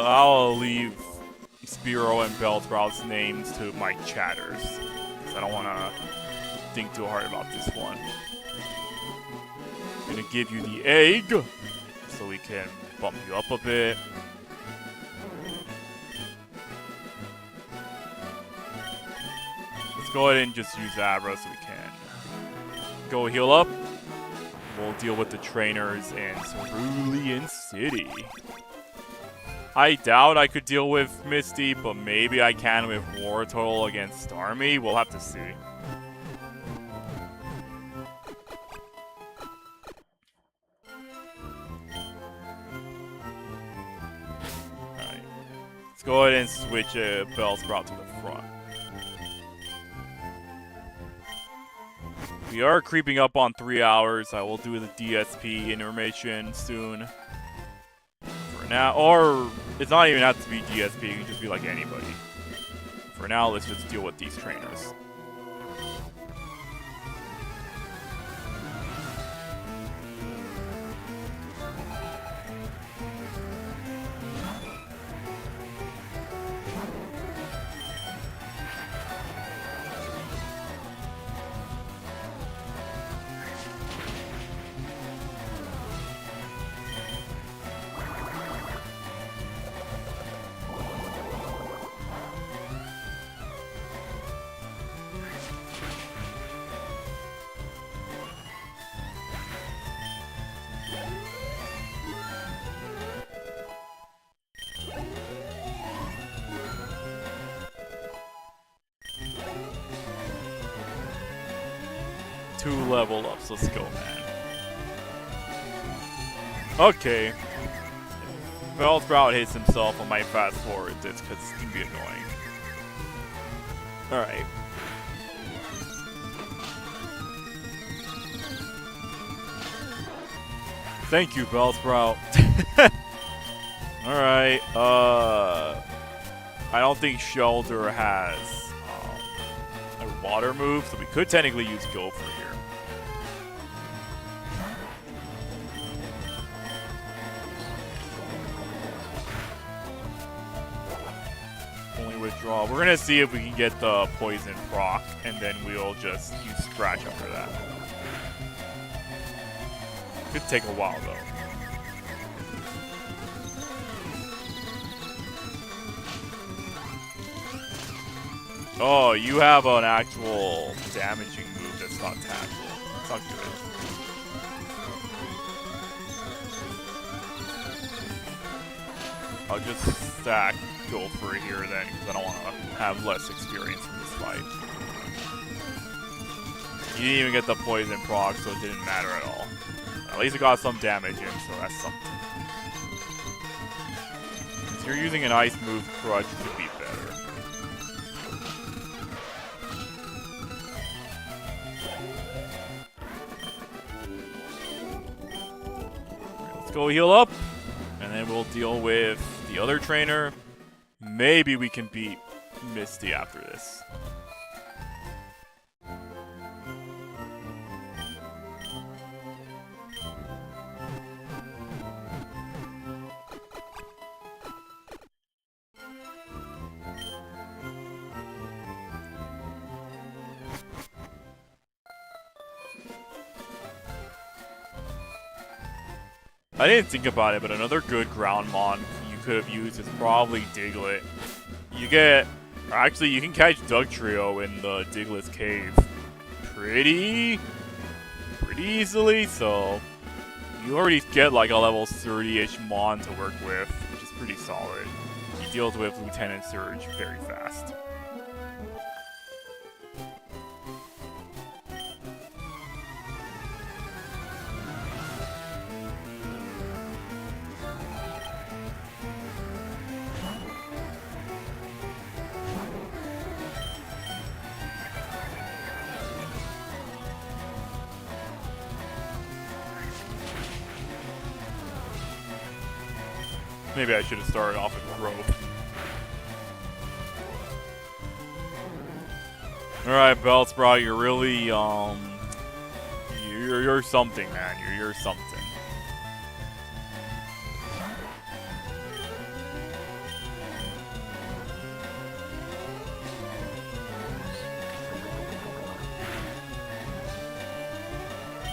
I'll leave Spearow and Bellsprout's names to my chatters, because I don't want to think too hard about this one. I'm going to give you the egg, so we can bump you up a bit. Let's go ahead and just use Abra so we can go heal up. We'll deal with the trainers in Cerulean City. I doubt I could deal with Misty, but maybe I can with War Turtle against Starmie. We'll have to see. Alright. Let's go ahead and switch Bellsprout to the front. We are creeping up on 3 hours. I will do the DSP intermission soon. For now, or it's not even have to be DSP, it can just be like anybody. For now, let's just deal with these trainers. Two level ups, let's go, man. Okay. Bellsprout hits himself on my fast forward, it's because it's gonna be annoying. Alright. Thank you, Bellsprout. Alright, I don't think Shelter has a water move, so we could technically use Gopher here. Only withdraw. We're gonna see if we can get the poison proc, and then we'll just use Scratch after that. Could take a while though. Oh, you have an actual damaging move that's not tactical. It's not good. I'll just stack Gopher here then, because I don't want to have less experience from this fight. You didn't even get the poison proc, so it didn't matter at all. At least it got some damage in, so that's something. Since you're using an ice move, Crutch could be better. Let's go heal up, and then we'll deal with the other trainer. Maybe we can beat Misty after this. I didn't think about it, but another good ground mon you could have used is probably Diglett. You get... Actually, you can catch Dugtrio in the Diglett's cave pretty easily, so... You already get like a level 30-ish mon to work with, which is pretty solid. He deals with Lieutenant Surge very fast. Maybe I should have started off with Grove. Alright, Bellsprout, you're really, you're something, man. You're something.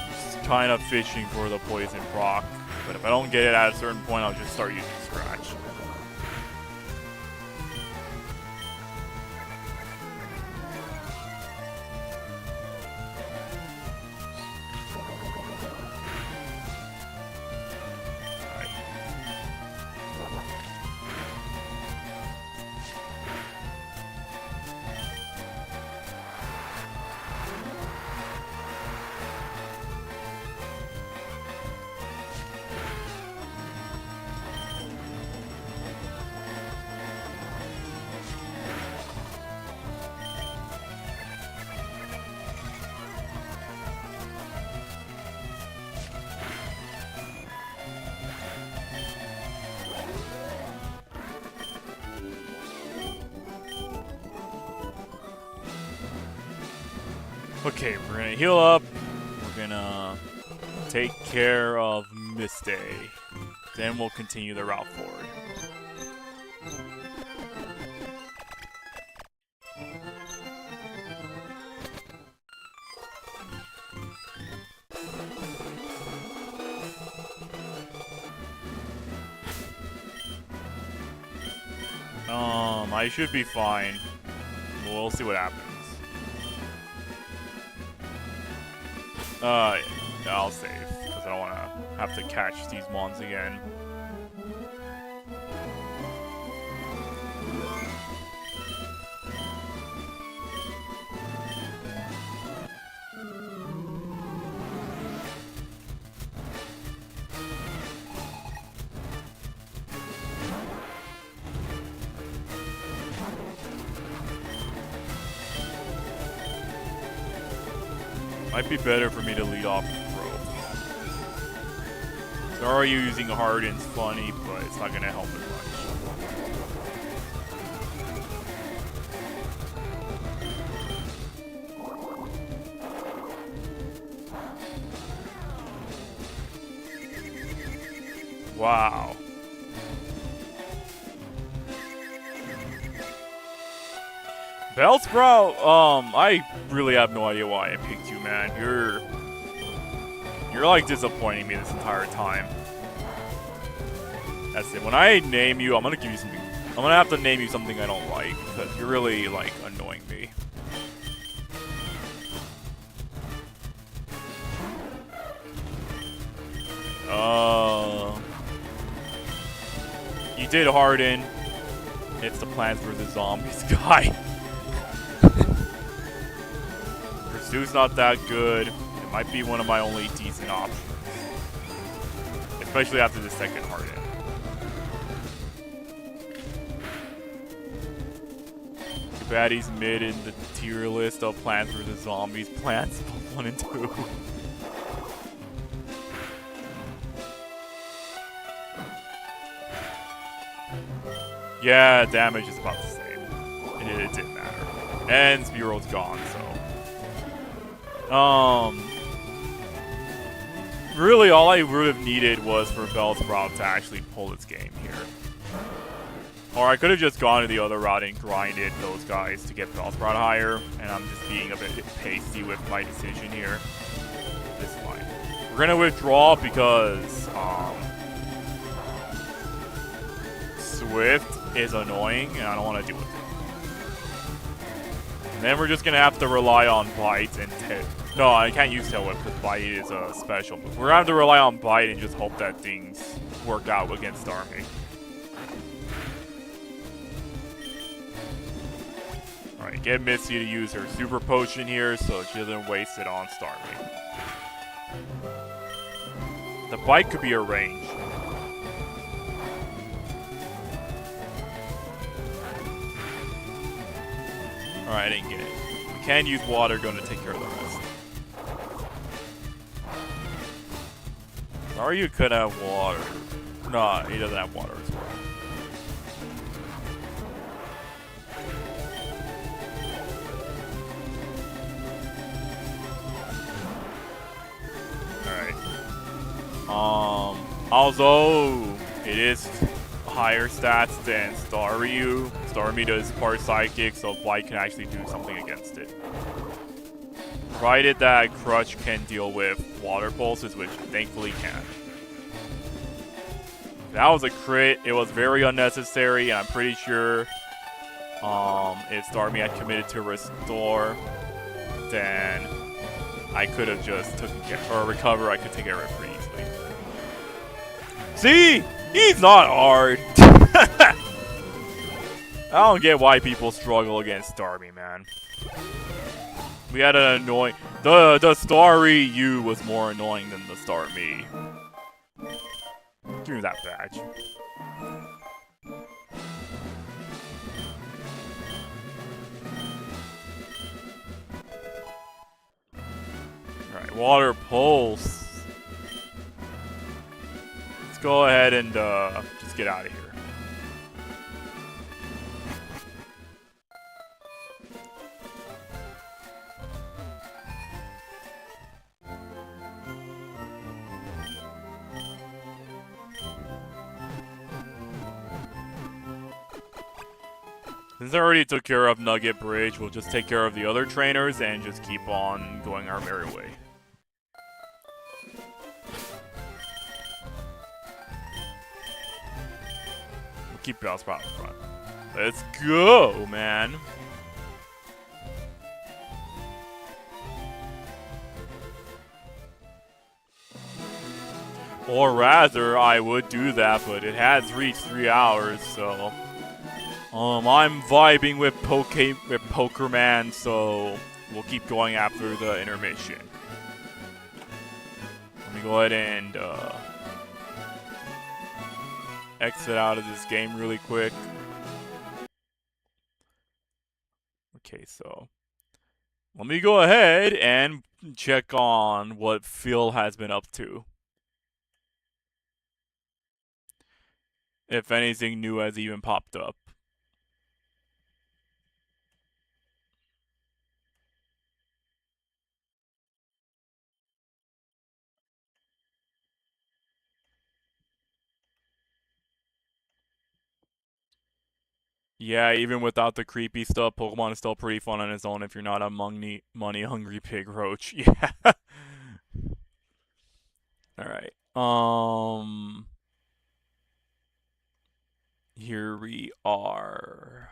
Just kind of fishing for the poison proc. But if I don't get it at a certain point, I'll just start using Scratch. Alright. Okay, we're gonna heal up. We're gonna take care of Misty. Then we'll continue the route forward. I should be fine. We'll see what happens. Yeah, I'll save, because I don't want to have to catch these mons again. Might be better for me to lead off with Grove. Sorry, you using Harden's funny, but it's not going to help it much. Wow. Bellsprout, I really have no idea why I picked you, man. You're like disappointing me this entire time. That's it. When I name you, I'm gonna give you something. I'm gonna have to name you something I don't like, because you're really, like, annoying me. You did Harden. It's the Plants vs. Zombies guy. Pursuit's not that good. It might be one of my only decent options. Especially after the second Harden. Baddies mid in the tier list of Plants vs. Zombies. Plants 1 and 2. Yeah, damage is about the same. It didn't matter. And Spearroll's gone, so. Really, all I would have needed was for Bellsprout to actually pull its game here. Or I could have just gone to the other route and grinded those guys to get Bellsprout higher, and I'm just being a bit pasty with my decision here. This is fine. We're gonna withdraw because Swift is annoying, and I don't want to deal with it. And then we're just gonna have to rely on Bite and no, I can't use Tail Whip because Bite is a special move. We're gonna have to rely on Bite and just hope that things work out against Starmie. Alright, get Misty to use her Super Potion here so she doesn't waste it on Starmie. The Bite could be a range. Alright, I didn't get it. We can use water, going to take care of the rest. Or you could have water. No, he doesn't have water as well. Alright. Also, it is higher stats than Starmie. Starmie does part Psychic, so Blight can actually do something against it. Provided that Crutch can deal with Water Pulses, which thankfully can. That was a crit. It was very unnecessary, and I'm pretty sure if Starmie had committed to Restore, then I could have just taken care, or Recover, I could take care of it pretty easily. See? He's not hard. I don't get why people struggle against Starmie, man. We had an annoying... The Starry U was more annoying than the Starmie. Give me that badge. Alright, Water Pulse. Let's go ahead and just get out of here. Since I already took care of Nugget Bridge, we'll just take care of the other trainers and just keep on going our merry way. We'll keep Bellsprout in front. Let's go, man! Or rather, I would do that, but it has reached 3 hours, so... I'm vibing with Pokerman, so we'll keep going after the intermission. Let me go ahead and exit out of this game really quick. Okay, so let me go ahead and check on what Phil has been up to. If anything new has even popped up. Yeah, even without the creepy stuff, Pokemon is still pretty fun on its own if you're not a money-hungry pig roach. Yeah. Alright. Here we are.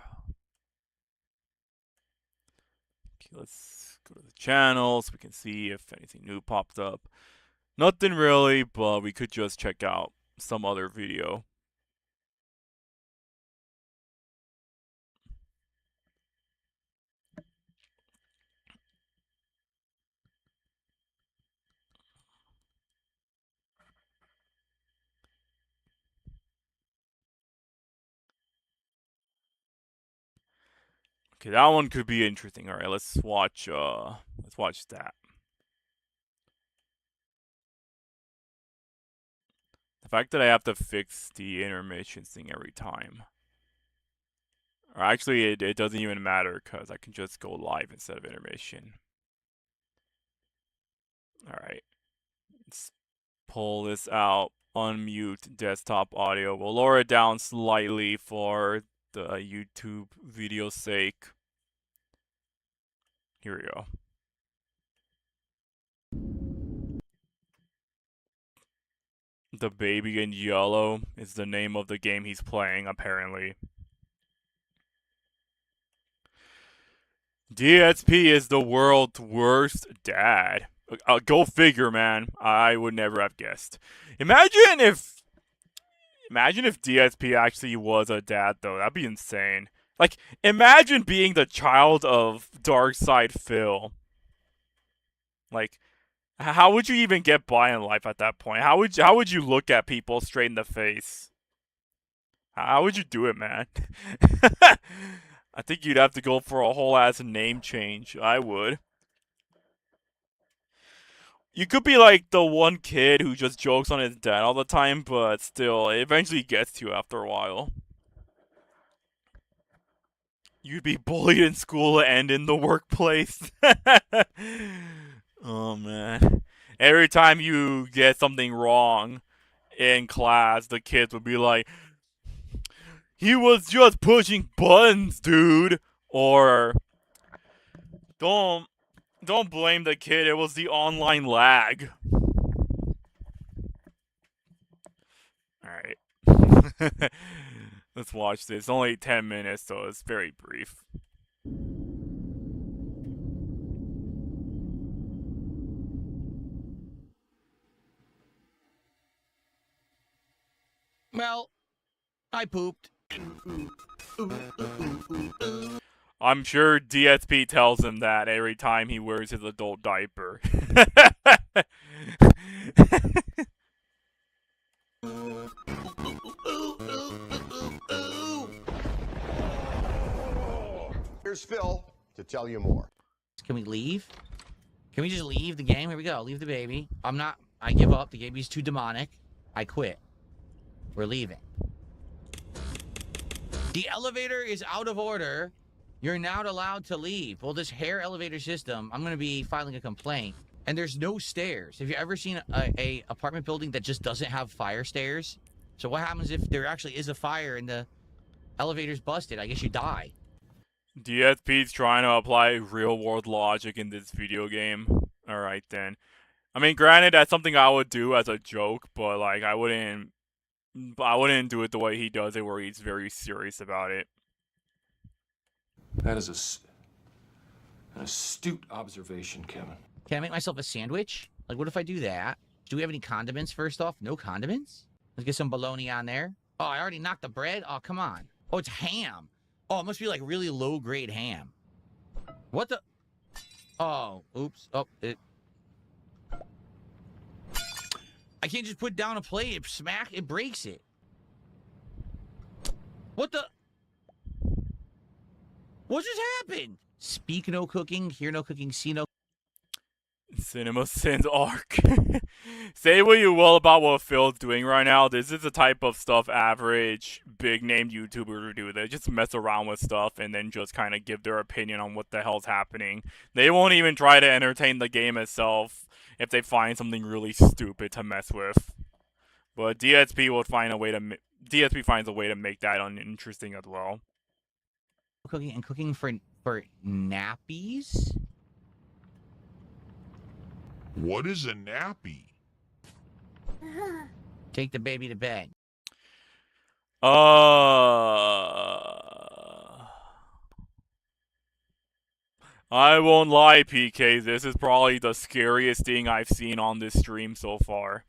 Okay, let's go to the channel so we can see if anything new popped up. Nothing really, but we could just check out some other video. Okay, that one could be interesting. All right, let's watch that. The fact that I have to fix the intermission thing every time. Or actually, it doesn't even matter because I can just go live instead of intermission. Alright, let's pull this out. Unmute desktop audio. We'll lower it down slightly for the YouTube video's sake. Here we go. The Baby in Yellow is the name of the game he's playing, apparently. DSP is the world's worst dad. Go figure, man. I would never have guessed. Imagine if DSP actually was a dad, though. That'd be insane. Like, imagine being the child of Darkside Phil. Like, how would you even get by in life at that point? How would you look at people straight in the face? How would you do it, man? I think you'd have to go for a whole ass name change. I would. You could be like the one kid who just jokes on his dad all the time, but still, it eventually gets to you after a while. You'd be bullied in school and in the workplace. Oh man. Every time you get something wrong in class, the kids would be like, he was just pushing buttons, dude. Or, don't blame the kid, it was the online lag. Alright. Let's watch this. It's only 10 minutes, so it's very brief. Well, I pooped. I'm sure DSP tells him that every time he wears his adult diaper. Here's Phil to tell you more. Can we leave? Can we just leave the game? Here we go. Leave the baby. I give up. The baby's too demonic. I quit. We're leaving. The elevator is out of order. You're not allowed to leave. Well, this hair elevator system, I'm going to be filing a complaint. And there's no stairs. Have you ever seen a apartment building that just doesn't have fire stairs? So what happens if there actually is a fire and the elevator's busted? I guess you die. DSP's trying to apply real-world logic in this video game. Alright then. I mean, granted, that's something I would do as a joke, but like, I wouldn't do it the way he does it, where he's very serious about it. That is an astute observation, Kevin. Can I make myself a sandwich? Like, what if I do that? Do we have any condiments first off? No condiments? Let's get some bologna on there. Oh, I already knocked the bread? Oh, come on. Oh, it's ham. Oh, it must be like really low-grade ham. What the? Oh, oops. Oh, I can't just put down a plate. It breaks it. What the? What just happened? Speak no cooking, hear no cooking, see no. Cinema Sins arc. Say what you will about what Phil's doing right now. This is the type of stuff average big name YouTubers would do. They just mess around with stuff and then just kind of give their opinion on what the hell's happening. They won't even try to entertain the game itself if they find something really stupid to mess with. But DSP finds a way to make that uninteresting as well. Cooking and cooking for nappies? What is a nappy? Take the baby to bed. I won't lie, PK, this is probably the scariest thing I've seen on this stream so far.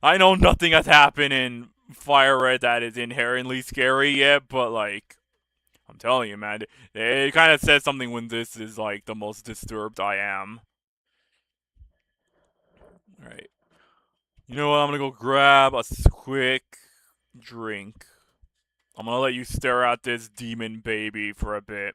I know nothing has happened in Fire Red that is inherently scary yet, but like, I'm telling you, man, it kind of says something when this is like the most disturbed I am. Alright. You know what, I'm gonna go grab a quick drink. I'm gonna let you stare at this demon baby for a bit.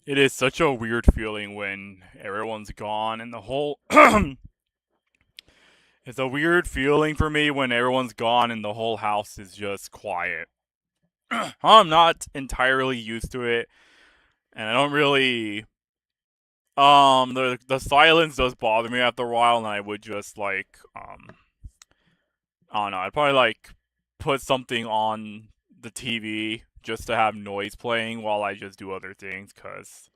It is such a weird feeling when everyone's gone and the whole. It's a weird feeling for me when everyone's gone and the whole house is just quiet. I'm not entirely used to it, and I don't really. The silence does bother me after a while, and I would just like I don't know. I'd probably like put something on the TV just to have noise playing while I just do other things, cause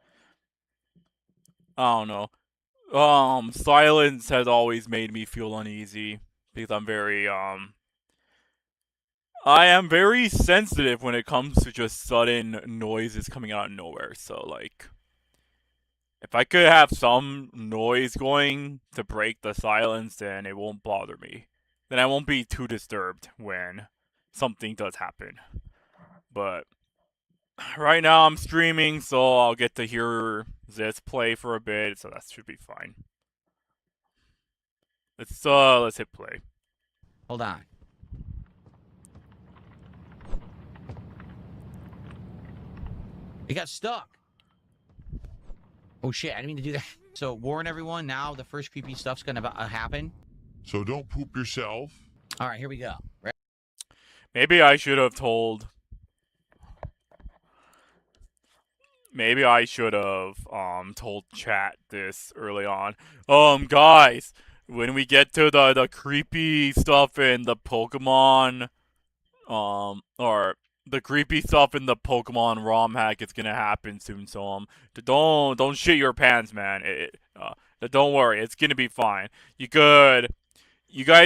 I don't know. Silence has always made me feel uneasy because I am very sensitive when it comes to just sudden noises coming out of nowhere. So like if I could have some noise going to break the silence, then it won't bother me. Then I won't be too disturbed when something does happen. But right now I'm streaming, so I'll get to hear this play for a bit, so that should be fine. Let's hit play. Hold on. It got stuck. Oh shit, I didn't mean to do that. So warn everyone now, the first creepy stuff's gonna happen. So don't poop yourself. All right, here we go. Maybe I should have told. Maybe I should have told chat this early on. Guys, when we get to the creepy stuff in the Pokemon, or the creepy stuff in the Pokemon ROM hack, it's gonna happen soon. So don't shit your pants, man. Don't worry, it's gonna be fine. You guys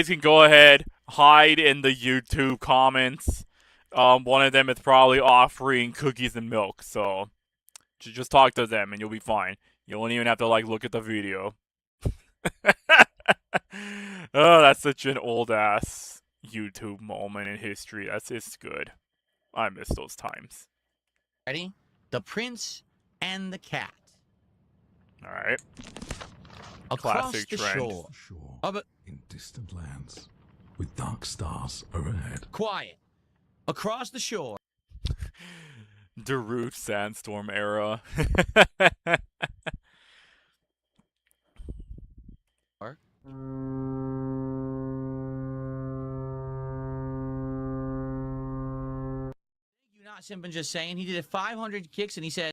can go ahead, hide in the YouTube comments, one of them is probably offering cookies and milk. So just talk to them and you'll be fine. You won't even have to like look at the video. Oh, that's such an old ass YouTube moment in history. It's good. I miss those times. Ready? The Prince and the Cat. All right. Across Classic the trend. shore. Shore Oh, but in distant lands, with dark stars overhead. quiet. Across the shore. Darude Sandstorm era. You're not simping just saying. He did 500 kicks and he said,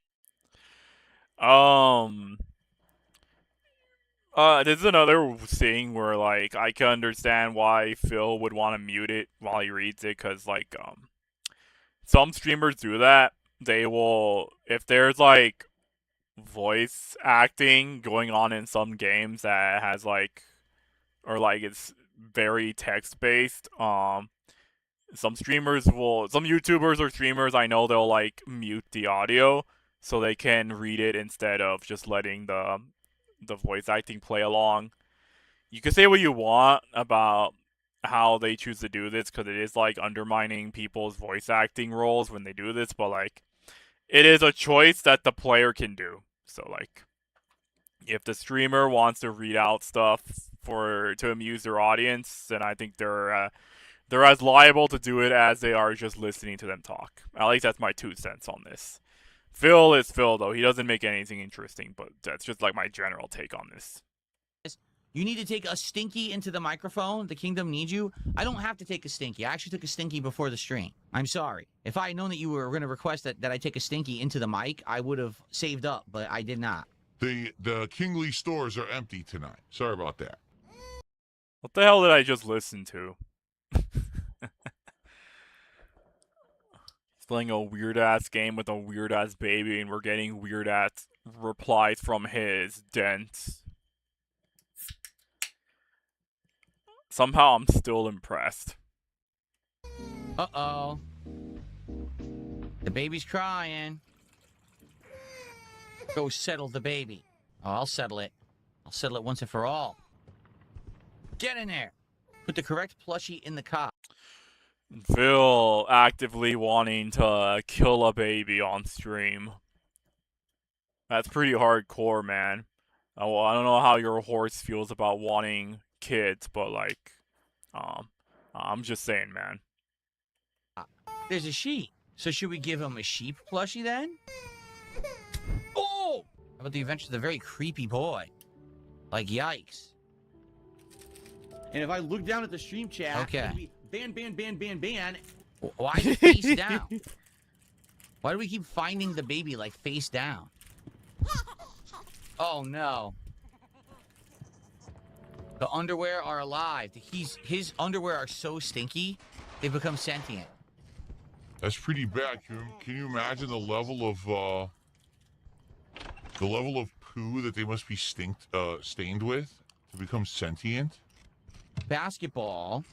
This is another thing where like I can understand why Phil would want to mute it while he reads it, cause like some streamers do that. They will, if there's like voice acting going on in some games that has like, or like it's very text based. Some YouTubers or streamers I know they'll like mute the audio so they can read it instead of just letting the voice acting play along. You can say what you want about how they choose to do this because it is like undermining people's voice acting roles when they do this, but like it is a choice that the player can do. So like if the streamer wants to read out stuff to amuse their audience, then I think they're as liable to do it as they are just listening to them talk. At least that's my 2 cents on this. Phil is Phil, though. He doesn't make anything interesting, but that's just like my general take on this. you need to take a stinky into the microphone. The kingdom needs you. I don't have to take a stinky. I actually took a stinky before the stream. I'm sorry. If I had known that you were going to request that I take a stinky into the mic, I would have saved up, but I did not. The Kingly stores are empty tonight. Sorry about that. What the hell did I just listen to? He's playing a weird-ass game with a weird-ass baby, and we're getting weird-ass replies from his dent. Somehow I'm still impressed. Uh-oh. The baby's crying. Go settle the baby. Oh, I'll settle it. I'll settle it once and for all. Get in there. Put the correct plushie in the cot. Phil actively wanting to kill a baby on stream. That's pretty hardcore, man. Well, I don't know how your horse feels about wanting kids, but like, I'm just saying, man. There's a sheep. So should we give him a sheep plushie then? Oh! How about the Adventures of the Very Creepy Boy? Like, yikes. And if I look down at the stream chat, Okay. it'd be ban. Why is it face down? Why do we keep finding the baby, like, face down? Oh, no. The underwear are alive. His underwear are so stinky, they become sentient. That's pretty bad. Can you imagine the level of poo that they must be stained with to become sentient? Basketball.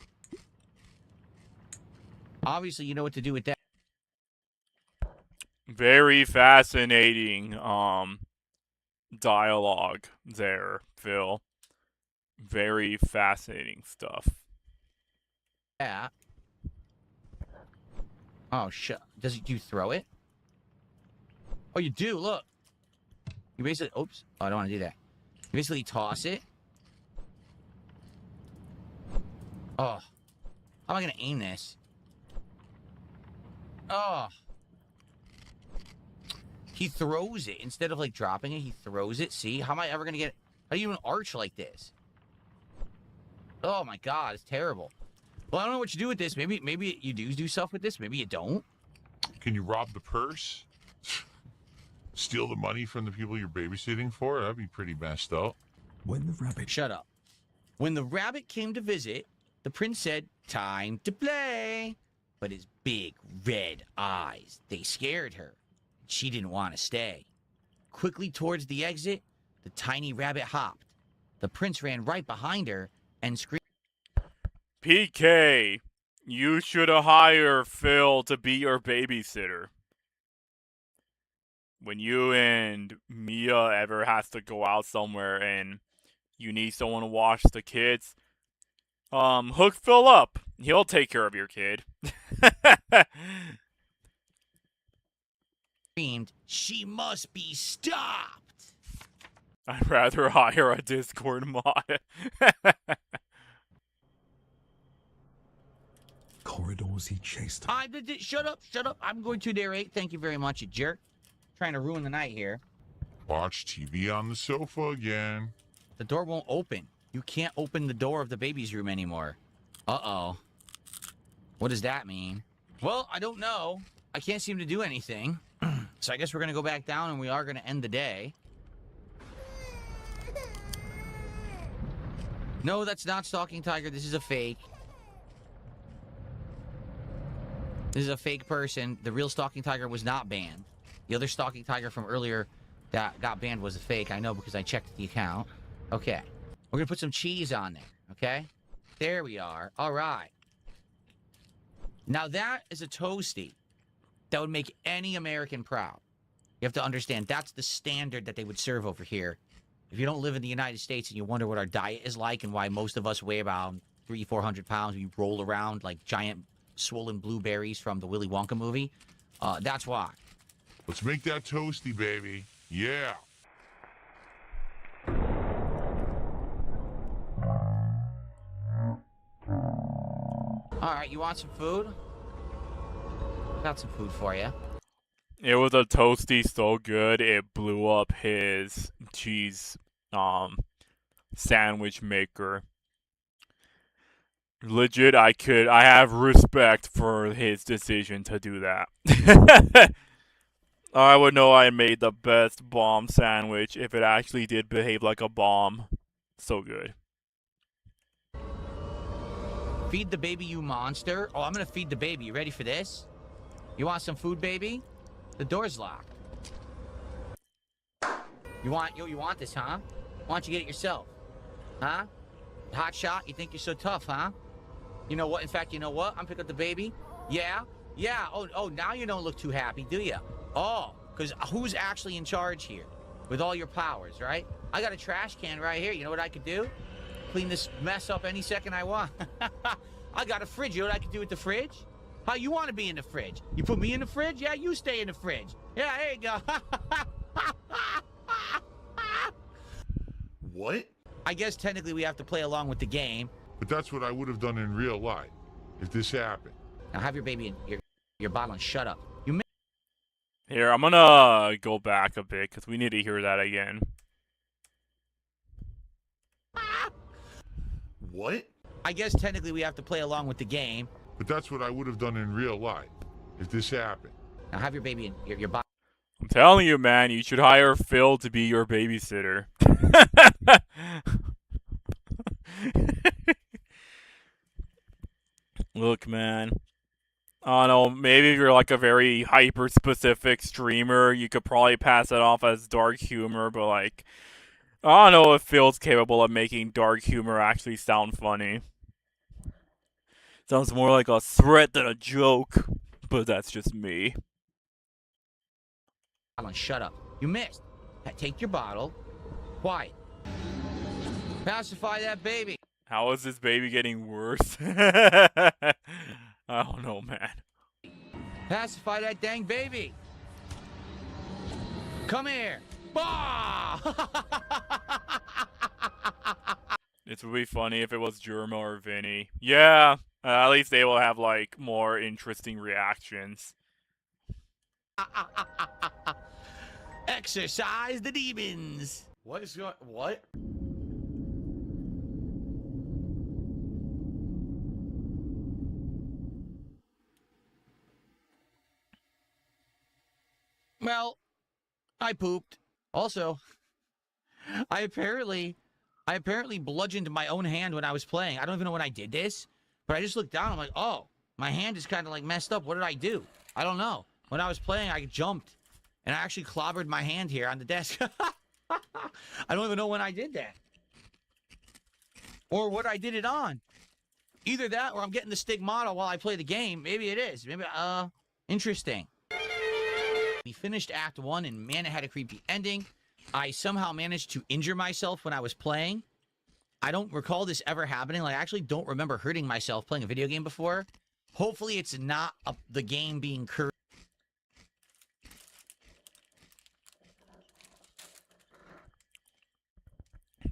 Obviously, you know what to do with that. Very fascinating, dialogue there, Phil. Very fascinating stuff. Yeah. Oh, shit. Do you throw it? Oh, you do. Look. You basically... Oops. Oh, I don't want to do that. You basically toss it. Oh. How am I going to aim this? Oh. He throws it. Instead of, like, dropping it, he throws it. See? How am I ever going to get... How do you even arch like this? Oh, my God. It's terrible. Well, I don't know what you do with this. Maybe you do stuff with this. Maybe you don't. Can you rob the purse? Steal the money from the people you're babysitting for? That'd be pretty messed up. When the rabbit Shut up. When the rabbit came to visit, the prince said, "Time to play." But his big red eyes, they scared her. She didn't want to stay. Quickly towards the exit, the tiny rabbit hopped. The prince ran right behind her and screamed, PK, You should hire Phil to be your babysitter. When you and Mia ever has to go out somewhere and you need someone to watch the kids, hook Phil up. He'll take care of your kid. Screamed, "She must be stopped!" I'd rather hire a Discord mod. Corridors he chased her. Shut up, shut up. I'm going to narrate. Thank you very much, you jerk. Trying to ruin the night here. Watch TV on the sofa again. The door won't open. You can't open the door of the baby's room anymore. Uh-oh. What does that mean? Well, I don't know. I can't seem to do anything. So I guess we're going to go back down and we are going to end the day. No, that's not Stalking Tiger. This is a fake. This is a fake person. The real Stalking Tiger was not banned. The other Stalking Tiger from earlier that got banned was a fake. I know because I checked the account. Okay. We're going to put some cheese on there. Okay? There we are. All right. Now that is a toasty that would make any American proud. You have to understand, that's the standard that they would serve over here. If you don't live in the United States and you wonder what our diet is like and why most of us weigh about 300-400 pounds, we roll around like giant swollen blueberries from the Willy Wonka movie, that's why. Let's make that toasty, baby. Yeah. All right, you want some food? Got some food for you. It was a toasty so good it blew up his cheese sandwich maker. Legit, I have respect for his decision to do that. I would know I made the best bomb sandwich if it actually did behave like a bomb. So good. Feed the baby, you monster. Oh, I'm gonna feed the baby. You ready for this? You want some food, baby? The door's locked. You want this, huh? Why don't you get it yourself? Huh? Hot shot? You think you're so tough, huh? You know what? In fact, you know what? I'm picking up the baby. Yeah? Yeah. Oh, now you don't look too happy, do you? Oh, because who's actually in charge here? With all your powers, right? I got a trash can right here. You know what I could do? Clean this mess up any second I want. I got a fridge. You know what I could do with the fridge? How you want to be in the fridge? You put me in the fridge? Yeah, you stay in the fridge. Yeah, there you go. What? I guess technically we have to play along with the game. But that's what I would have done in real life if this happened. Now have your baby in your bottle and shut up. You Here, I'm gonna go back a bit because we need to hear that again. What? I guess technically we have to play along with the game. But that's what I would have done in real life if this happened. Now have your baby in your bottle. I'm telling you, man, you should hire Phil to be your babysitter. Look, man. I don't know, maybe if you're like a very hyper-specific streamer, you could probably pass it off as dark humor, but like, I don't know if Phil's capable of making dark humor actually sound funny. Sounds more like a threat than a joke, but that's just me. Shut up. You missed. Take your bottle. Quiet. Pacify that baby. How is this baby getting worse? I don't know, man. Pacify that dang baby. Come here. Bah! It would be funny if it was Germa or Vinny. Yeah, at least they will have like more interesting reactions. Exercise the demons. What is going? What? Well, I pooped. Also, I apparently bludgeoned my own hand when I was playing. I don't even know when I did this, but I just looked down. I'm like, oh, my hand is kind of like messed up. What did I do? I don't know. When I was playing, I jumped, and I actually clobbered my hand here on the desk. I don't even know when I did that. Or what I did it on. Either that or I'm getting the stigmata while I play the game. Maybe it is. Maybe, interesting. We finished Act 1, and man, it had a creepy ending. I somehow managed to injure myself when I was playing. I don't recall this ever happening. Like, I actually don't remember hurting myself playing a video game before. Hopefully, it's not the game being cursed.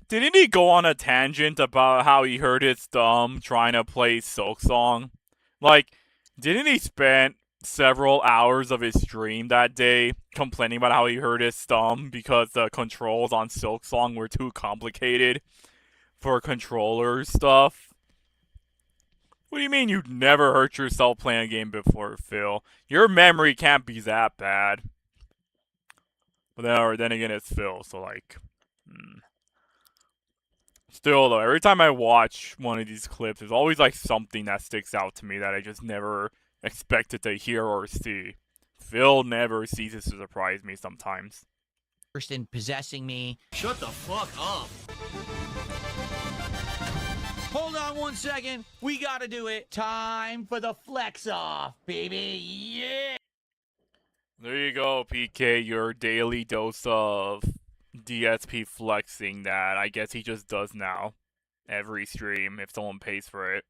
Didn't he go on a tangent about how he hurt his thumb trying to play Silk Song? Like, didn't he spend several hours of his stream that day complaining about how he hurt his thumb because the controls on Silk Song were too complicated for controller stuff? What do you mean you'd never hurt yourself playing a game before, Phil? Your memory can't be that bad. But then again, it's Phil, so like... Still, though, every time I watch one of these clips, there's always, like, something that sticks out to me that I just never expected to hear or see. Phil never ceases to surprise me sometimes. And possessing me. Shut the fuck up. Hold on 1 second. We gotta do it. Time for the flex off, baby. Yeah! There you go, PK, your daily dose of DSP flexing that I guess he just does now. Every stream, if someone pays for it.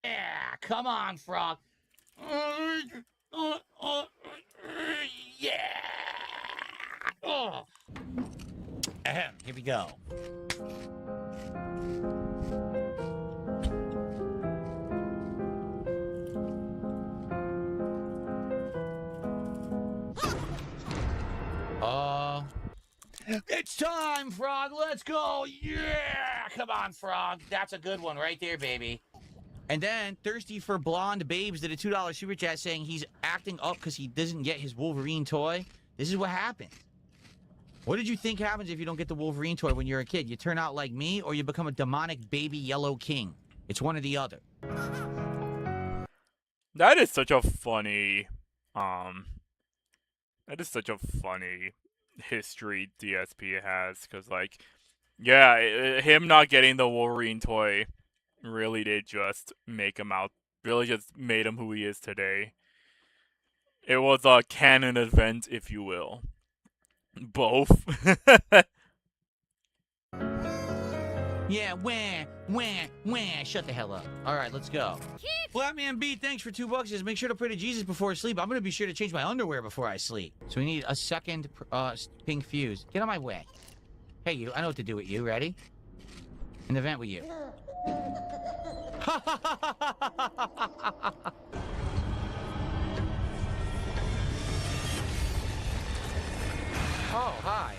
Yeah, come on, Frog. Yeah! Oh. Ahem, here we go. It's time, Frog. Let's go. Yeah! Come on, Frog. That's a good one right there, baby. And then, Thirsty for Blonde Babes did a $2 super chat saying he's acting up because he doesn't get his Wolverine toy. This is what happened. What did you think happens if you don't get the Wolverine toy when you're a kid? You turn out like me, or you become a demonic baby yellow king. It's one or the other. That is such a funny, that is such a funny history DSP has, because, like, yeah, him not getting the Wolverine toy really did just make him out, really just made him who he is today. It was a canon event, if you will. Both. Yeah, wah. Shut the hell up. All right, let's go. Flatman B, thanks for $2. Just make sure to pray to Jesus before sleep. I'm going to be sure to change my underwear before I sleep. So we need a second pink fuse. Get on my way. Hey, you. I know what to do with you. Ready? An event with you. Oh, hi.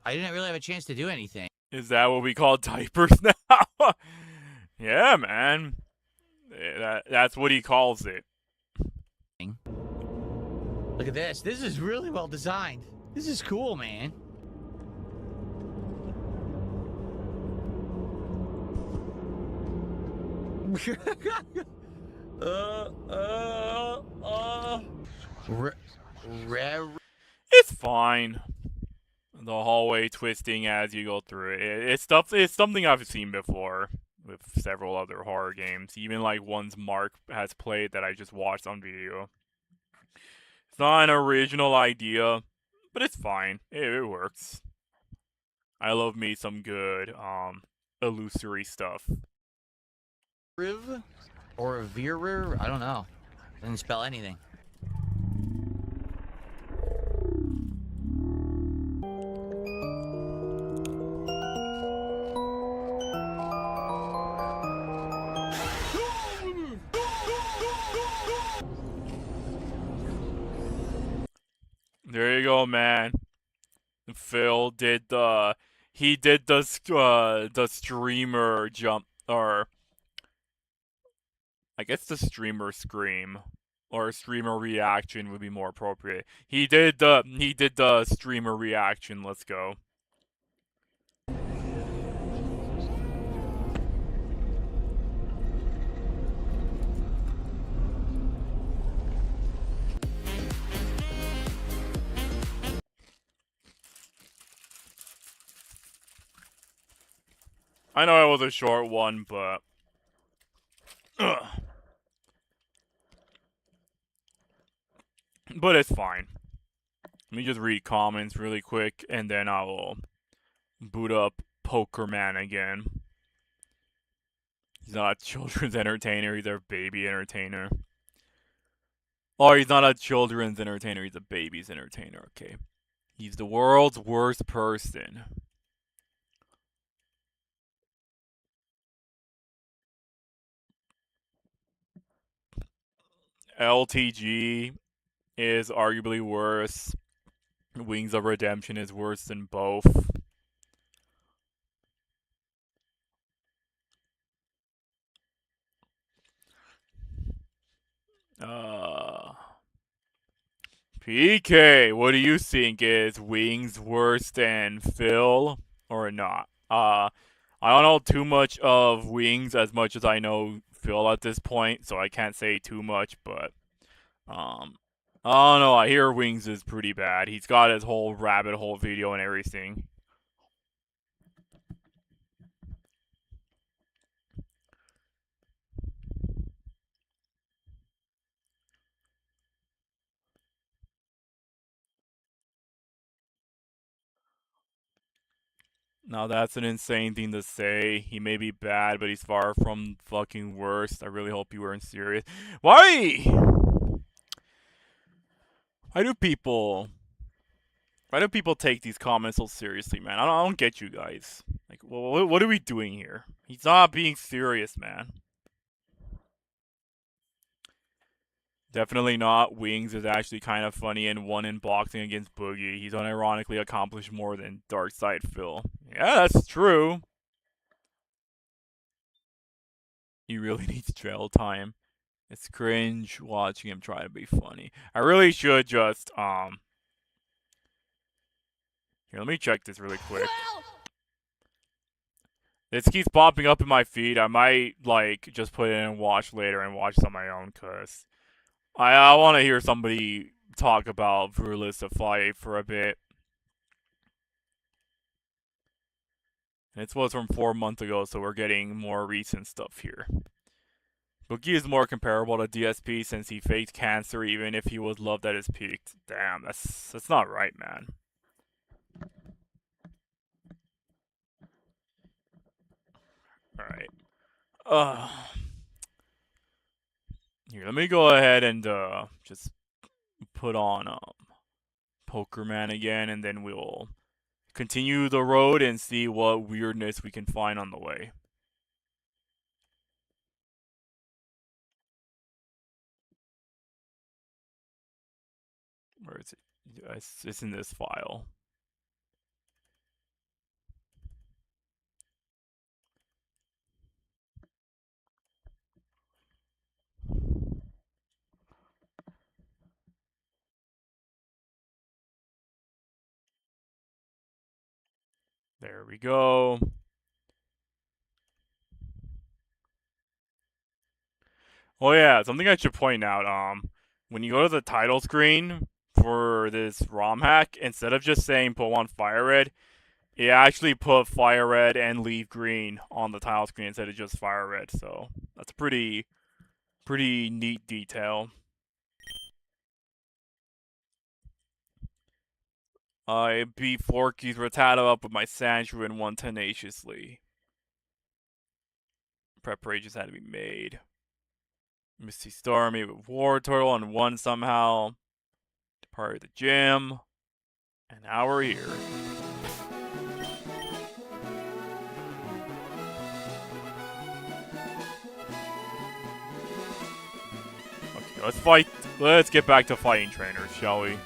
I didn't really have a chance to do anything. Is that what we call diapers now? Yeah, man. That's what he calls it. Look at this. This is really well designed. This is cool, man. It's fine. The hallway twisting as you go through it. It's something I've seen before with several other horror games. Even like ones Mark has played that I just watched on video. It's not an original idea, but it's fine. It works. I love me some good illusory stuff. Riv or Virer? I don't know. Doesn't spell anything. There you go, man. Phil did the streamer jump, or I guess the streamer scream or streamer reaction would be more appropriate. He did the streamer reaction. Let's go. I know it was a short one, but ugh. But it's fine. Let me just read comments really quick, and then I will boot up Pokerman again. He's not a children's entertainer, he's a baby entertainer. Oh, he's not a children's entertainer, he's a baby's entertainer, okay. He's the world's worst person. LTG is arguably worse. Wings of Redemption is worse than both. PK, what do you think? Is Wings worse than Phil or not? I don't know too much of Wings as much as I know Phil at this point, so I can't say too much, but I don't know, I hear Wings is pretty bad. He's got his whole rabbit hole video and everything. Now that's an insane thing to say. He may be bad, but he's far from fucking worst. I really hope you weren't serious. Why? Why do people take these comments so seriously, man? I don't get you guys. Like, what are we doing here? He's not being serious, man. Definitely not. Wings is actually kind of funny and won in boxing against Boogie. He's unironically accomplished more than Darkside Phil. Yeah, that's true. He really needs trail time. It's cringe watching him try to be funny. I really should just, Here, let me check this really quick. This keeps popping up in my feed. I might, like, just put it in and watch later and watch it on my own, because I want to hear somebody talk about Verlissa Fight for a bit. And it was from 4 months ago, so we're getting more recent stuff here. Boogie is more comparable to DSP since he faked cancer even if he was loved at his peak. Damn, that's not right, man. Alright. Here, let me go ahead and just put on Pokerman again, and then we'll continue the road and see what weirdness we can find on the way. Where is it? It's in this file. There we go. Oh yeah, something I should point out. When you go to the title screen for this ROM hack, instead of just saying put on fire red, it actually put fire red and leaf green on the title screen instead of just fire red. So that's a pretty neat detail. I beat Forky's Rattata up with my Sandshrew and won tenaciously. Preparations had to be made. Misty Star made with War Turtle and won somehow. Departed the gym. And now we're here. Okay, let's fight. Let's get back to fighting trainers, shall we?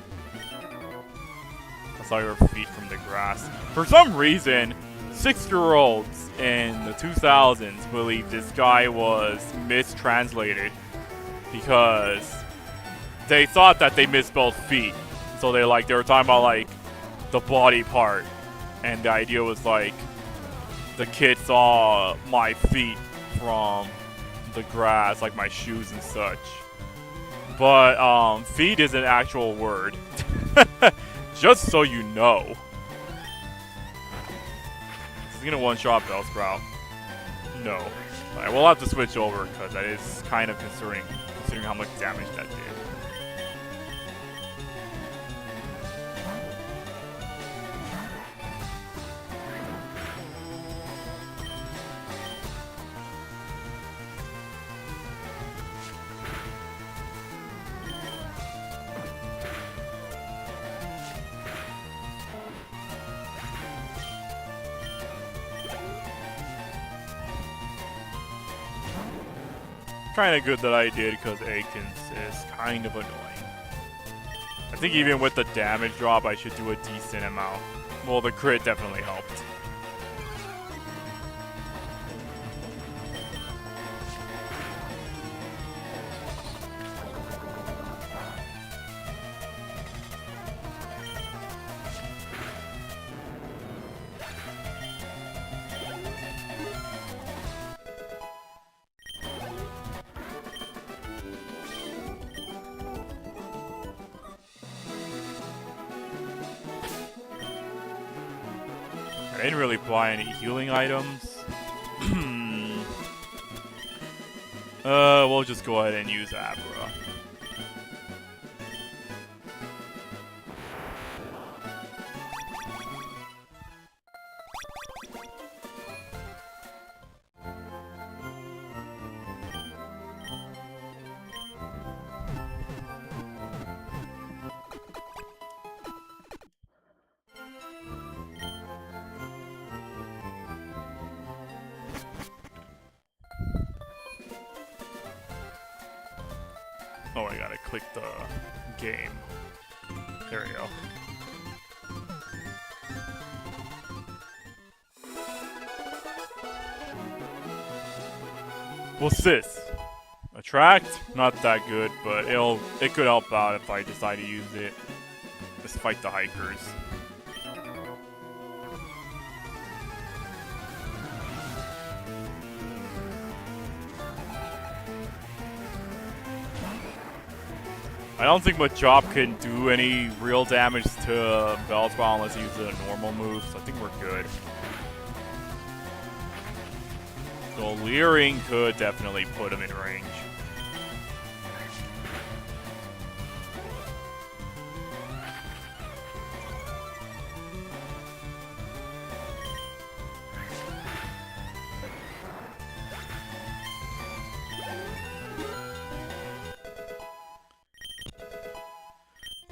I saw your feet from the grass. For some reason, 6-year-olds in the 2000s believed this guy was mistranslated because they thought that they misspelled feet. So they were talking about like the body part, and the idea was like the kid saw my feet from the grass, like my shoes and such. But feet is an actual word. Just so you know. This is gonna one-shot Bellsprout. No. I will have to switch over because that is kind of concerning, considering how much damage that did. Kind of good that I did because Akins is kind of annoying. I think even with the damage drop, I should do a decent amount. Well, the crit definitely helped. I didn't really buy any healing items. We'll just go ahead and use Abra. Oh, I gotta click the game. There we go. What's this? Attract? Not that good, but it could help out if I decide to use it. Let's fight the hikers. I don't think Machop can do any real damage to Bellsprout unless he uses a normal move, so I think we're good. So Leering could definitely put him in range.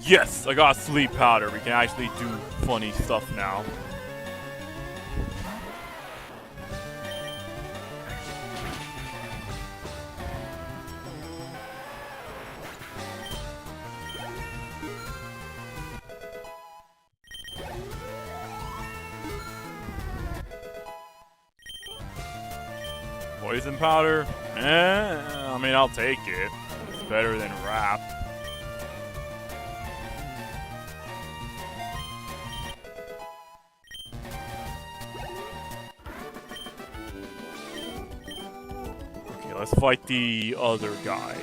Yes, I got sleep powder. We can actually do funny stuff now. Poison powder? I mean, I'll take it. It's better than Wrap. Okay, let's fight the other guy.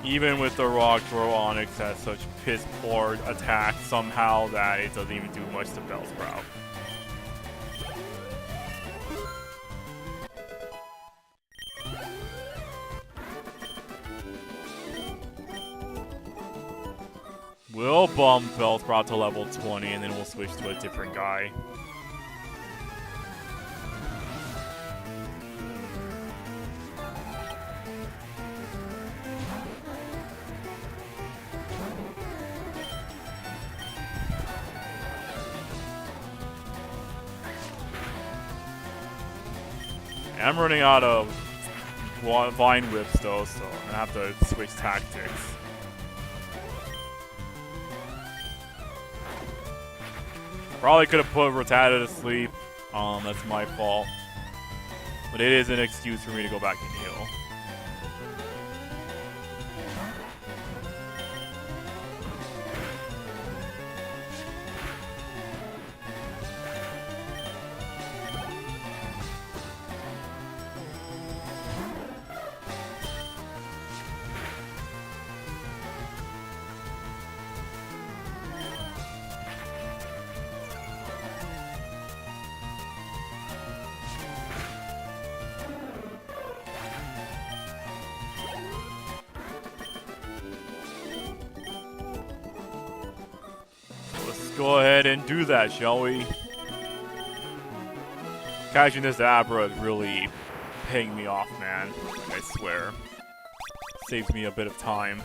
Even with the Rock Throw, Onyx has such piss poor attack somehow that it doesn't even do much to Bellsprout. We'll bump Bellsprout to level 20 and then we'll switch to a different guy. I'm running out of Vine Whips though, so I'm gonna have to switch tactics. Probably could have put Rattata to sleep. That's my fault. But it is an excuse for me to go back and heal. go ahead and do that, shall we? Catching this Abra is really paying me off, man. I swear. Saves me a bit of time.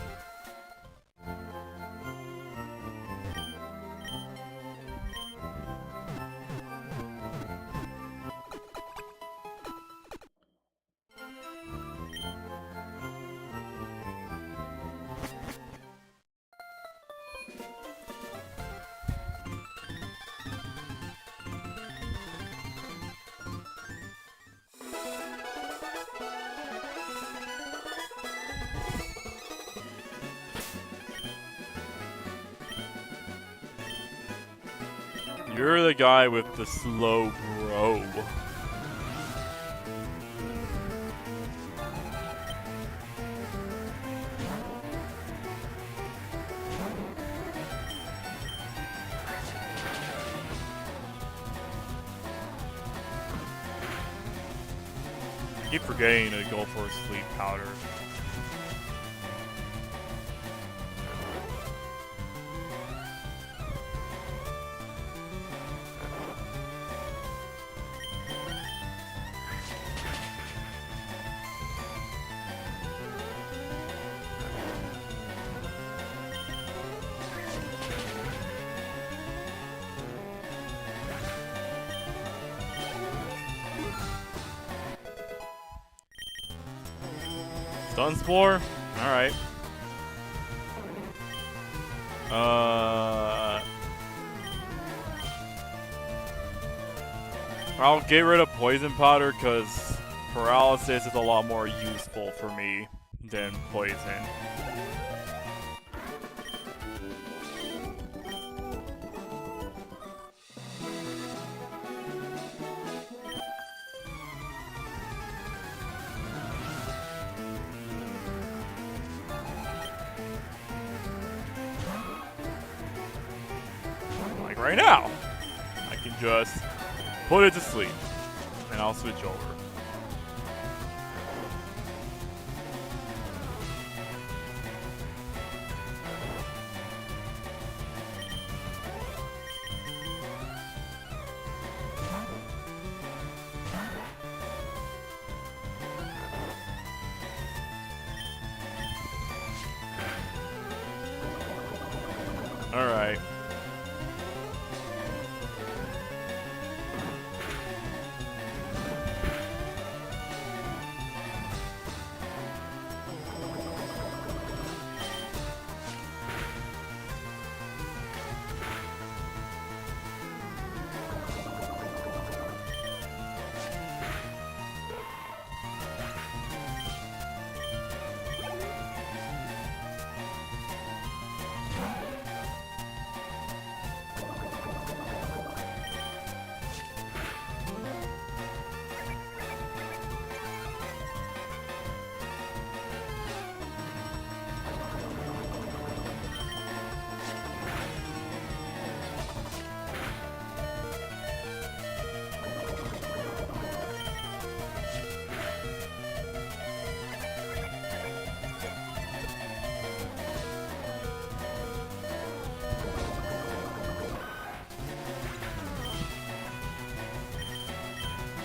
You're the guy with the slow grow. Keep forgetting to go for a sleep powder. Stun Spore? Alright. I'll get rid of Poison Powder because Paralysis is a lot more useful for me than Poison. Like right now, I can just put it to sleep, and I'll switch over. All right.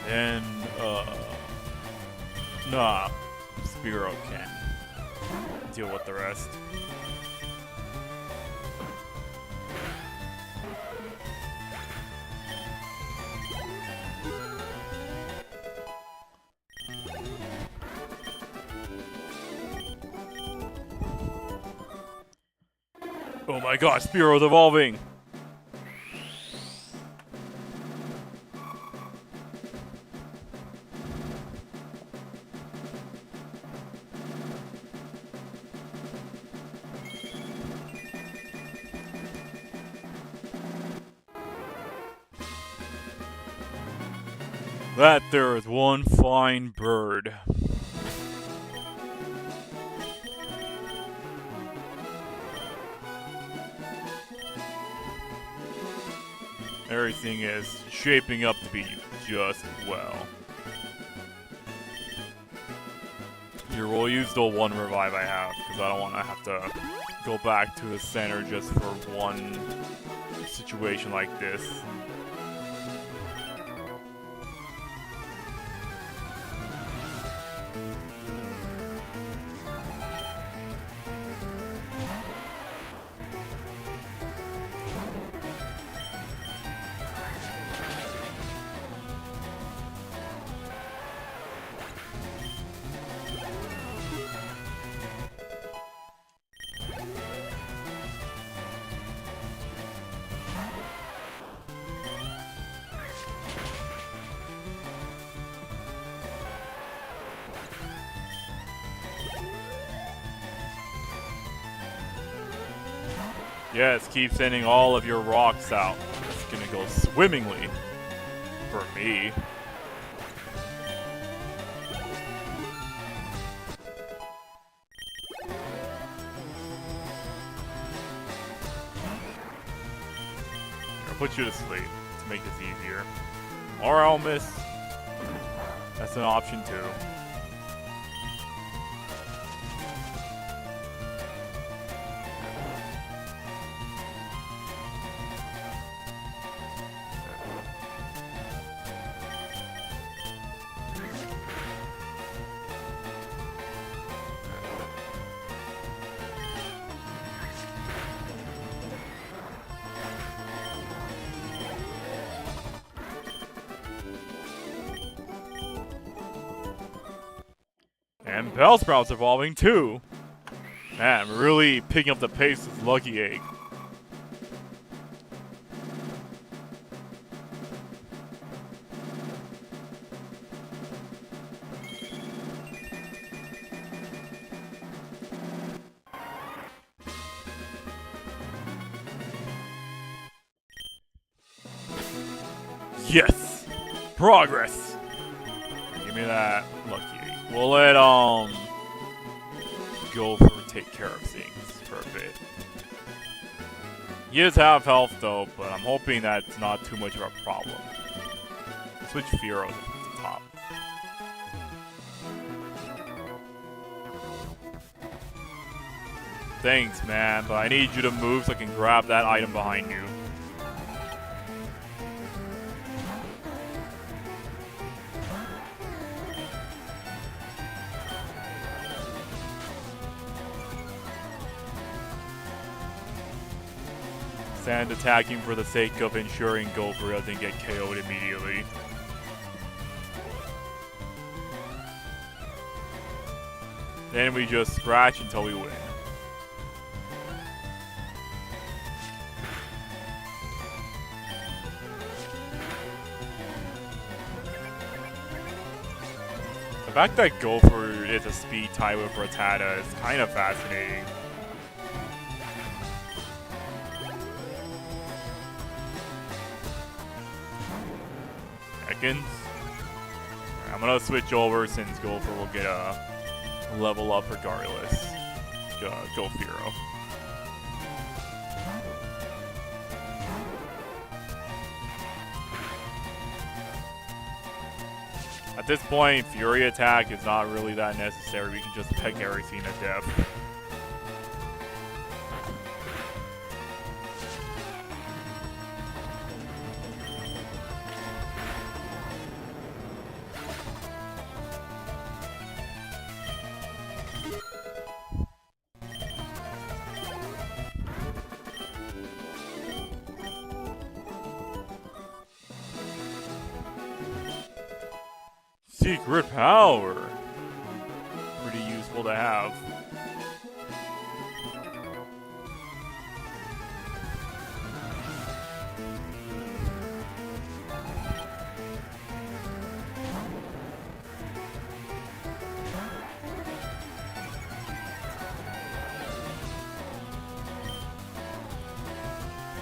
And, nah, Spearow can deal with the rest. Oh my god, Spearow's evolving! That there is one fine bird. Everything is shaping up to be just well. Here, we'll use the one revive I have, because I don't want to have to go back to the center just for one situation like this. Yes, keep sending all of your rocks out. It's gonna go swimmingly. For me. I'll put you to sleep to make this easier. Or I'll miss. That's an option too. And Bellsprout's evolving too. Man, I'm really picking up the pace with Lucky Egg. Yes! Progress! Give me that Lucky Egg. We'll let, Gopher take care of things for a bit. He does have health though, but I'm hoping that's not too much of a problem. Switch Firo to the top. Thanks, man, but I need you to move so I can grab that item behind you. And attacking for the sake of ensuring Gopher doesn't get KO'd immediately. Then we just scratch until we win. The fact that Gopher is a speed tie with Rattata is kind of fascinating. Seconds. I'm gonna switch over since Gopher will get a level up regardless. Go Firo. At this point, Fury attack is not really that necessary. We can just peck everything to death. Secret power. Pretty useful to have.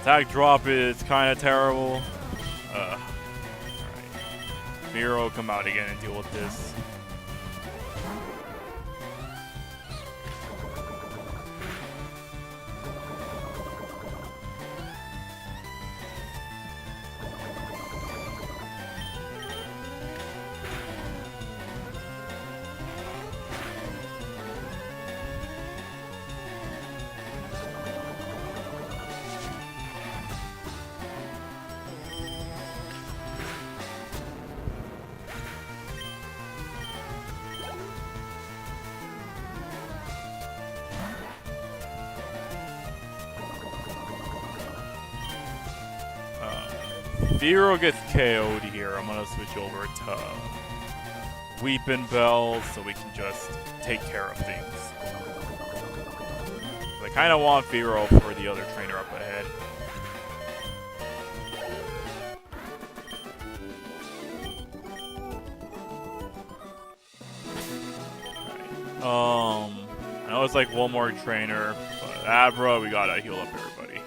Attack drop is kind of terrible. Alright. Miro, come out again and deal with this. Firo gets KO'd here, I'm gonna switch over to Weeping Bells so we can just take care of things. I kind of want Firo for the other trainer up ahead. I know it's like one more trainer, but Abra, we gotta heal up everybody.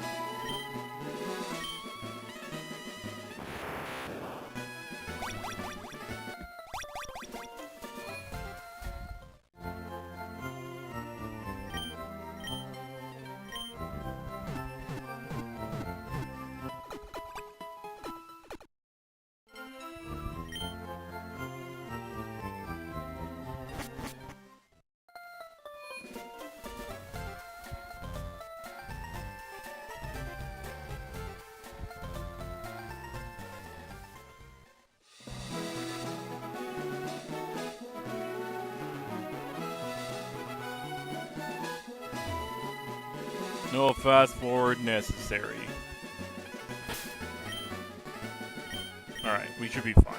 No fast forward necessary. Alright, we should be fine.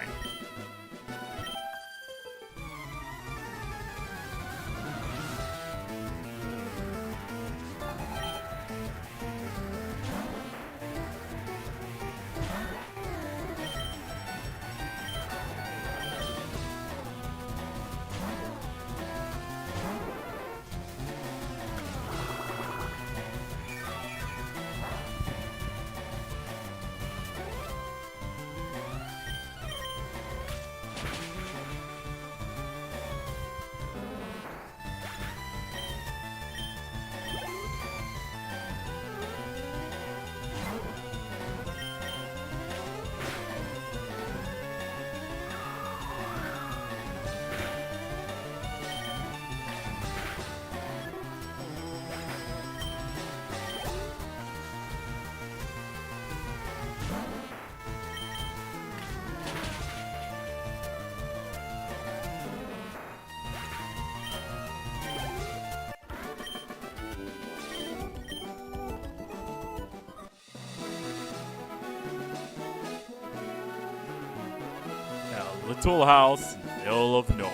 Little house in the middle of nowhere.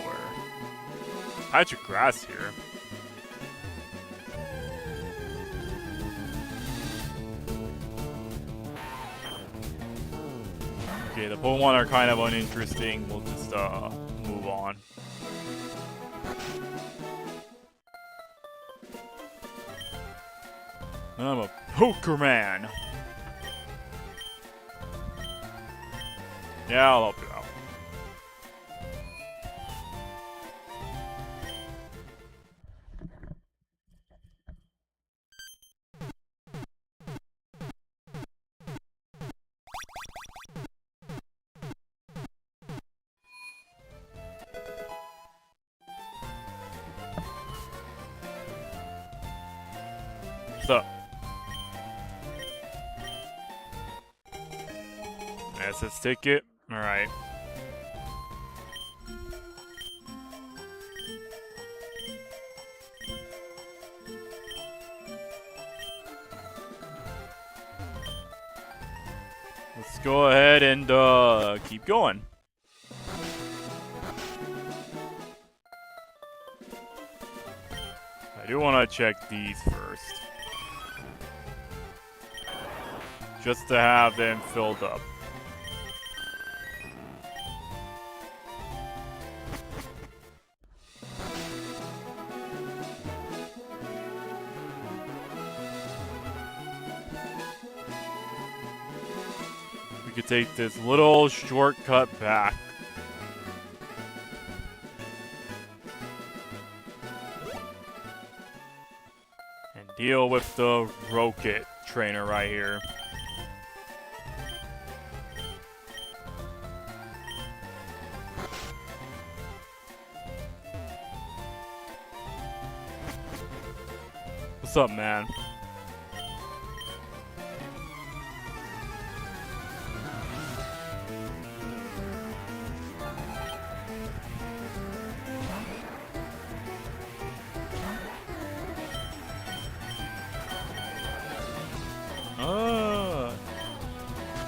Patch of grass here. Okay, the Pokemon are kind of uninteresting. We'll just move on. I'm a Pokerman. Yeah, I'll help you out. What's up? SS ticket. Alright. Let's go ahead and keep going. I do want to check these first. Just to have them filled up. We could take this little shortcut back. And deal with the Rocket trainer right here. What's up, man?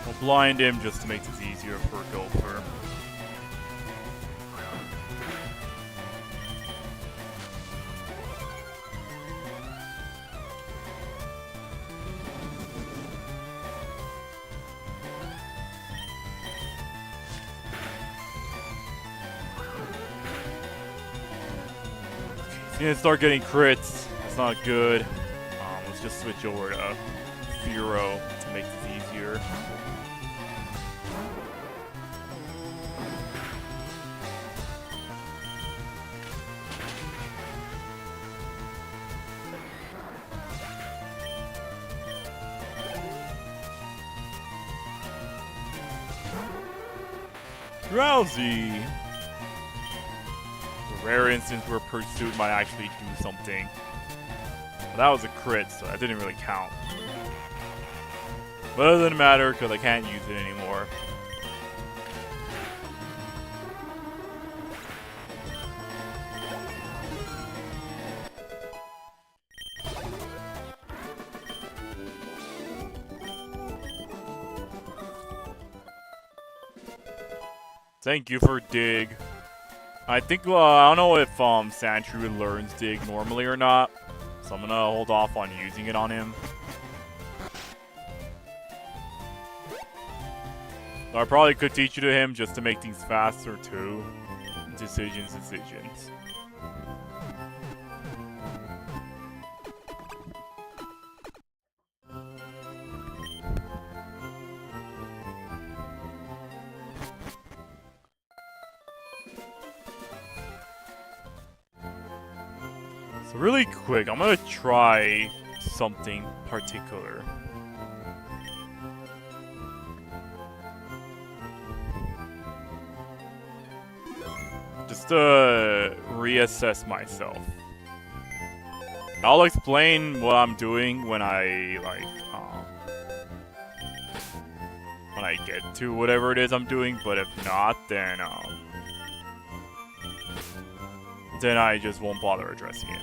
Well, blind him just to make this easier for Gopher. He's gonna start getting crits. That's not good. Let's just switch over to Firo to make this easier. Drowsy! The rare instance where Pursuit might actually do something. But that was a crit, so that didn't really count. But it doesn't matter because I can't use it anymore. Thank you for Dig. I think, I don't know if Sandshrew learns Dig normally or not. So I'm gonna hold off on using it on him. I probably could teach it to him just to make things faster too. Decisions. So really quick, I'm gonna try something particular. Just to reassess myself. I'll explain what I'm doing when I when I get to whatever it is I'm doing, but if not, then I just won't bother addressing it.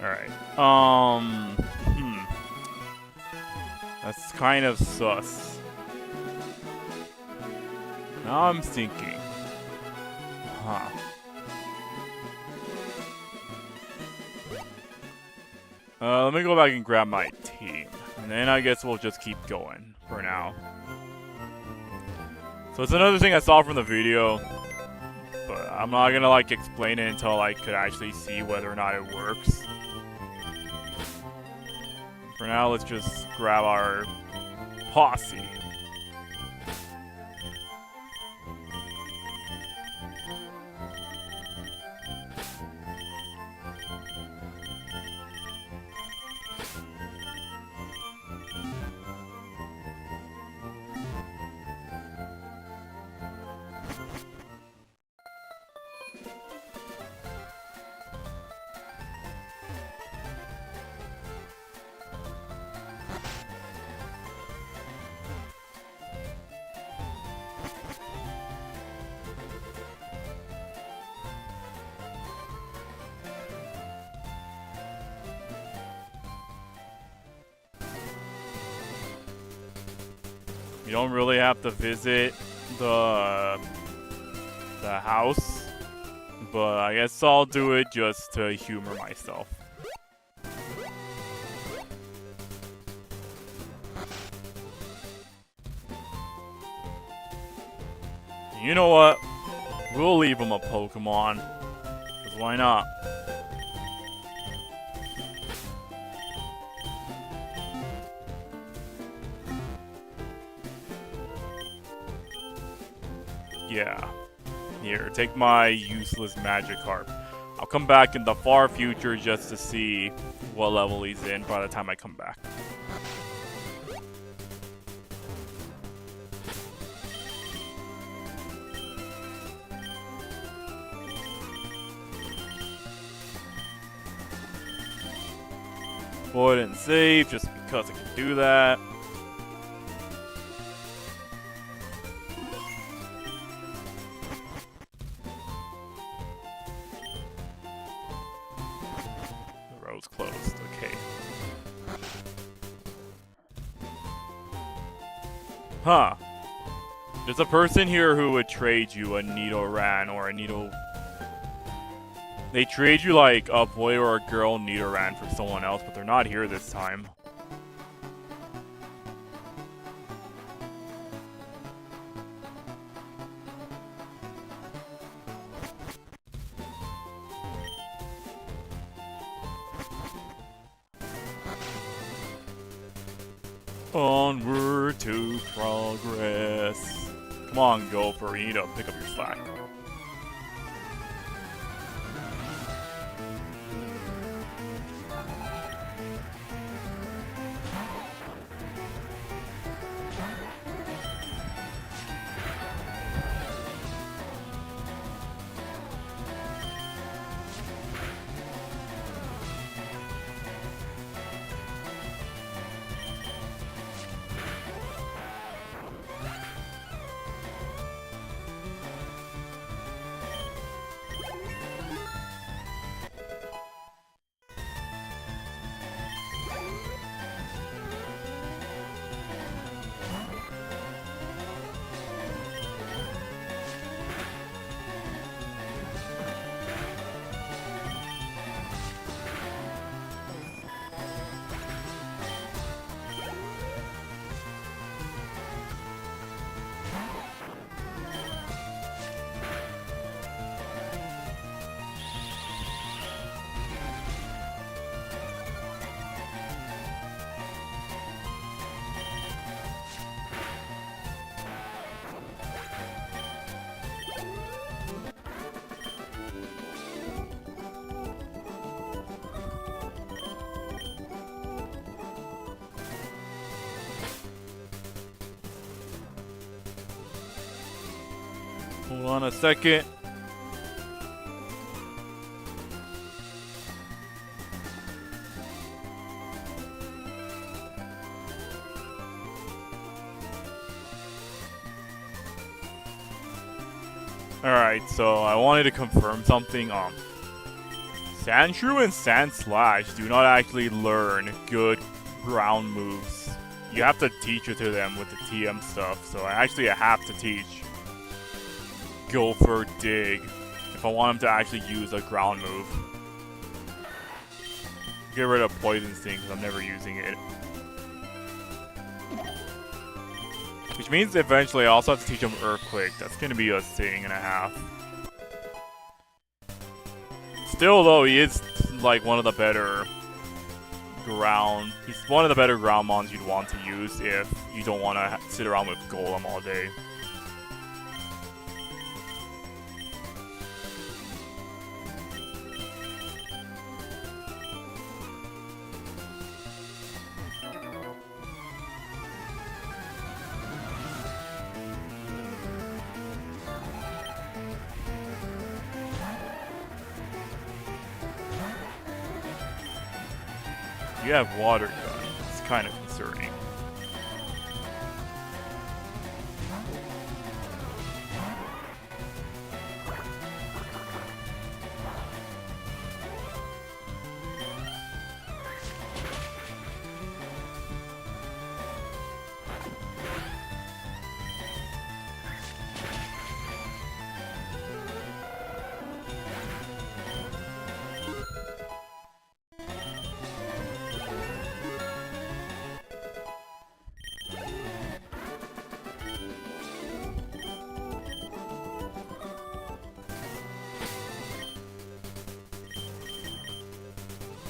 Alright. That's kind of sus. Now I'm thinking. Huh. Let me go back and grab my team. And then I guess we'll just keep going for now. So it's another thing I saw from the video. But I'm not gonna like explain it until I could actually see whether or not it works. For now, let's just grab our posse. You don't really have to visit the house, but I guess I'll do it just to humor myself. You know what? We'll leave him a Pokemon, 'cause why not? Yeah. Here, take my useless magic harp. I'll come back in the far future just to see what level he's in by the time I come back. Go ahead and save just because I can do that. The road's closed, okay. Huh. There's a person here who would trade you a Nidoran or a Nido... They trade you like a boy or a girl Nidoran for someone else, but they're not here this time. Onward to progress. Come on, Gopher, you need to pick up your slack. Hold on a second. Alright, so I wanted to confirm something. Sandshrew and Sandslash do not actually learn good ground moves. You have to teach it to them with the TM stuff, so I have to teach Gopher Dig if I want him to actually use a ground move. Get rid of Poison Sting because I'm never using it. Which means eventually I also have to teach him Earthquake. That's gonna be a thing and a half. Still though, he is like one of the better ground. He's one of the better ground mons you'd want to use if you don't want to sit around with Golem all day. You have Water Gun. It's kind of concerning.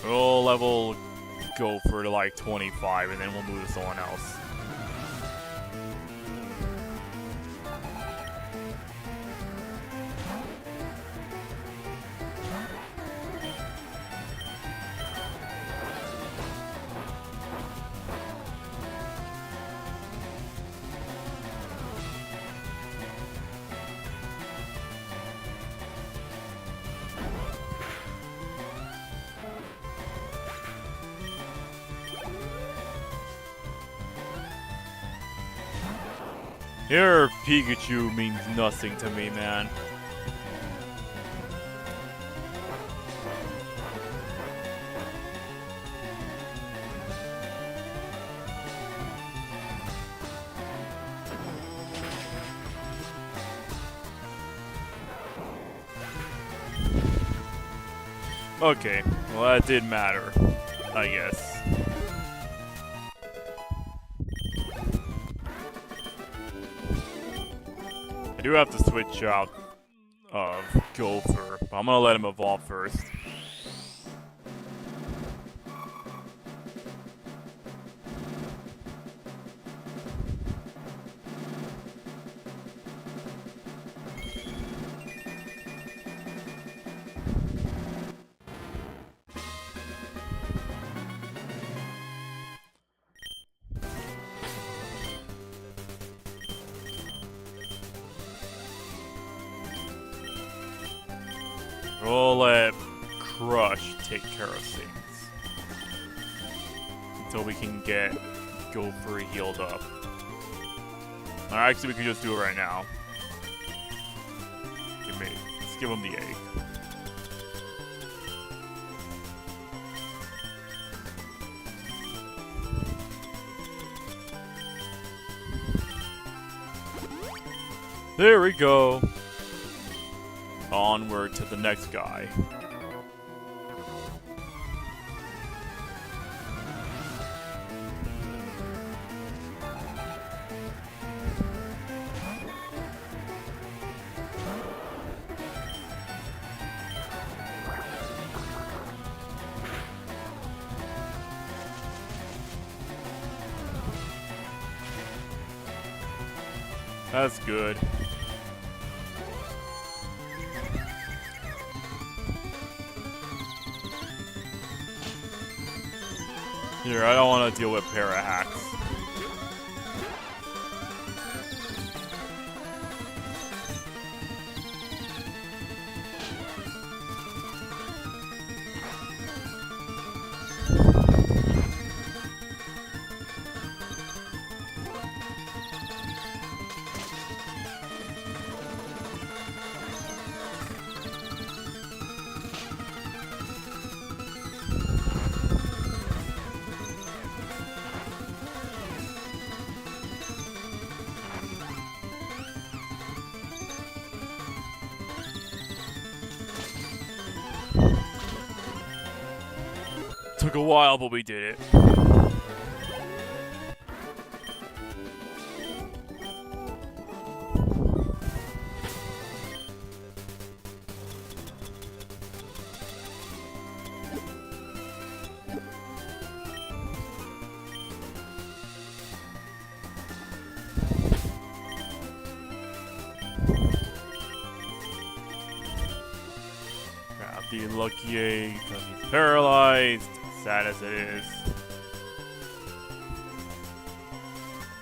We'll level Gopher to like 25 and then we'll move to someone else. Your Pikachu means nothing to me, man. Okay, well that did matter, I guess. I do have to switch out of Gopher, but I'm gonna let him evolve first. We'll let Crush take care of things until we can get Gopher healed up. Or actually, we could just do it right now. Let's give him the egg. There we go. Onward to the next guy. That's good. Here, I don't want to deal with para-hacks. Took a while, but we did it. Grab the lucky egg because he's paralyzed. Sad as it is.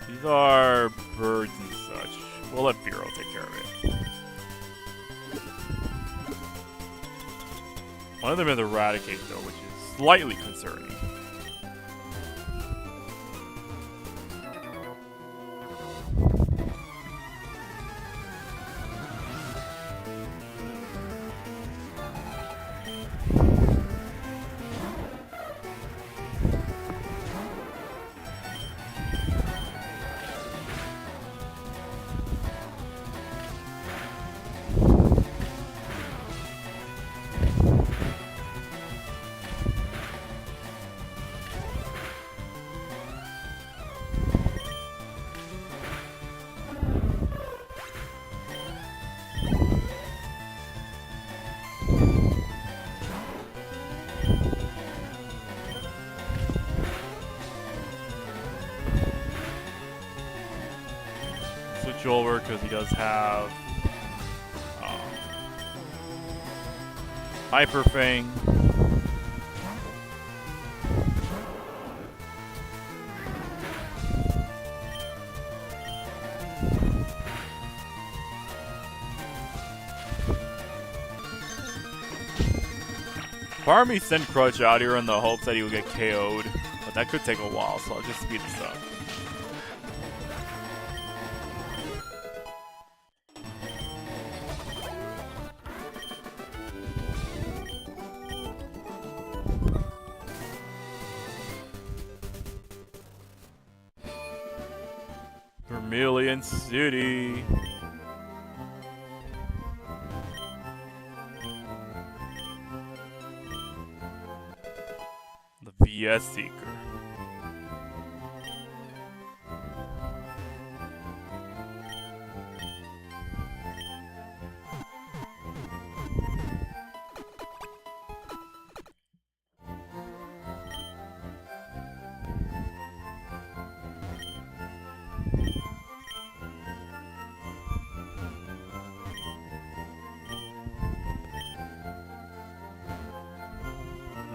These are birds and such. We'll let Firo take care of it. One of them is Eradicate though, which is slightly concerning. Switch over because he does have Hyper Fang. Part of me sent Crutch out here in the hopes that he would get KO'd, but that could take a while, so I'll just speed this up. Vermilion City. The VS Seeker.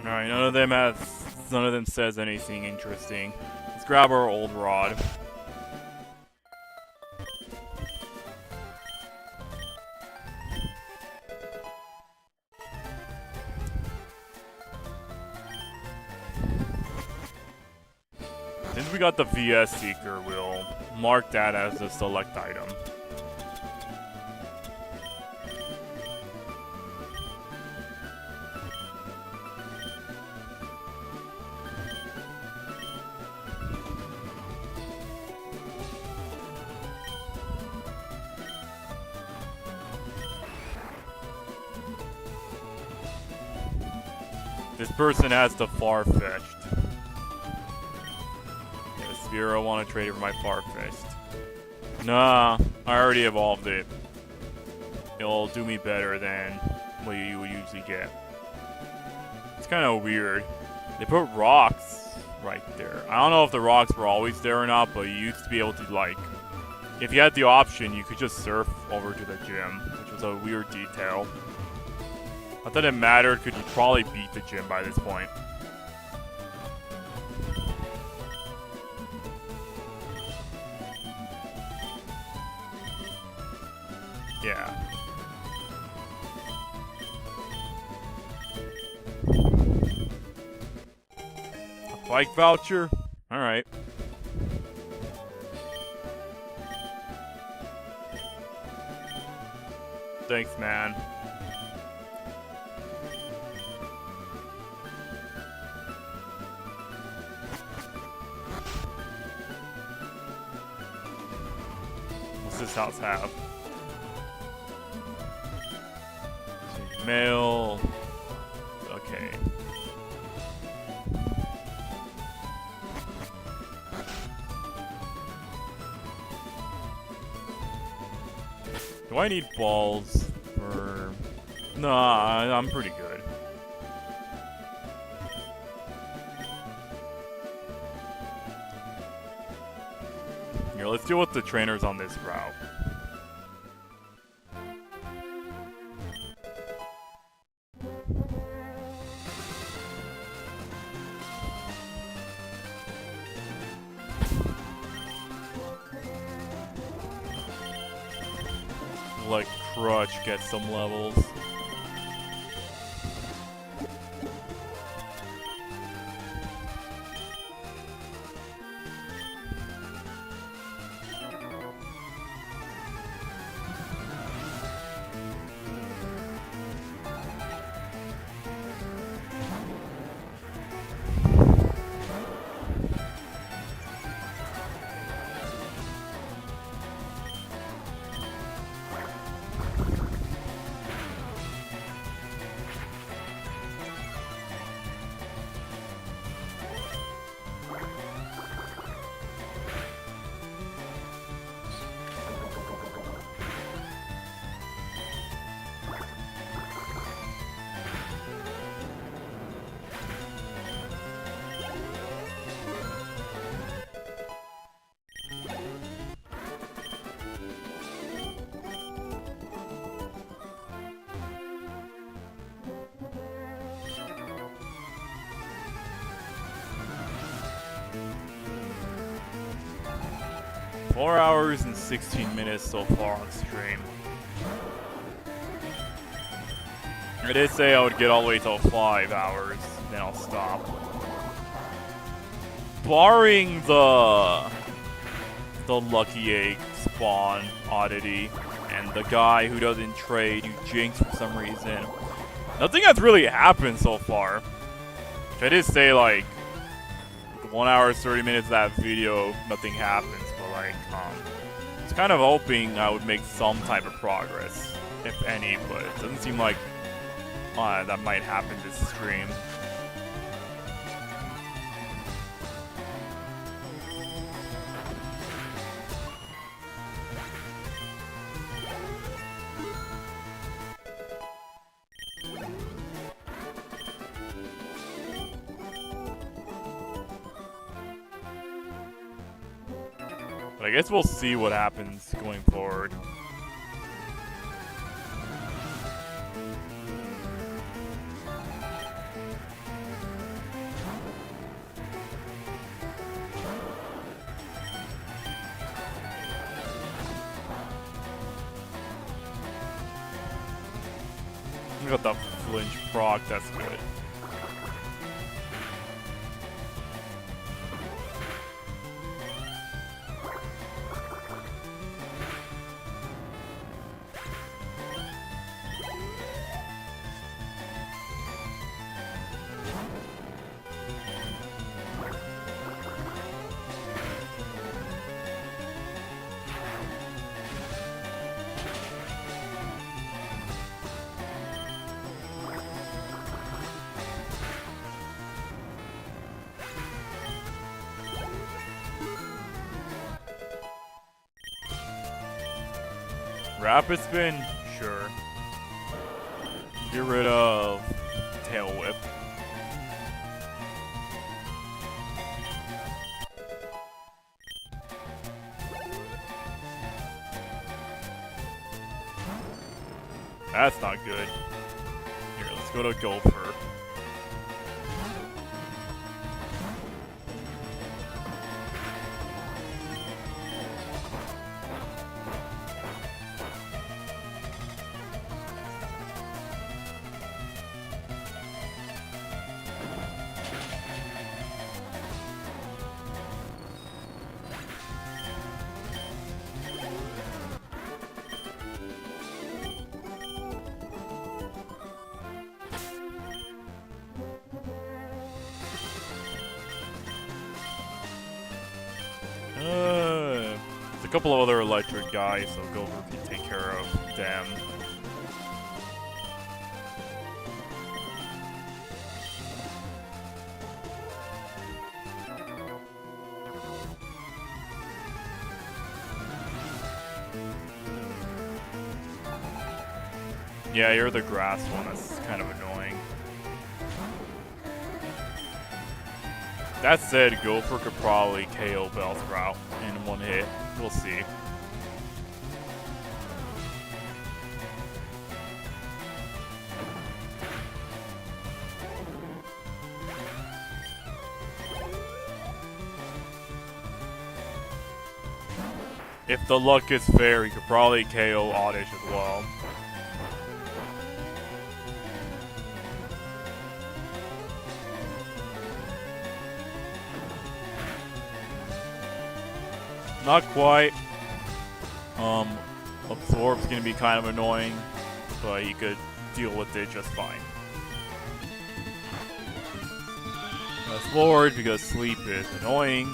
Alright, none of them says anything interesting. Let's grab our old rod. Since we got the VS Seeker, we'll mark that as a select item. This person has the far-fetched. Yeah, Sphero, want to trade it for my far-fetched. Nah, I already evolved it. It'll do me better than what you would usually get. It's kind of weird. They put rocks right there. I don't know if the rocks were always there or not, but you used to be able to, like, if you had the option, you could just surf over to the gym, which was a weird detail. Not that it mattered, because you'd probably beat the gym by this point. Yeah. A bike voucher? Alright. Thanks, man. What's this house have? Mail. Okay. Do I need balls for... Nah, I'm pretty good. Here, let's deal with the trainers on this route. Let Crutch get some levels. Four hours and 16 minutes so far on stream. I did say I would get all the way till 5 hours, then I'll stop. Barring the Lucky Egg spawn oddity and the guy who doesn't trade, who jinx for some reason. Nothing has really happened so far. Which I did say, like, 1 hour 30 minutes of that video, nothing happens, but like, was kind of hoping I would make some type of progress, if any, but it doesn't seem like that might happen this stream. But I guess we'll see what happens going forward. We got the flinch proc, that's good. Rapid spin? Sure. Get rid of tail whip. That's not good. Here, let's go to Gopher. There's a couple of other electric guys, so Gopher can take care of them. Yeah, you're the grass one, that's kind of annoying. That said, Gopher could probably KO Bellsprout in one hit. We'll see. If the luck is fair, he could probably KO Oddish as well. Not quite. Absorb's gonna be kind of annoying, but you could deal with it just fine. Press forward because sleep is annoying.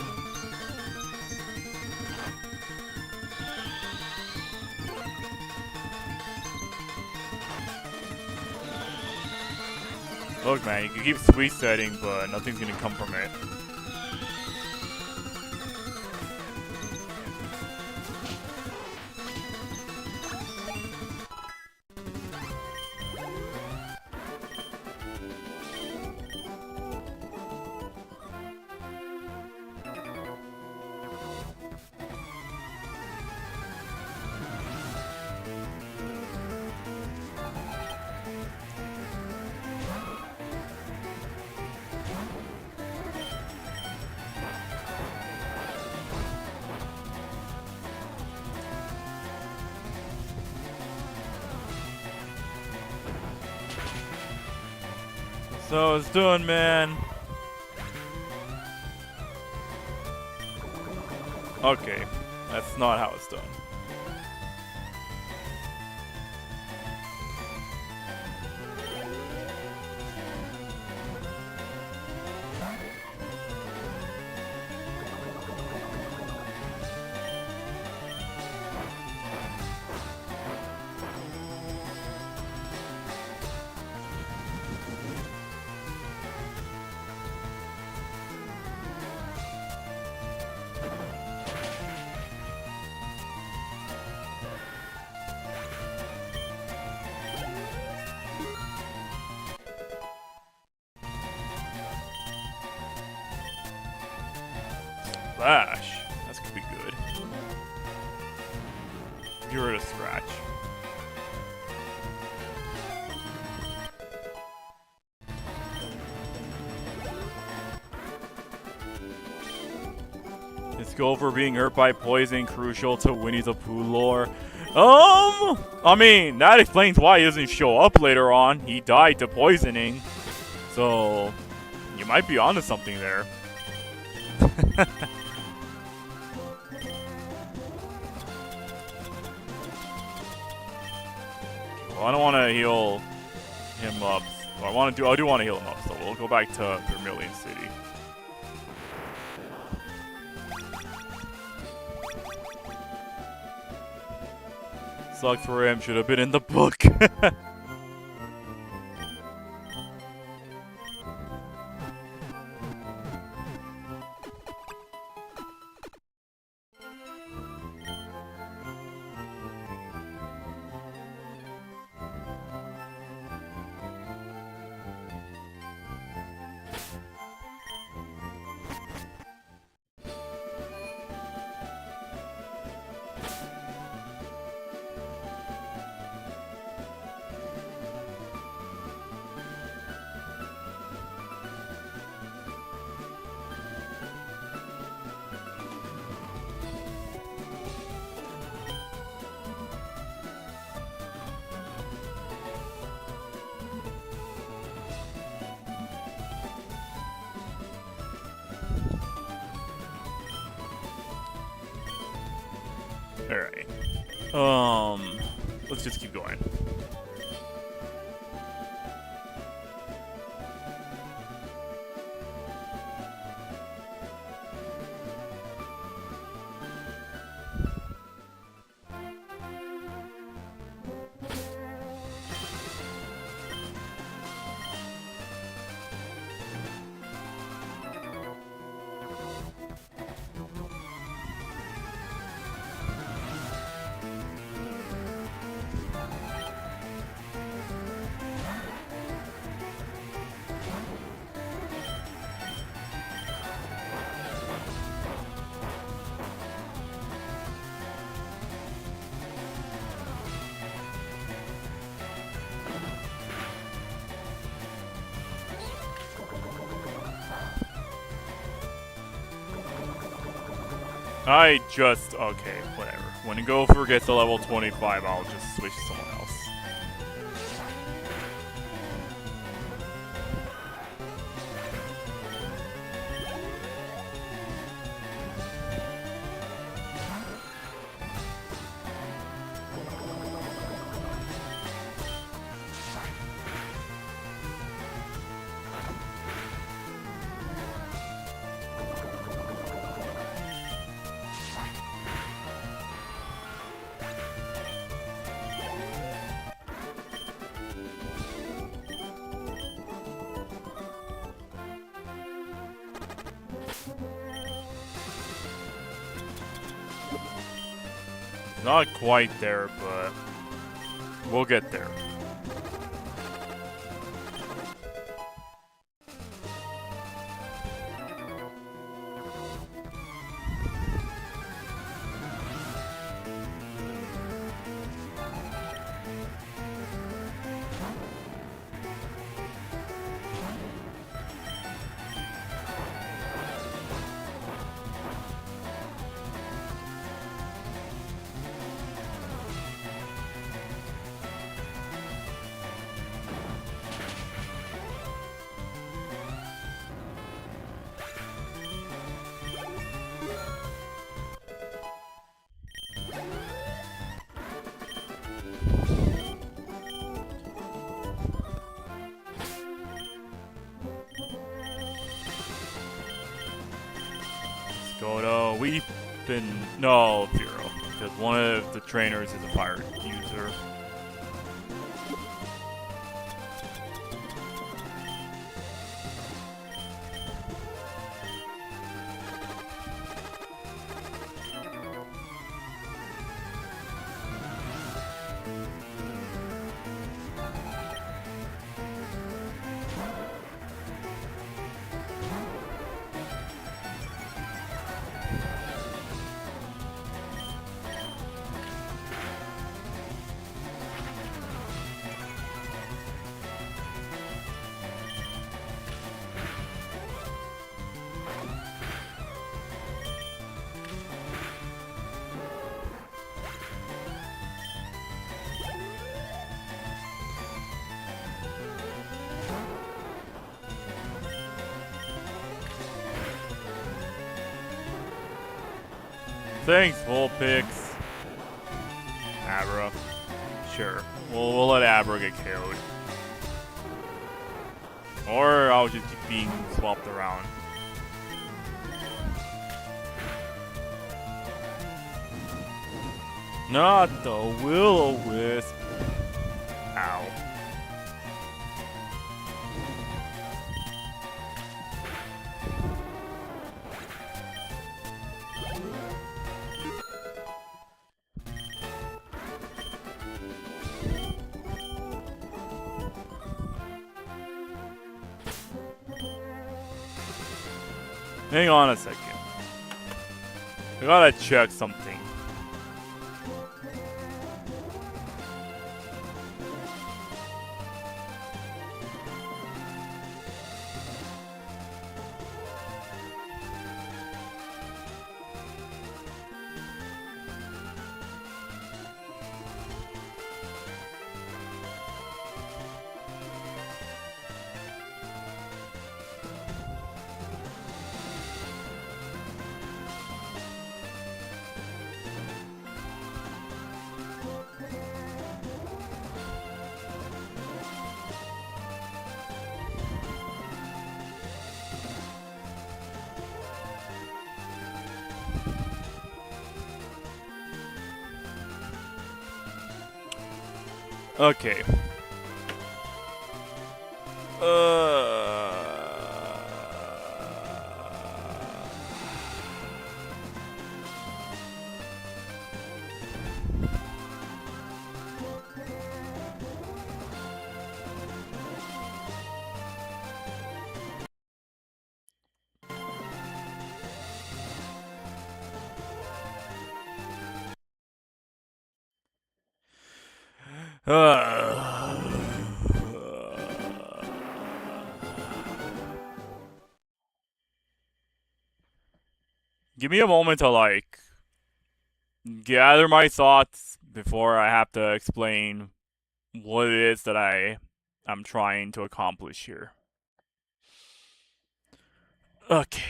Look, man, you can keep sweet setting, but nothing's gonna come from it. So it's done, man. Okay, that's not how it's done. Slash. That's gonna be good. Get rid of Scratch. His goal for being hurt by poison crucial to Winnie the Pooh lore. I mean, that explains why he doesn't show up later on. He died to poisoning. So, you might be onto something there. Well, I don't want to heal him up. Well, I do want to heal him up, so we'll go back to Vermilion City. Sucks for him, should have been in the book. Alright. Let's just keep going. Okay, whatever. When Gopher gets to level 25, I'll just switch to someone else. Not quite there, but we'll get there. Godo, no, Zero, because one of the trainers is a pirate user. Thanks, Vulpix. Abra. Sure. We'll let Abra get killed. Or I'll just keep being swapped around. Not the Will-O-Wisp. Ow. Hang on a second. I gotta check something. Okay. Give me a moment to, like, gather my thoughts before I have to explain what it is that I'm trying to accomplish here. Okay.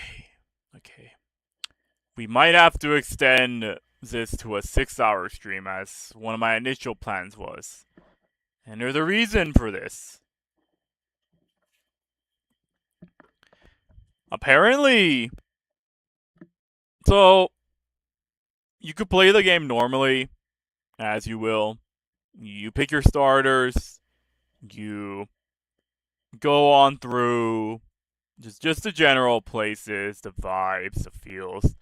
We might have to extend this to a 6-hour stream, as one of my initial plans was. And there's a reason for this. Apparently, so you could play the game normally, as you will. You pick your starters, you go on through just the general places, the vibes, the feels.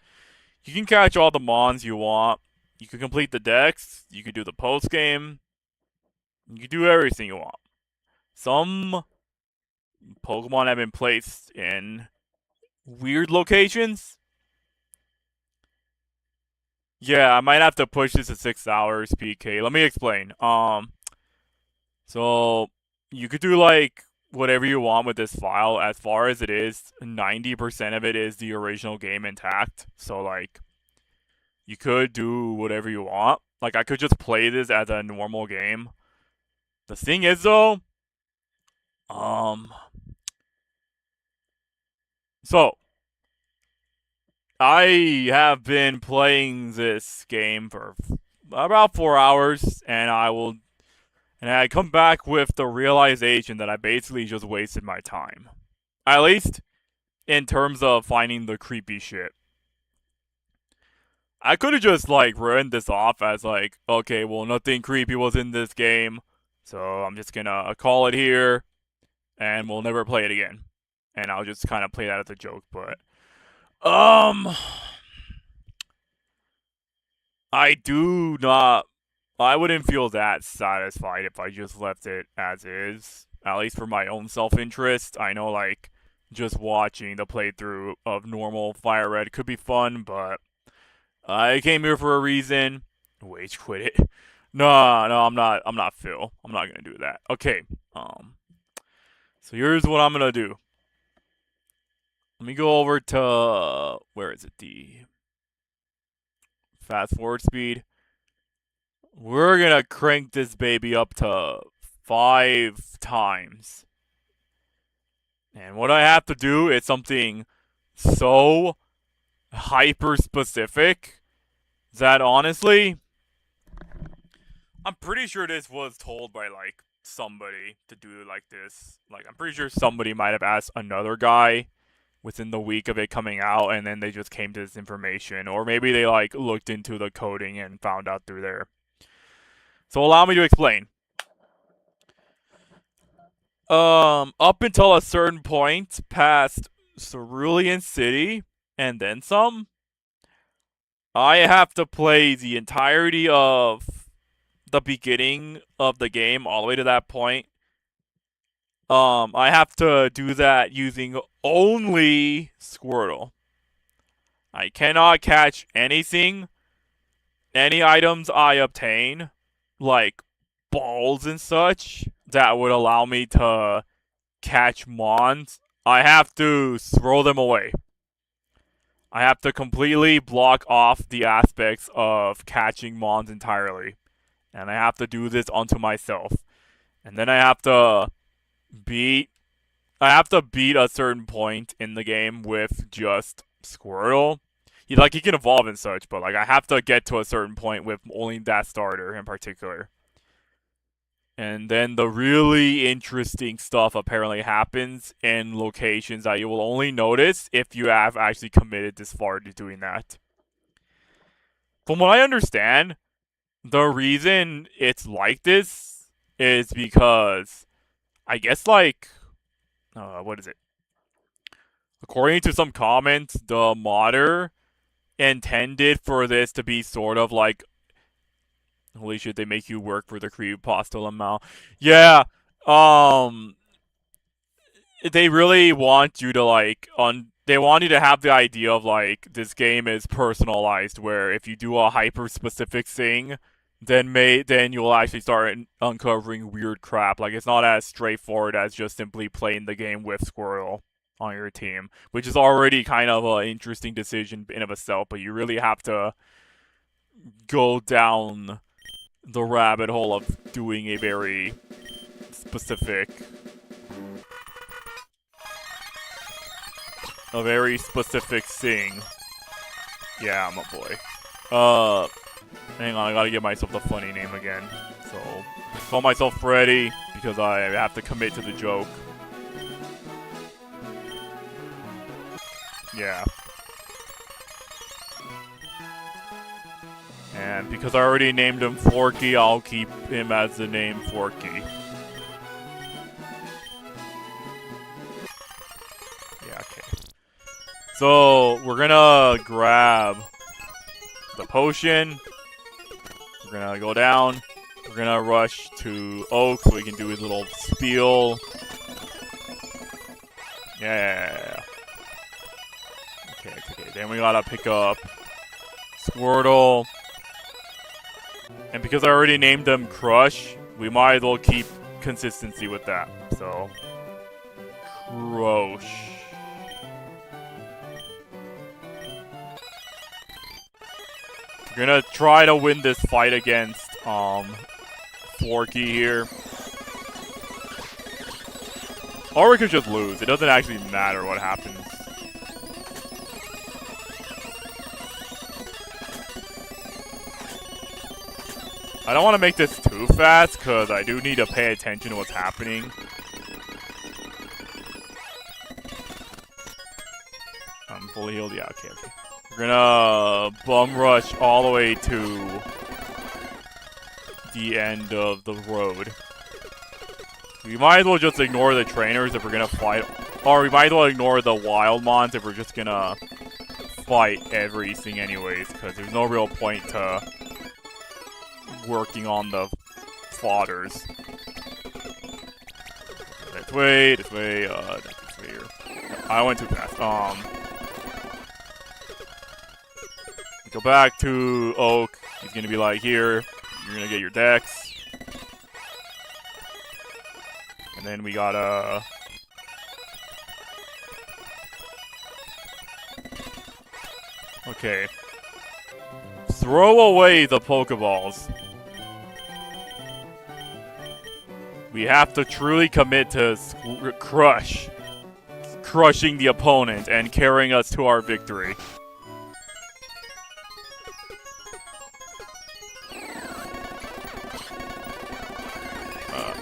You can catch all the mons you want. You can complete the decks. You can do the post game. You can do everything you want. Some Pokemon have been placed in weird locations. Yeah, I might have to push this to 6 hours, PK. Let me explain. So you could do like whatever you want with this file. As far as it is, 90% of it is the original game intact. So like, you could do whatever you want. Like, I could just play this as a normal game. The thing is though, so I have been playing this game for about 4 hours, and I come back with the realization that I basically just wasted my time. At least in terms of finding the creepy shit. I could have just like written this off as like, okay, well, nothing creepy was in this game, so I'm just gonna call it here, and we'll never play it again. And I'll just kind of play that as a joke, but I wouldn't feel that satisfied if I just left it as is. At least for my own self-interest. I know, like, just watching the playthrough of normal Fire Red could be fun, but I came here for a reason. Wage quit it. No, I'm not Phil. I'm not gonna do that. Okay. So here's what I'm gonna do. Let me go over to where is it? The fast forward speed. We're gonna crank this baby up to 5 times. And what I have to do is something so hyper specific that honestly, I'm pretty sure this was told by like somebody to do it like this. Like I'm pretty sure somebody might have asked another guy within the week of it coming out, and then they just came to this information, or maybe they like looked into the coding and found out through there. So allow me to explain. Up until a certain point past Cerulean City and then some, I have to play the entirety of the beginning of the game all the way to that point. I have to do that using only Squirtle. I cannot catch anything, any items I obtain, like balls and such, that would allow me to catch Mons. I have to throw them away. I have to completely block off the aspects of catching Mons entirely. And I have to do this unto myself. And then I have to beat a certain point in the game with just Squirtle. He can evolve and such, but like I have to get to a certain point with only that starter in particular. And then the really interesting stuff apparently happens in locations that you will only notice if you have actually committed this far to doing that. From what I understand, the reason it's like this is because I guess what is it? According to some comments, the modder intended for this to be sort of like, holy shit, they make you work for the creepypasta amount. Yeah, they really want you to they want you to have the idea of like this game is personalized, where if you do a hyper specific thing, then you'll actually start uncovering weird crap. Like it's not as straightforward as just simply playing the game with Squirtle on your team, which is already kind of an interesting decision in of itself, but you really have to go down the rabbit hole of doing a very specific thing. Yeah, I'm a boy. Hang on, I gotta give myself the funny name again. So, call myself Freddy because I have to commit to the joke. Yeah. And because I already named him Forky, I'll keep him as the name Forky. Yeah, okay. So, we're gonna grab the potion. We're gonna go down. We're gonna rush to Oak so we can do his little spiel. Yeah. Okay. Then we gotta pick up Squirtle. And because I already named him Crush, we might as well keep consistency with that. So, Crush. We're gonna try to win this fight against Forky here. Or we could just lose. It doesn't actually matter what happens. I don't want to make this too fast, because I do need to pay attention to what's happening. I'm fully healed? Yeah, okay. We're gonna bum rush all the way to the end of the road. We might as well just ignore the trainers if we're gonna fight. Or we might as well ignore the wild mons if we're just gonna fight everything anyways, because there's no real point to working on the fodders. This way, this way here. I went too fast. Go back to Oak. He's gonna be like, here, you're gonna get your dex. And then we gotta... Okay. Throw away the Pokeballs. We have to truly commit to crushing the opponent and carrying us to our victory.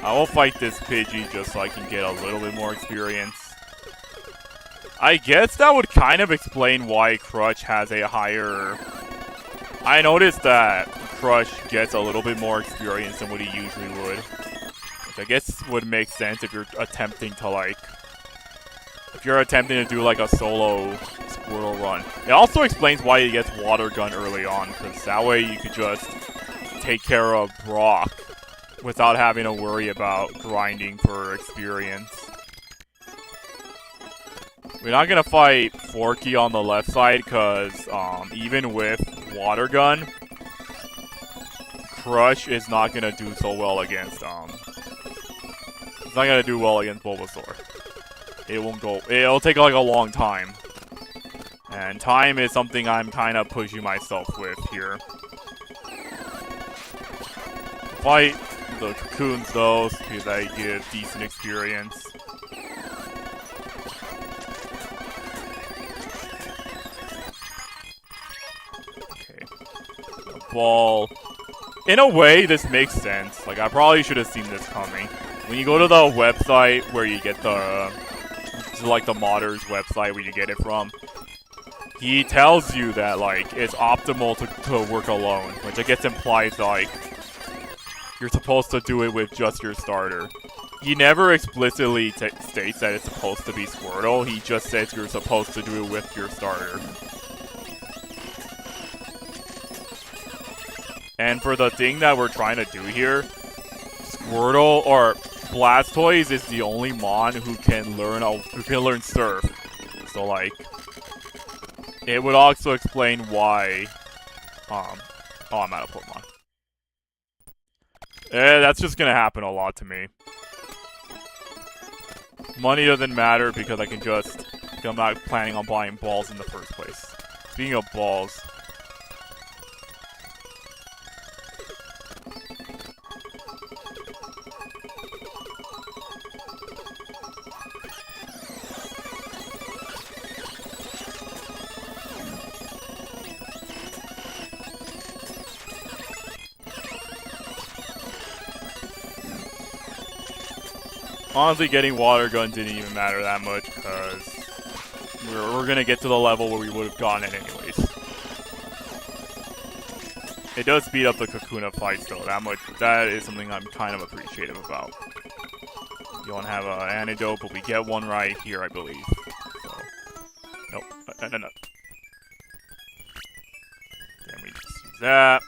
I will fight this Pidgey just so I can get a little bit more experience. I guess that would kind of explain why Crush has a higher... I noticed that Crush gets a little bit more experience than what he usually would. Which I guess would make sense if you're attempting to, like... If you're attempting to do, like, a solo Squirtle run. It also explains why he gets Water Gun early on, because that way you could just take care of Brock without having to worry about grinding for experience. We're not gonna fight Forky on the left side, because even with Water Gun, Crush is not gonna do so well against, it's not gonna do well against Bulbasaur. It won't go, it'll take like a long time. And time is something I'm kind of pushing myself with here. Fight the Cocoons though, because I give decent experience. Okay. A ball. In a way, this makes sense. Like, I probably should have seen this coming. When you go to the website where you get the... like the modder's website where you get it from, he tells you that, like, it's optimal to work alone, which I guess implies, like, you're supposed to do it with just your starter. He never explicitly states that it's supposed to be Squirtle, he just says you're supposed to do it with your starter. And for the thing that we're trying to do here, Squirtle, or Blastoise is the only Mon who can learn Surf. So, like, it would also explain why, oh, I'm out of Pokemon. That's just gonna happen a lot to me. Money doesn't matter because I can just, I'm not planning on buying balls in the first place. Speaking of balls, honestly, getting Water Gun didn't even matter that much, because we're gonna get to the level where we would have gotten it anyways. It does speed up the Kakuna fights, though. That is something I'm kind of appreciative about. You don't have an antidote, but we get one right here, I believe. So, nope. No. Then we just use that.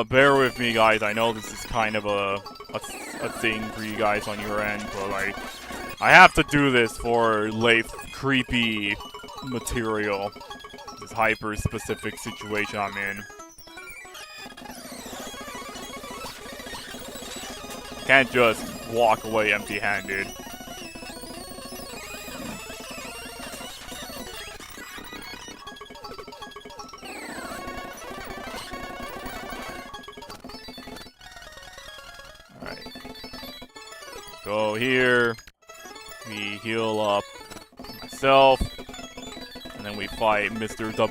Bear with me, guys. I know this is kind of a thing for you guys on your end, but, like, I have to do this for late creepy material. This hyper-specific situation I'm in. Can't just walk away empty-handed. Go here, we heal up myself, and then we fight Mr. the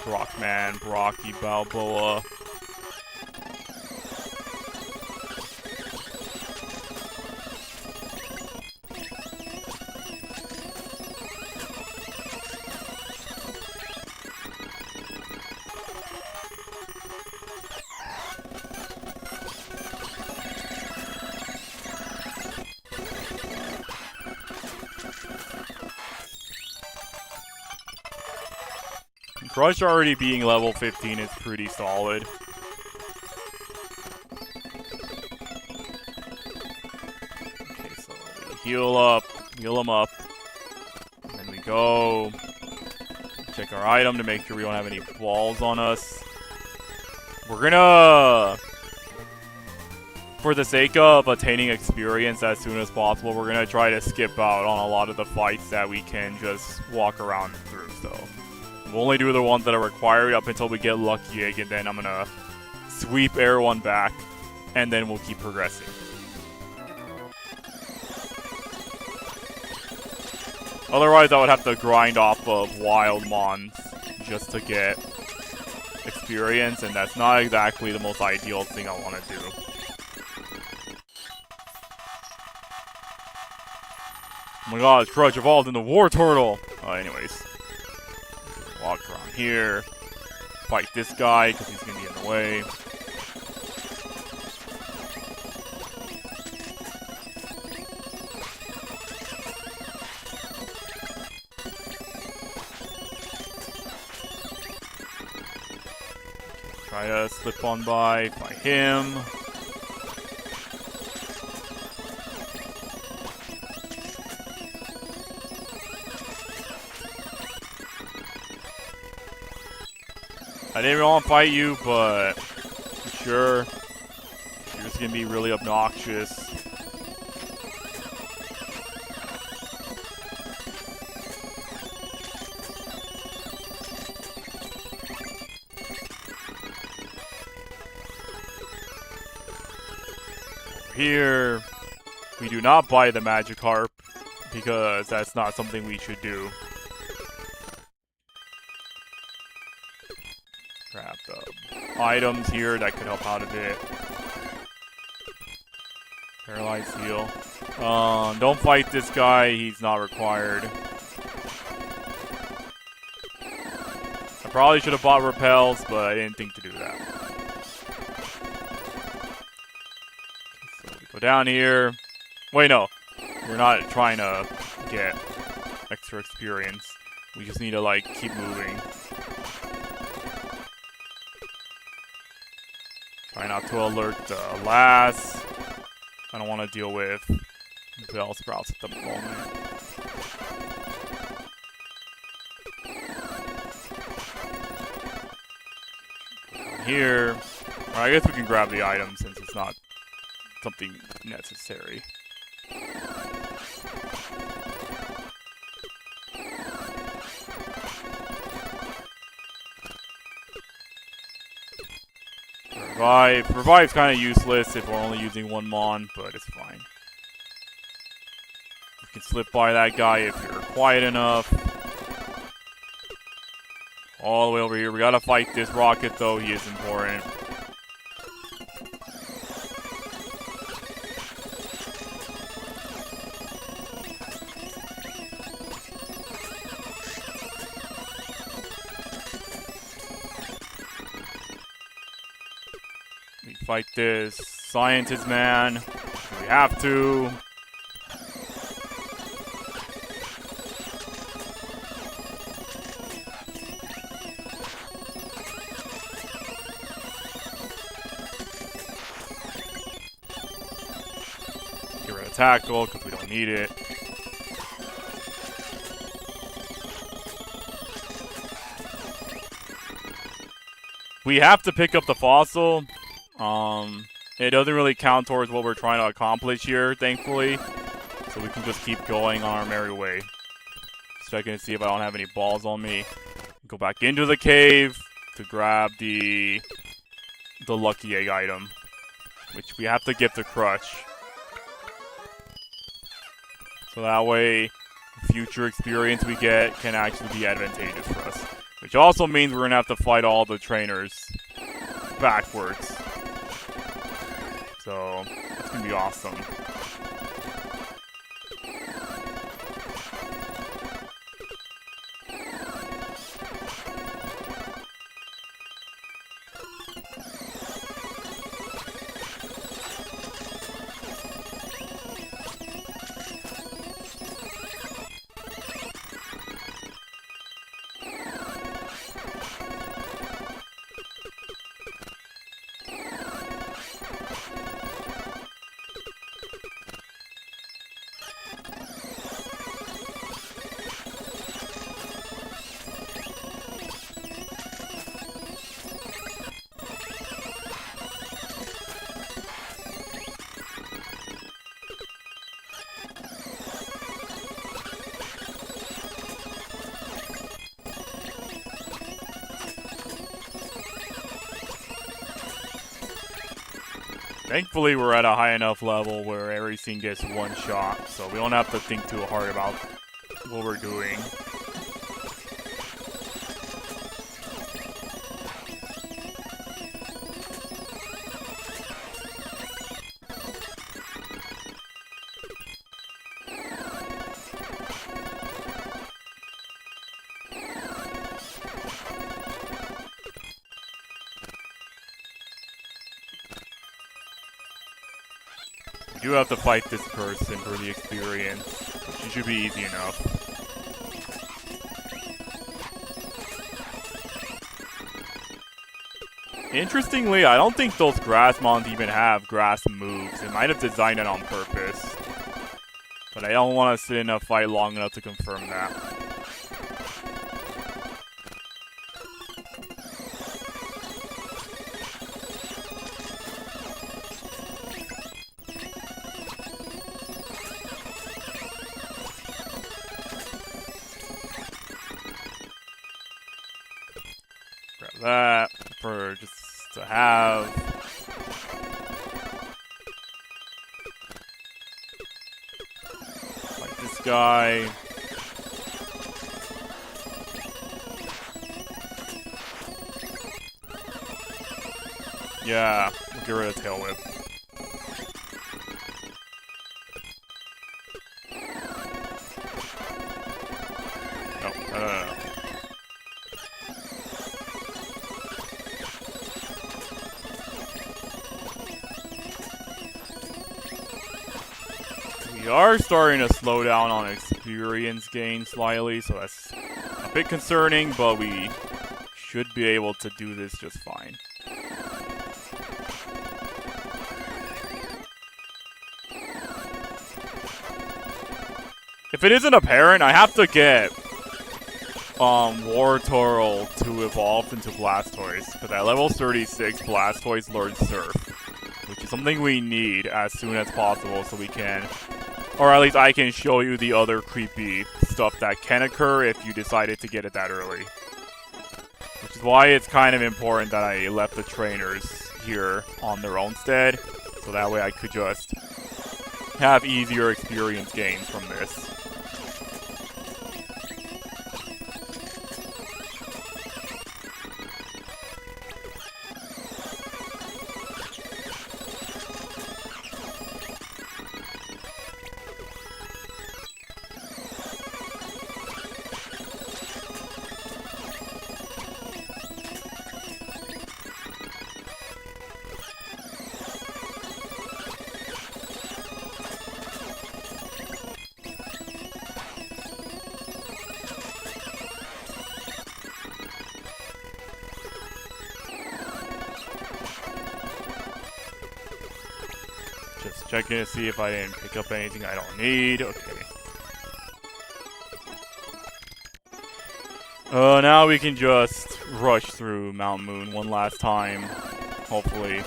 Brockman, Brocky Balboa. Crush already being level 15 is pretty solid. Okay, so we heal him up, and then we go Check our item to make sure we don't have any balls on us. We're gonna, for the sake of attaining experience as soon as possible, we're gonna try to skip out on a lot of the fights that we can just walk around through. So we'll only do the ones that are required up until we get Lucky Egg, and then I'm gonna sweep everyone back, and then we'll keep progressing. Otherwise, I would have to grind off of wild mons just to get experience, and that's not exactly the most ideal thing I want to do. Oh my god, Crutch evolved into War Turtle! Anyways. Walk around here. Fight this guy, because he's going to be in the way. Try to slip on by him. I didn't want to fight you, but sure, you're just gonna be really obnoxious. Here, we do not buy the Magikarp because that's not something we should do. Grab the items here that could help out a bit. Paralyzed heal. Don't fight this guy, he's not required. I probably should have bought repels, but I didn't think to do that. So we go down here. Wait, no. We're not trying to get extra experience. We just need to, like, keep moving. Try not to alert the last. I don't want to deal with Bell Sprouts at the moment. Here. Or I guess we can grab the item since it's not something necessary. Revive. Revive's kind of useless if we're only using one Mon, but it's fine. You can slip by that guy if you're quiet enough. All the way over here. We gotta fight this rocket, though. He is important. We fight this scientist man. We have to. Get rid of tackle because we don't need it. We have to pick up the fossil. It doesn't really count towards what we're trying to accomplish here, thankfully. So we can just keep going on our merry way. Just checking to see if I don't have any balls on me. Go back into the cave to grab the Lucky Egg item, which we have to get to Crutch. So that way, future experience we get can actually be advantageous for us. Which also means we're going to have to fight all the trainers backwards. So, that's going to be awesome. Thankfully, we're at a high enough level where everything gets one shot, so we don't have to think too hard about what we're doing. You have to fight this person for the experience, which should be easy enough. Interestingly, I don't think those grass mons even have grass moves. They might have designed it on purpose. But I don't want to sit in a fight long enough to confirm that. That for just to have. Like this guy. Yeah, we'll get rid of Tail Whip. No. We are starting to slow down on experience gain slightly, so that's a bit concerning, but we should be able to do this just fine. If it isn't apparent, I have to get Wartortle to evolve into Blastoise, because at level 36, Blastoise learns Surf, which is something we need as soon as possible so we can, or at least I can show you the other creepy stuff that can occur if you decided to get it that early. Which is why it's kind of important that I left the trainers here on their own stead, so that way I could just have easier experience gains from this. Just checking to see if I didn't pick up anything I don't need. Okay. Now we can just rush through Mount Moon one last time, hopefully.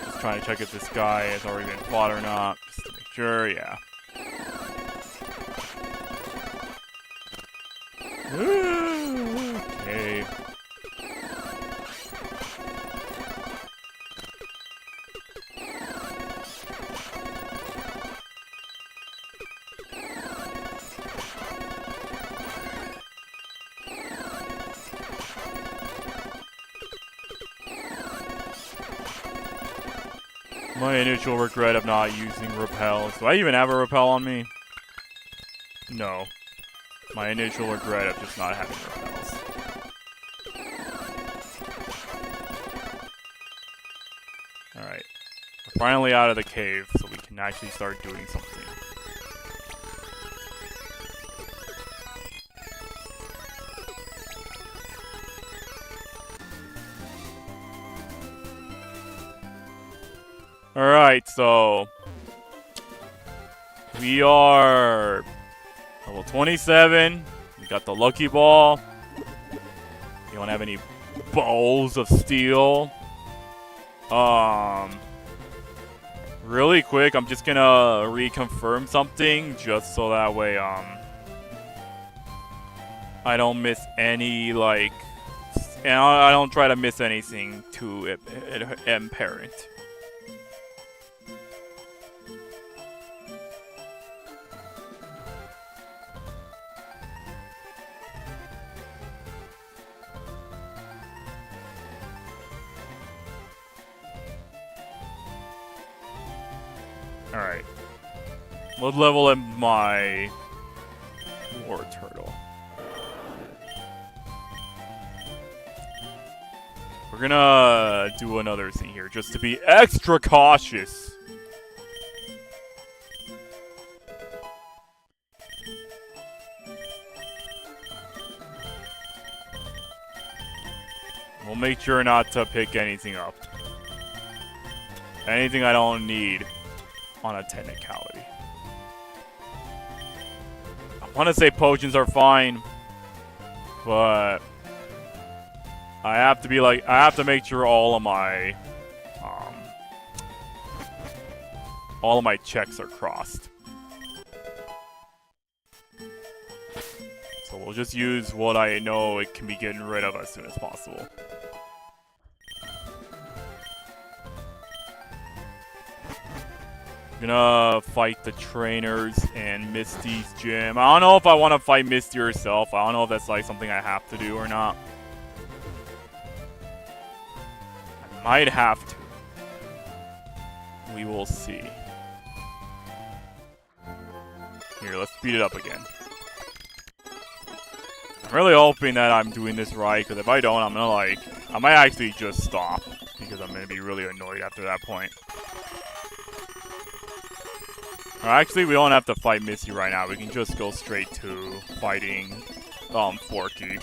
Just trying to check if this guy has already been fought or not, just to make sure, yeah. Okay. My initial regret of not using repels. Do I even have a repel on me? No. My initial regret of just not having repels. Alright. We're finally out of the cave, so we can actually start doing something. Alright, so we are level 27. We got the Lucky Ball. You don't have any balls of steel. Really quick, I'm just gonna reconfirm something just so that way I don't miss any like, and I don't try to miss anything too apparent. Alright. What level am my war turtle? We're gonna do another thing here, just to be extra cautious. We'll make sure not to pick anything up. Anything I don't need on a technicality. I want to say potions are fine, but I have to be like, I have to make sure all of my checks are crossed. So we'll just use what I know it can be getting rid of as soon as possible. Gonna fight the trainers in Misty's gym. I don't know if I want to fight Misty herself. I don't know if that's like something I have to do or not. I might have to. We will see. Here, let's speed it up again. I'm really hoping that I'm doing this right, because if I don't, I'm gonna like, I might actually just stop, because I'm gonna be really annoyed after that point. Actually, we don't have to fight Misty right now. We can just go straight to fighting Forky.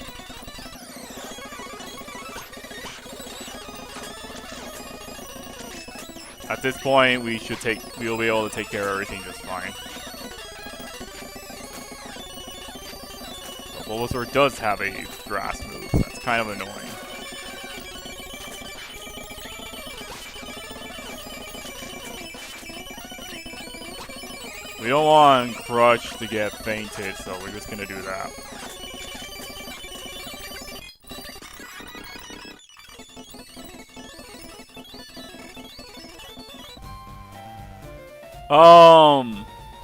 At this point, we'll be able to take care of everything just fine. But Bulbasaur does have a grass move. That's kind of annoying. We don't want Crush to get fainted, so we're just gonna do that.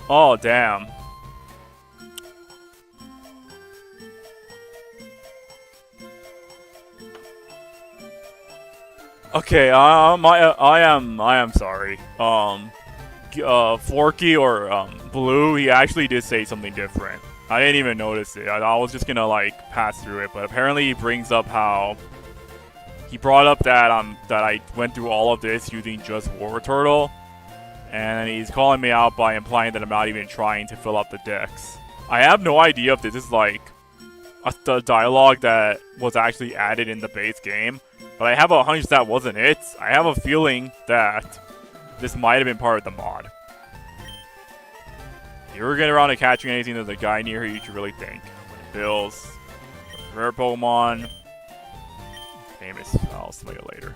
Oh damn. Okay, I am sorry. Forky or Blue, he actually did say something different. I didn't even notice it. I was just gonna like pass through it, but apparently he brings up how he brought up that that I went through all of this using just War Turtle, and he's calling me out by implying that I'm not even trying to fill up the decks. I have no idea if this is like the dialogue that was actually added in the base game, but I have a hunch that wasn't it. I have a feeling that this might have been part of the mod. If you ever get around to catching anything, there's a guy near here you should really think. Bills, rare Pokemon, famous. I'll explain it later.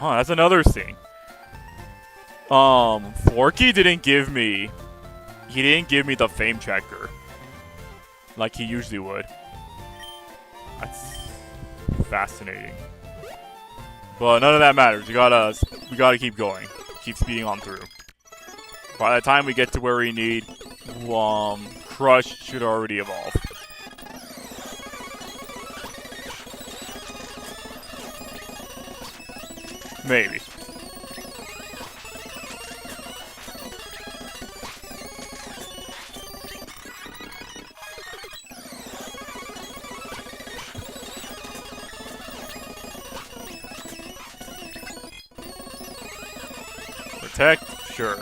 Oh, that's another thing. Forky didn't give me. He didn't give me the fame checker like he usually would. That's fascinating. But none of that matters. We gotta keep going. Keep speeding on through. By the time we get to where we need, Crush should already evolve. Maybe. Protect? Sure.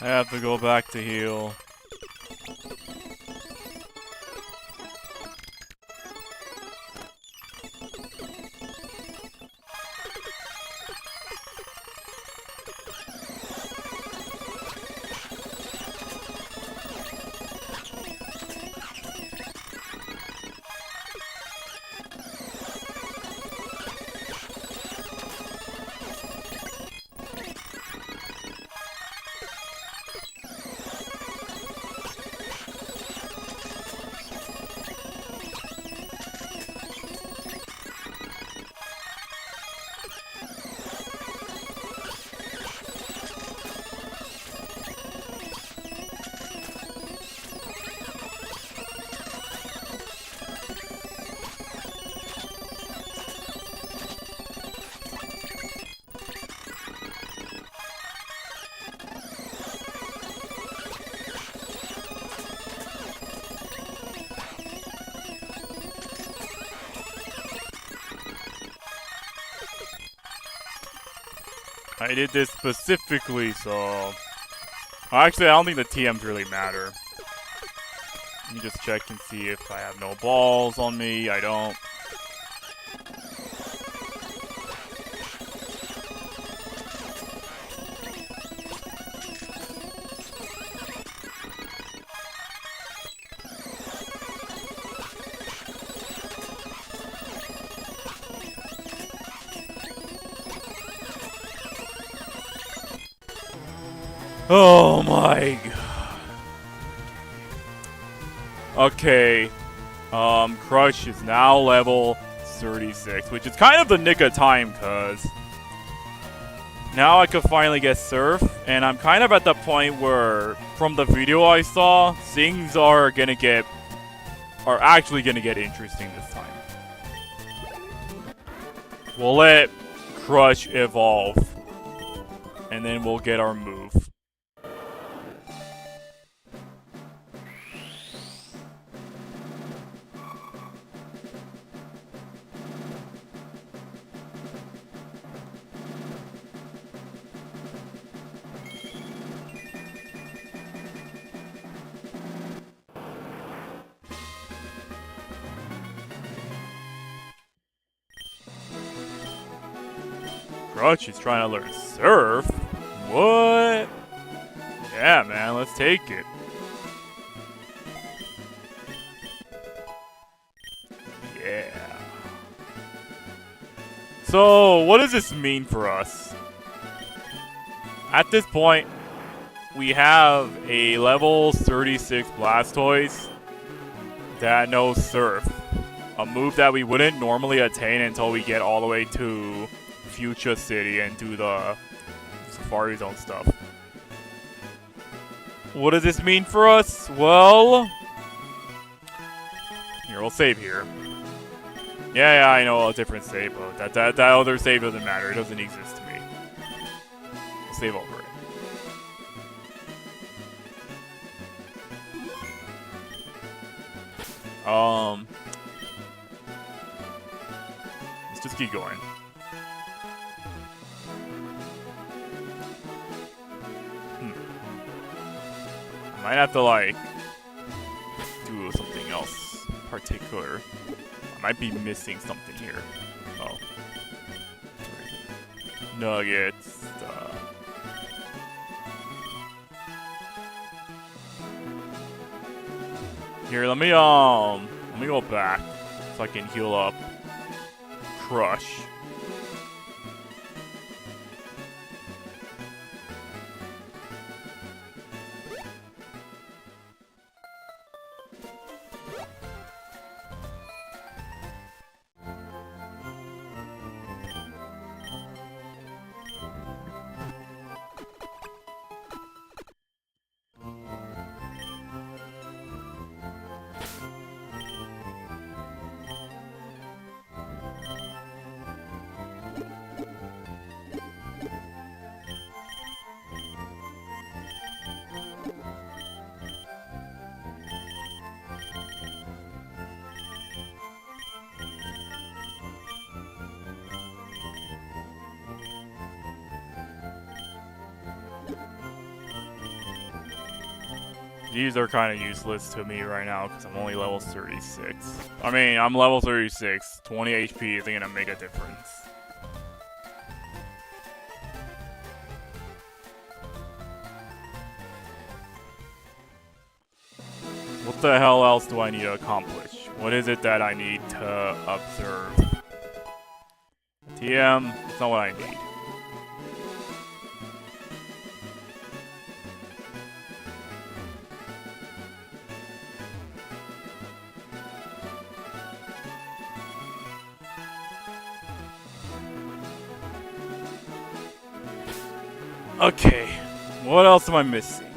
I have to go back to heal. I did this specifically, so... Actually, I don't think the TMs really matter. Let me just check and see if I have no balls on me. I don't. Oh my god. Okay. Crush is now level 36, which is kind of the nick of time, cuz now I could finally get Surf, and I'm kind of at the point where, from the video I saw, things are actually gonna get interesting this time. We'll let Crush evolve, and then we'll get our move. Crush is trying to learn Surf? What? Yeah, man, let's take it. Yeah. So, what does this mean for us? At this point, we have a level 36 Blastoise that knows Surf. A move that we wouldn't normally attain until we get all the way to Fuchsia City and do the Safari Zone stuff. What does this mean for us? Well, here, we'll save here. Yeah, I know a different save, but that other save doesn't matter. It doesn't exist to me. We'll save over it. Let's just keep going. I might have to, like, do something else particular. I might be missing something here. Oh. Nuggets. Here, let me go back so I can heal up Crush. these are kind of useless to me right now because I'm only level 36. I mean, I'm level 36. 20 HP isn't gonna make a difference. What the hell else do I need to accomplish? What is it that I need to observe? TM, it's not what I need. Okay, what else am I missing?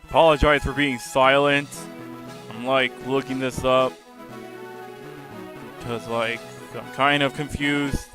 Apologize for being silent. I'm like looking this up because like I'm kind of confused.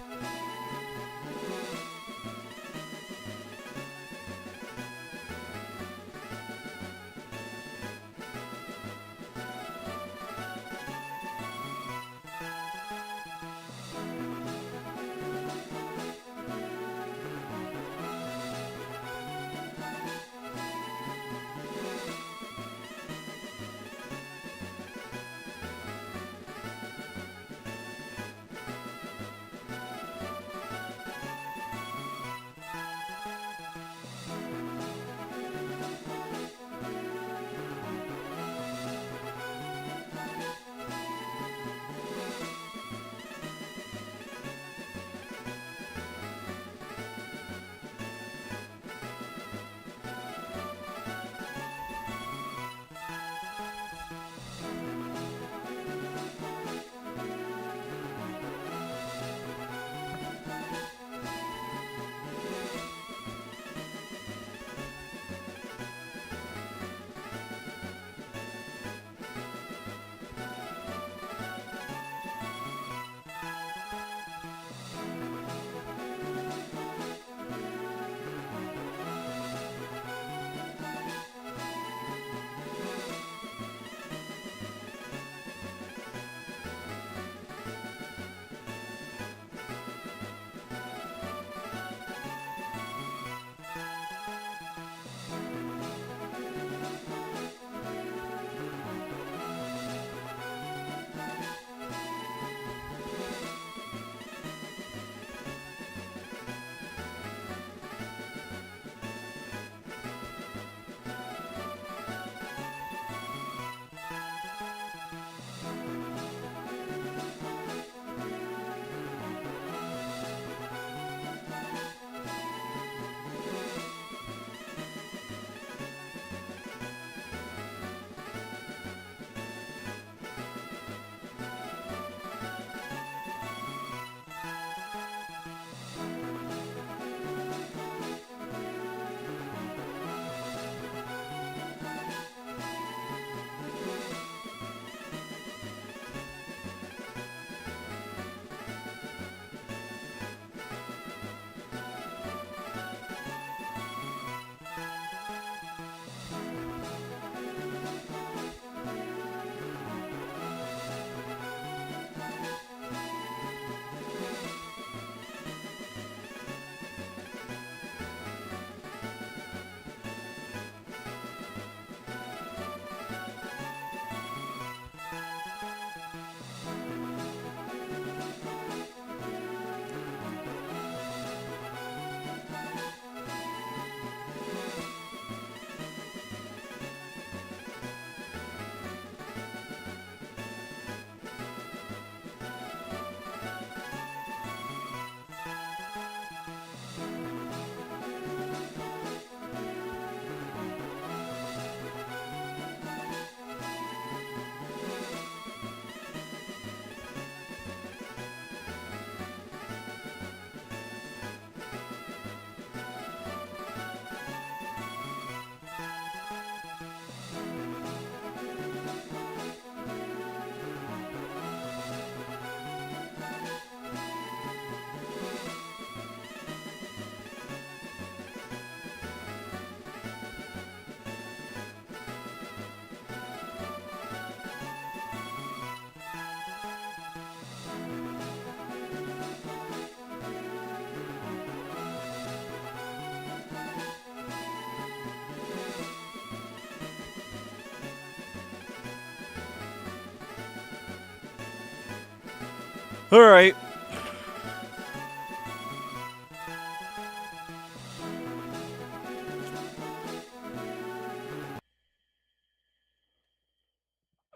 All right.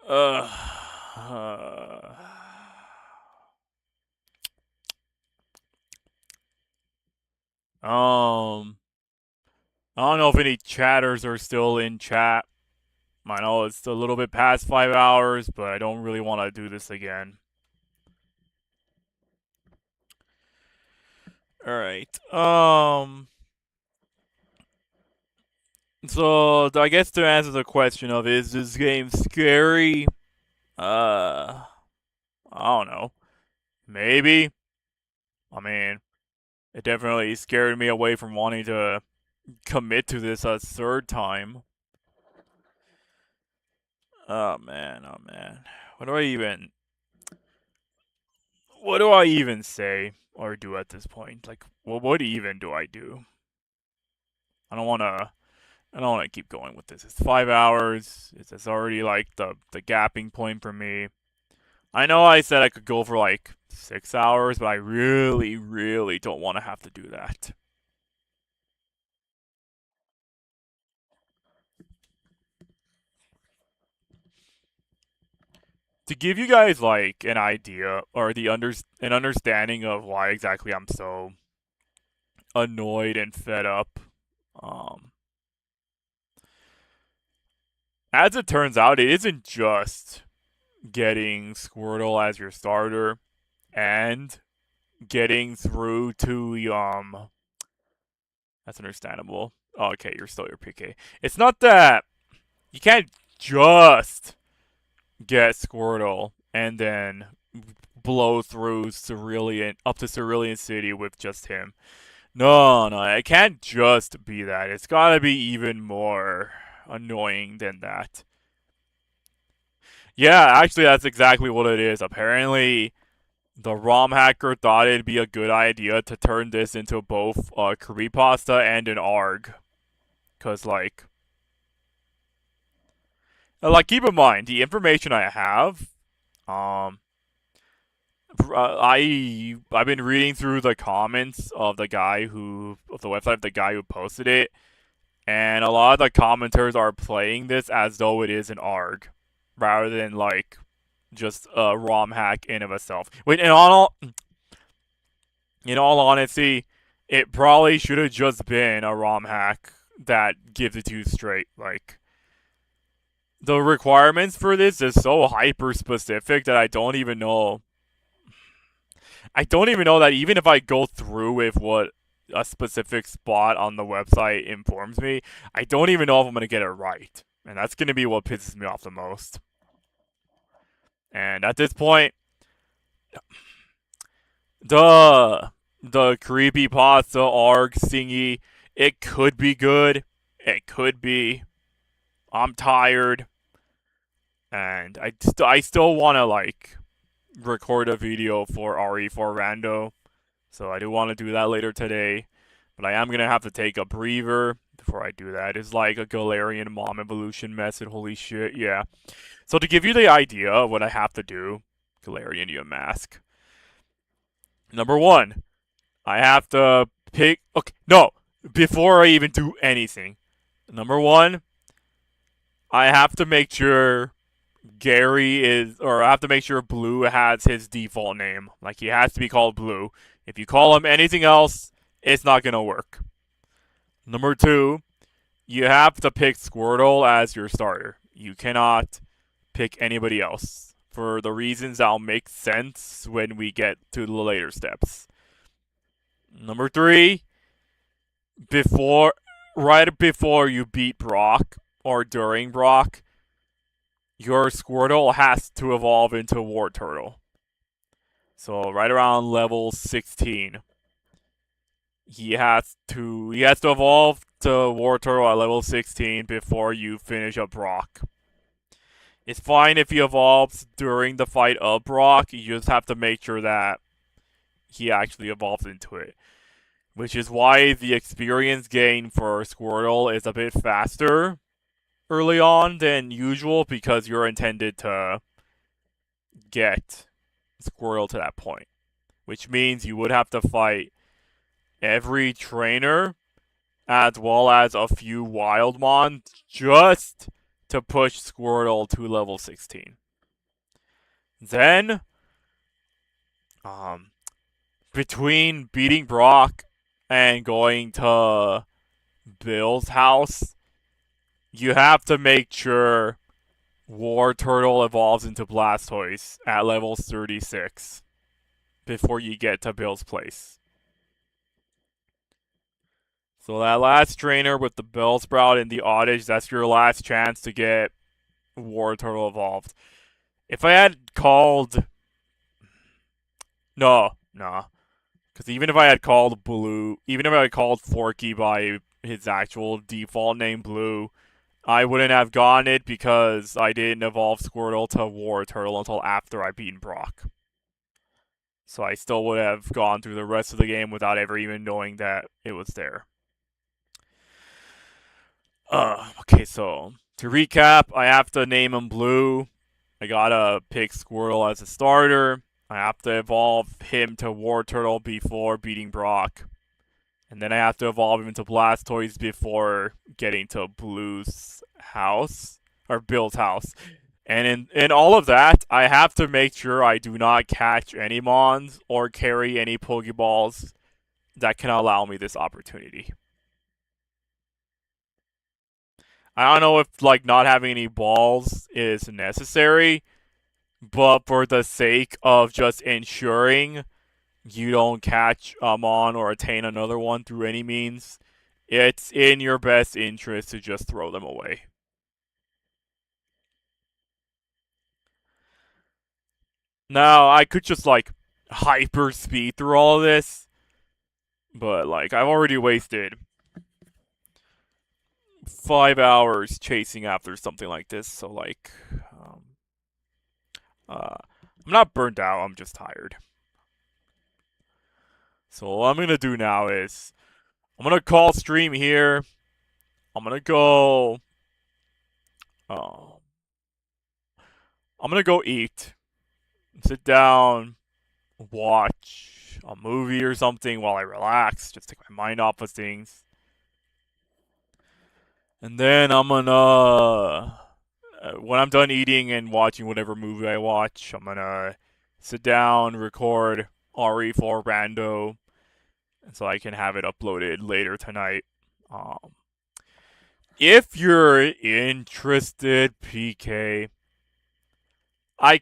Uh, uh, um, I don't know if any chatters are still in chat. I know it's a little bit past 5 hours, but I don't really want to do this again. All right. So I guess to answer the question of is this game scary? I don't know. Maybe. I mean, it definitely scared me away from wanting to commit to this a third time. Oh man, oh man. What do I even say or do at this point? Like, what even do I do? I don't wanna I don't wanna keep going with this. It's 5 hours. It's already like the gapping point for me. I know I said I could go for like 6 hours, but I really, really don't want to have to do that. To give you guys like an idea or an understanding of why exactly I'm so annoyed and fed up, um, as it turns out, it isn't just getting Squirtle as your starter and getting through to That's understandable. Oh, okay, you're still your PK. It's not that you can't just get Squirtle and then blow through Cerulean up to Cerulean City with just him. No, no, it can't just be that. It's gotta be even more annoying than that. Yeah, actually, that's exactly what it is. Apparently, the ROM hacker thought it'd be a good idea to turn this into both a creepypasta and an ARG. Cause keep in mind the information I have. I've been reading through the comments of the website of the guy who posted it, and a lot of the commenters are playing this as though it is an ARG, rather than like just a ROM hack in of itself. Wait, in all honesty, it probably should have just been a ROM hack that gives it to you straight. Like, the requirements for this is so hyper specific that I don't even know. I don't even know that even if I go through with what a specific spot on the website informs me, I don't even know if I'm going to get it right. And that's going to be what pisses me off the most. And at this point, the creepypasta arc thingy, it could be good. It could be. I'm tired. And I still want to, like, record a video for RE4 Rando. So I do want to do that later today. But I am going to have to take a breather before I do that. It's like a Galarian mom evolution method. Holy shit, yeah. So to give you the idea of what I have to do, Galarian, you mask. Number one, I have to pick... Okay, no. Before I even do anything. Number one, I have to make sure I have to make sure Blue has his default name. Like, he has to be called Blue. If you call him anything else, it's not gonna work. Number two, you have to pick Squirtle as your starter. You cannot pick anybody else. For the reasons that'll make sense when we get to the later steps. Number three, right before you beat Brock, or during Brock, your Squirtle has to evolve into War Turtle. So right around level 16, he has to evolve to War Turtle at level 16 before you finish up Brock. It's fine if he evolves during the fight of Brock. You just have to make sure that he actually evolves into it. Which is why the experience gain for Squirtle is a bit faster early on than usual, because you're intended to get Squirtle to that point. Which means you would have to fight every trainer as well as a few Wildmon just to push Squirtle to level 16. Then, between beating Brock and going to Bill's house, you have to make sure War Turtle evolves into Blastoise at level 36 before you get to Bill's place. So that last trainer with the Bellsprout and the Oddish, that's your last chance to get War Turtle evolved. If I had called... No. Because even if I had called Blue, even if I had called Forky by his actual default name, Blue, I wouldn't have gotten it because I didn't evolve Squirtle to War Turtle until after I beaten Brock. So I still would have gone through the rest of the game without ever even knowing that it was there. Okay, so to recap, I have to name him Blue. I gotta pick Squirtle as a starter. I have to evolve him to War Turtle before beating Brock. And then I have to evolve him into Blastoise before getting to Blue's house. Or Bill's house. And in all of that, I have to make sure I do not catch any Mons or carry any Pokeballs that can allow me this opportunity. I don't know if, like, not having any balls is necessary, but for the sake of just ensuring you don't catch a Mon or attain another one through any means, it's in your best interest to just throw them away. Now, I could just, like, hyper speed through all of this, but, like, I've already wasted 5 hours chasing after something like this, so, like, I'm not burnt out, I'm just tired. So what I'm gonna do now is, I'm gonna call stream here, I'm gonna go eat, sit down, watch a movie or something while I relax, just take my mind off of things. And then I'm gonna, when I'm done eating and watching whatever movie I watch, I'm gonna sit down, record RE4 Rando, so I can have it uploaded later tonight. If you're interested, PK, I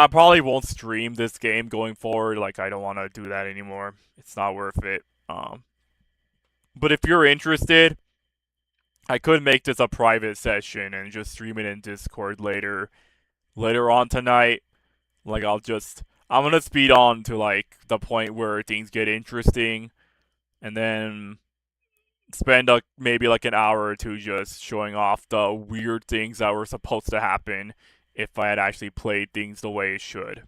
probably won't stream this game going forward. Like, I don't want to do that anymore. It's not worth it. But if you're interested, I could make this a private session and just stream it in Discord later on tonight. Like, I'm gonna speed on to, like, the point where things get interesting, and then spend maybe like an hour or two just showing off the weird things that were supposed to happen if I had actually played things the way it should.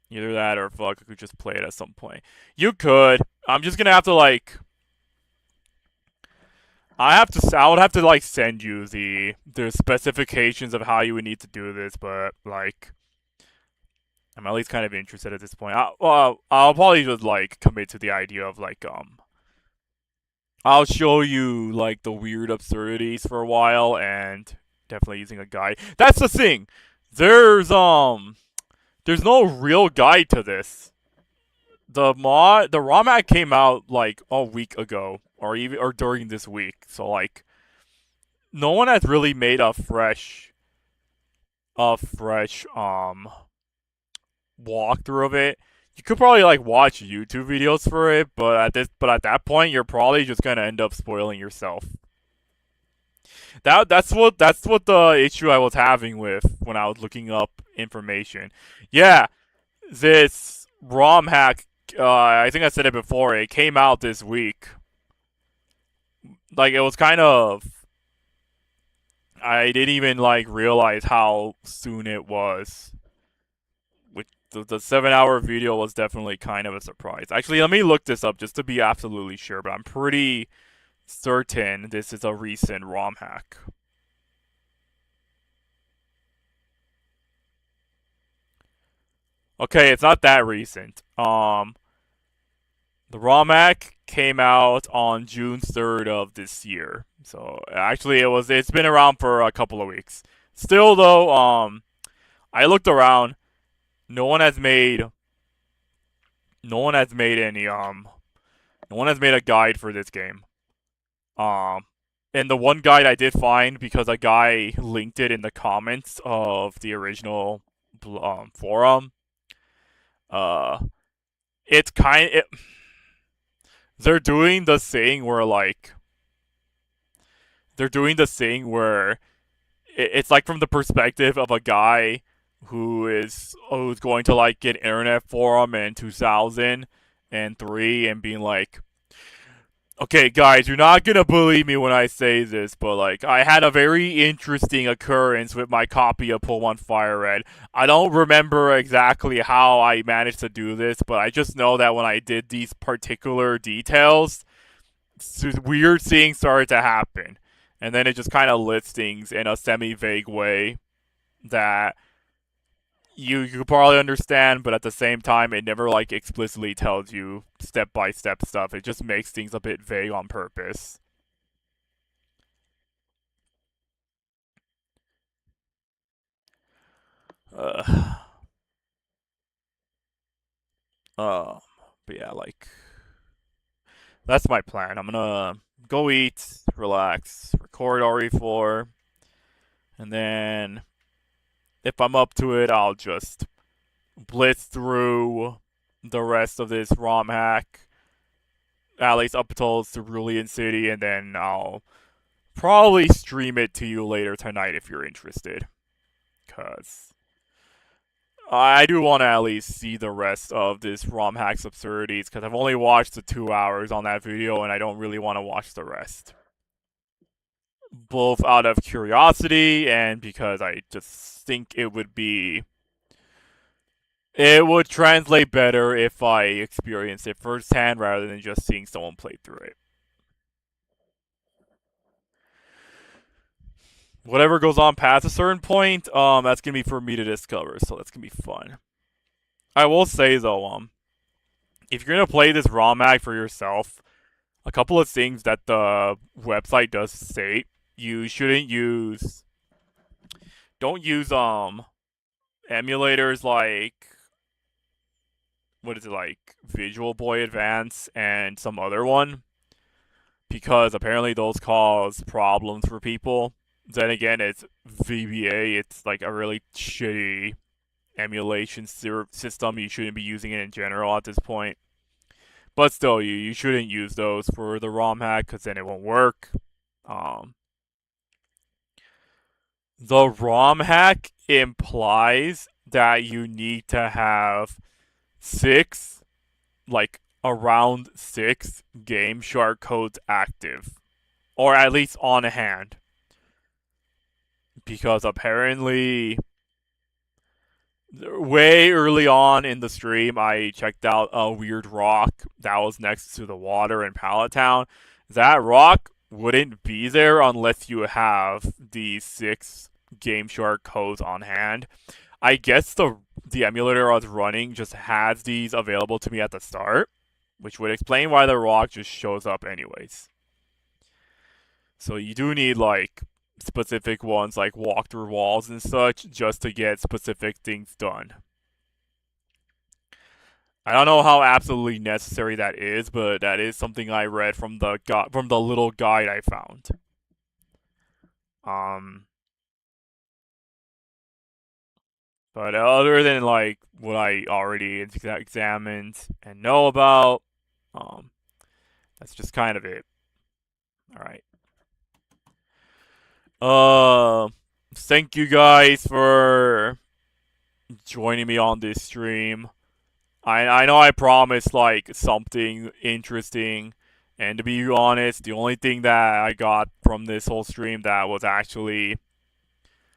Either that or fuck, I could just play it at some point. You could. I'm just gonna have to, like, I would have to, like, send you the specifications of how you would need to do this, but, like, I'm at least kind of interested at this point. I'll probably just, like, commit to the idea of, like, I'll show you, like, the weird absurdities for a while, and definitely using a guide. That's the thing! There's no real guide to this. The ROM hack came out, like, a week ago, or during this week, so, like, no one has really made a fresh, walkthrough of it. You could probably, like, watch YouTube videos for it, but at that point, you're probably just gonna end up spoiling yourself. That's what the issue I was having with when I was looking up information. Yeah, this ROM hack, I think I said it before, it came out this week. Like, it was kind of... I didn't even, like, realize how soon it was. The 7-hour video was definitely kind of a surprise. Actually, let me look this up just to be absolutely sure, but I'm pretty certain this is a recent ROM hack. Okay, it's not that recent. The ROM hack came out on June 3rd of this year. So, actually, it's been around for a couple of weeks. Still, though, I looked around. No one has made a guide for this game. And the one guide I did find, because a guy linked it in the comments of the original forum, they're doing the thing where like they're doing the thing where it's like from the perspective of a guy who's going to like get internet forum in 2003 and being like, okay, guys, you're not gonna believe me when I say this, but like, I had a very interesting occurrence with my copy of Pull One Fire Red. I don't remember exactly how I managed to do this, but I just know that when I did these particular details, weird things started to happen. And then it just kind of lists things in a semi-vague way that you could probably understand, but at the same time, it never like explicitly tells you step by step stuff. It just makes things a bit vague on purpose. Uh, uh, but yeah, like that's my plan. I'm gonna go eat, relax, record RE4, and then if I'm up to it, I'll just blitz through the rest of this ROM hack, at least up until Cerulean City, and then I'll probably stream it to you later tonight if you're interested. Because I do want to at least see the rest of this ROM hack's absurdities, because I've only watched the 2 hours on that video, and I don't really want to watch the rest. Both out of curiosity and because I just think it would translate better if I experienced it firsthand rather than just seeing someone play through it. Whatever goes on past a certain point, that's gonna be for me to discover, so that's gonna be fun. I will say though, if you're gonna play this ROM hack for yourself, a couple of things that the website does state: you shouldn't don't use emulators like what is it, like Visual Boy Advance and some other one, because apparently those cause problems for people. Then again, it's VBA. It's like a really shitty emulation system. You shouldn't be using it in general at this point. But still, you shouldn't use those for the ROM hack because then it won't work. The ROM hack implies that you need to have around 6 Game Shark codes active, or at least on hand. Because apparently, way early on in the stream, I checked out a weird rock that was next to the water in Pallet Town. That rock wouldn't be there unless you have these 6 Game Shark codes on hand. I guess the emulator I was running just has these available to me at the start, which would explain why the rock just shows up anyways. So you do need like specific ones like walk through walls and such just to get specific things done. I don't know how absolutely necessary that is, but that is something I read from the little guide I found. But other than like what I already examined and know about, that's just kind of it. All right. Thank you guys for joining me on this stream. I know I promised like something interesting, and to be honest, the only thing that I got from this whole stream that was actually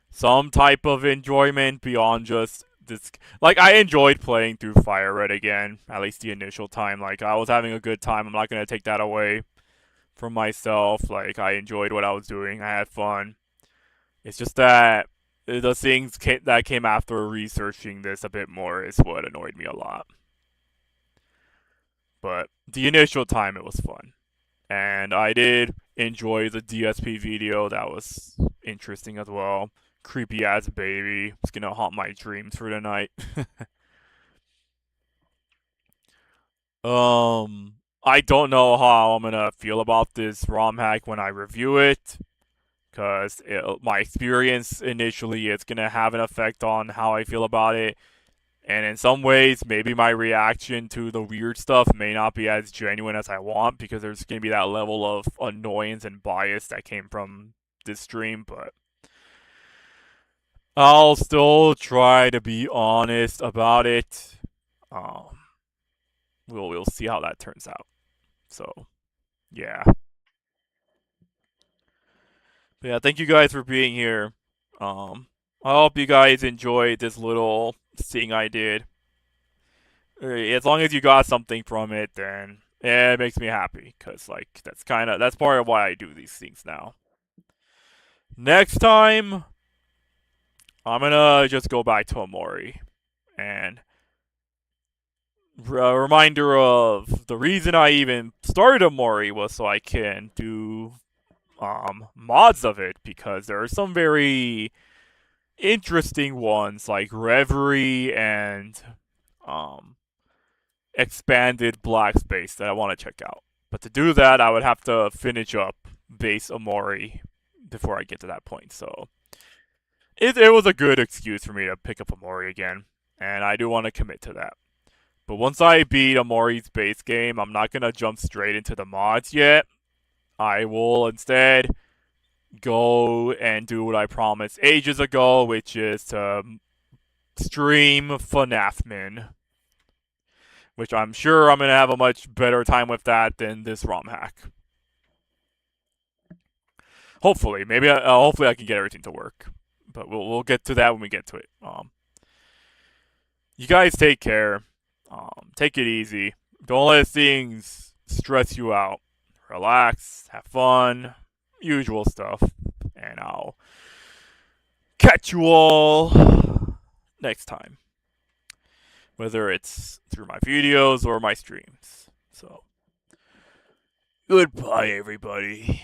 some type of enjoyment beyond just this, like, I enjoyed playing through Fire Red again, at least the initial time. Like, I was having a good time. I'm not gonna take that away from myself. Like, I enjoyed what I was doing. I had fun. It's just that the things that came after researching this a bit more is what annoyed me a lot. But the initial time, it was fun. And I did enjoy the DSP video. That was interesting as well. Creepy ass baby. It's gonna haunt my dreams for tonight. I don't know how I'm gonna feel about this ROM hack when I review it, because my experience initially is gonna have an effect on how I feel about it, And in some ways, maybe my reaction to the weird stuff may not be as genuine as I want because there's going to be that level of annoyance and bias that came from this stream, but I'll still try to be honest about it. We'll see how that turns out. So, yeah. But yeah, thank you guys for being here. I hope you guys enjoyed this little thing I did. As long as you got something from it, then it makes me happy. Cause like that's part of why I do these things now. Next time, I'm gonna just go back to Amori, and a reminder of the reason I even started Amori was so I can do mods of it, because there are some very interesting ones like Reverie and expanded Black Space that I want to check out. But to do that, I would have to finish up base Amori before I get to that point. So it was a good excuse for me to pick up Amori again, and I do want to commit to that. But once I beat Amori's base game, I'm not going to jump straight into the mods yet. I will instead go and do what I promised ages ago, which is to stream FNAFmin, which I'm sure I'm going to have a much better time with that than this ROM hack. Hopefully. Hopefully I can get everything to work. But we'll get to that when we get to it. You guys take care. Take it easy. Don't let things stress you out. Relax. Have fun. Usual stuff. And I'll catch you all next time. Whether it's through my videos or my streams. So, goodbye, everybody.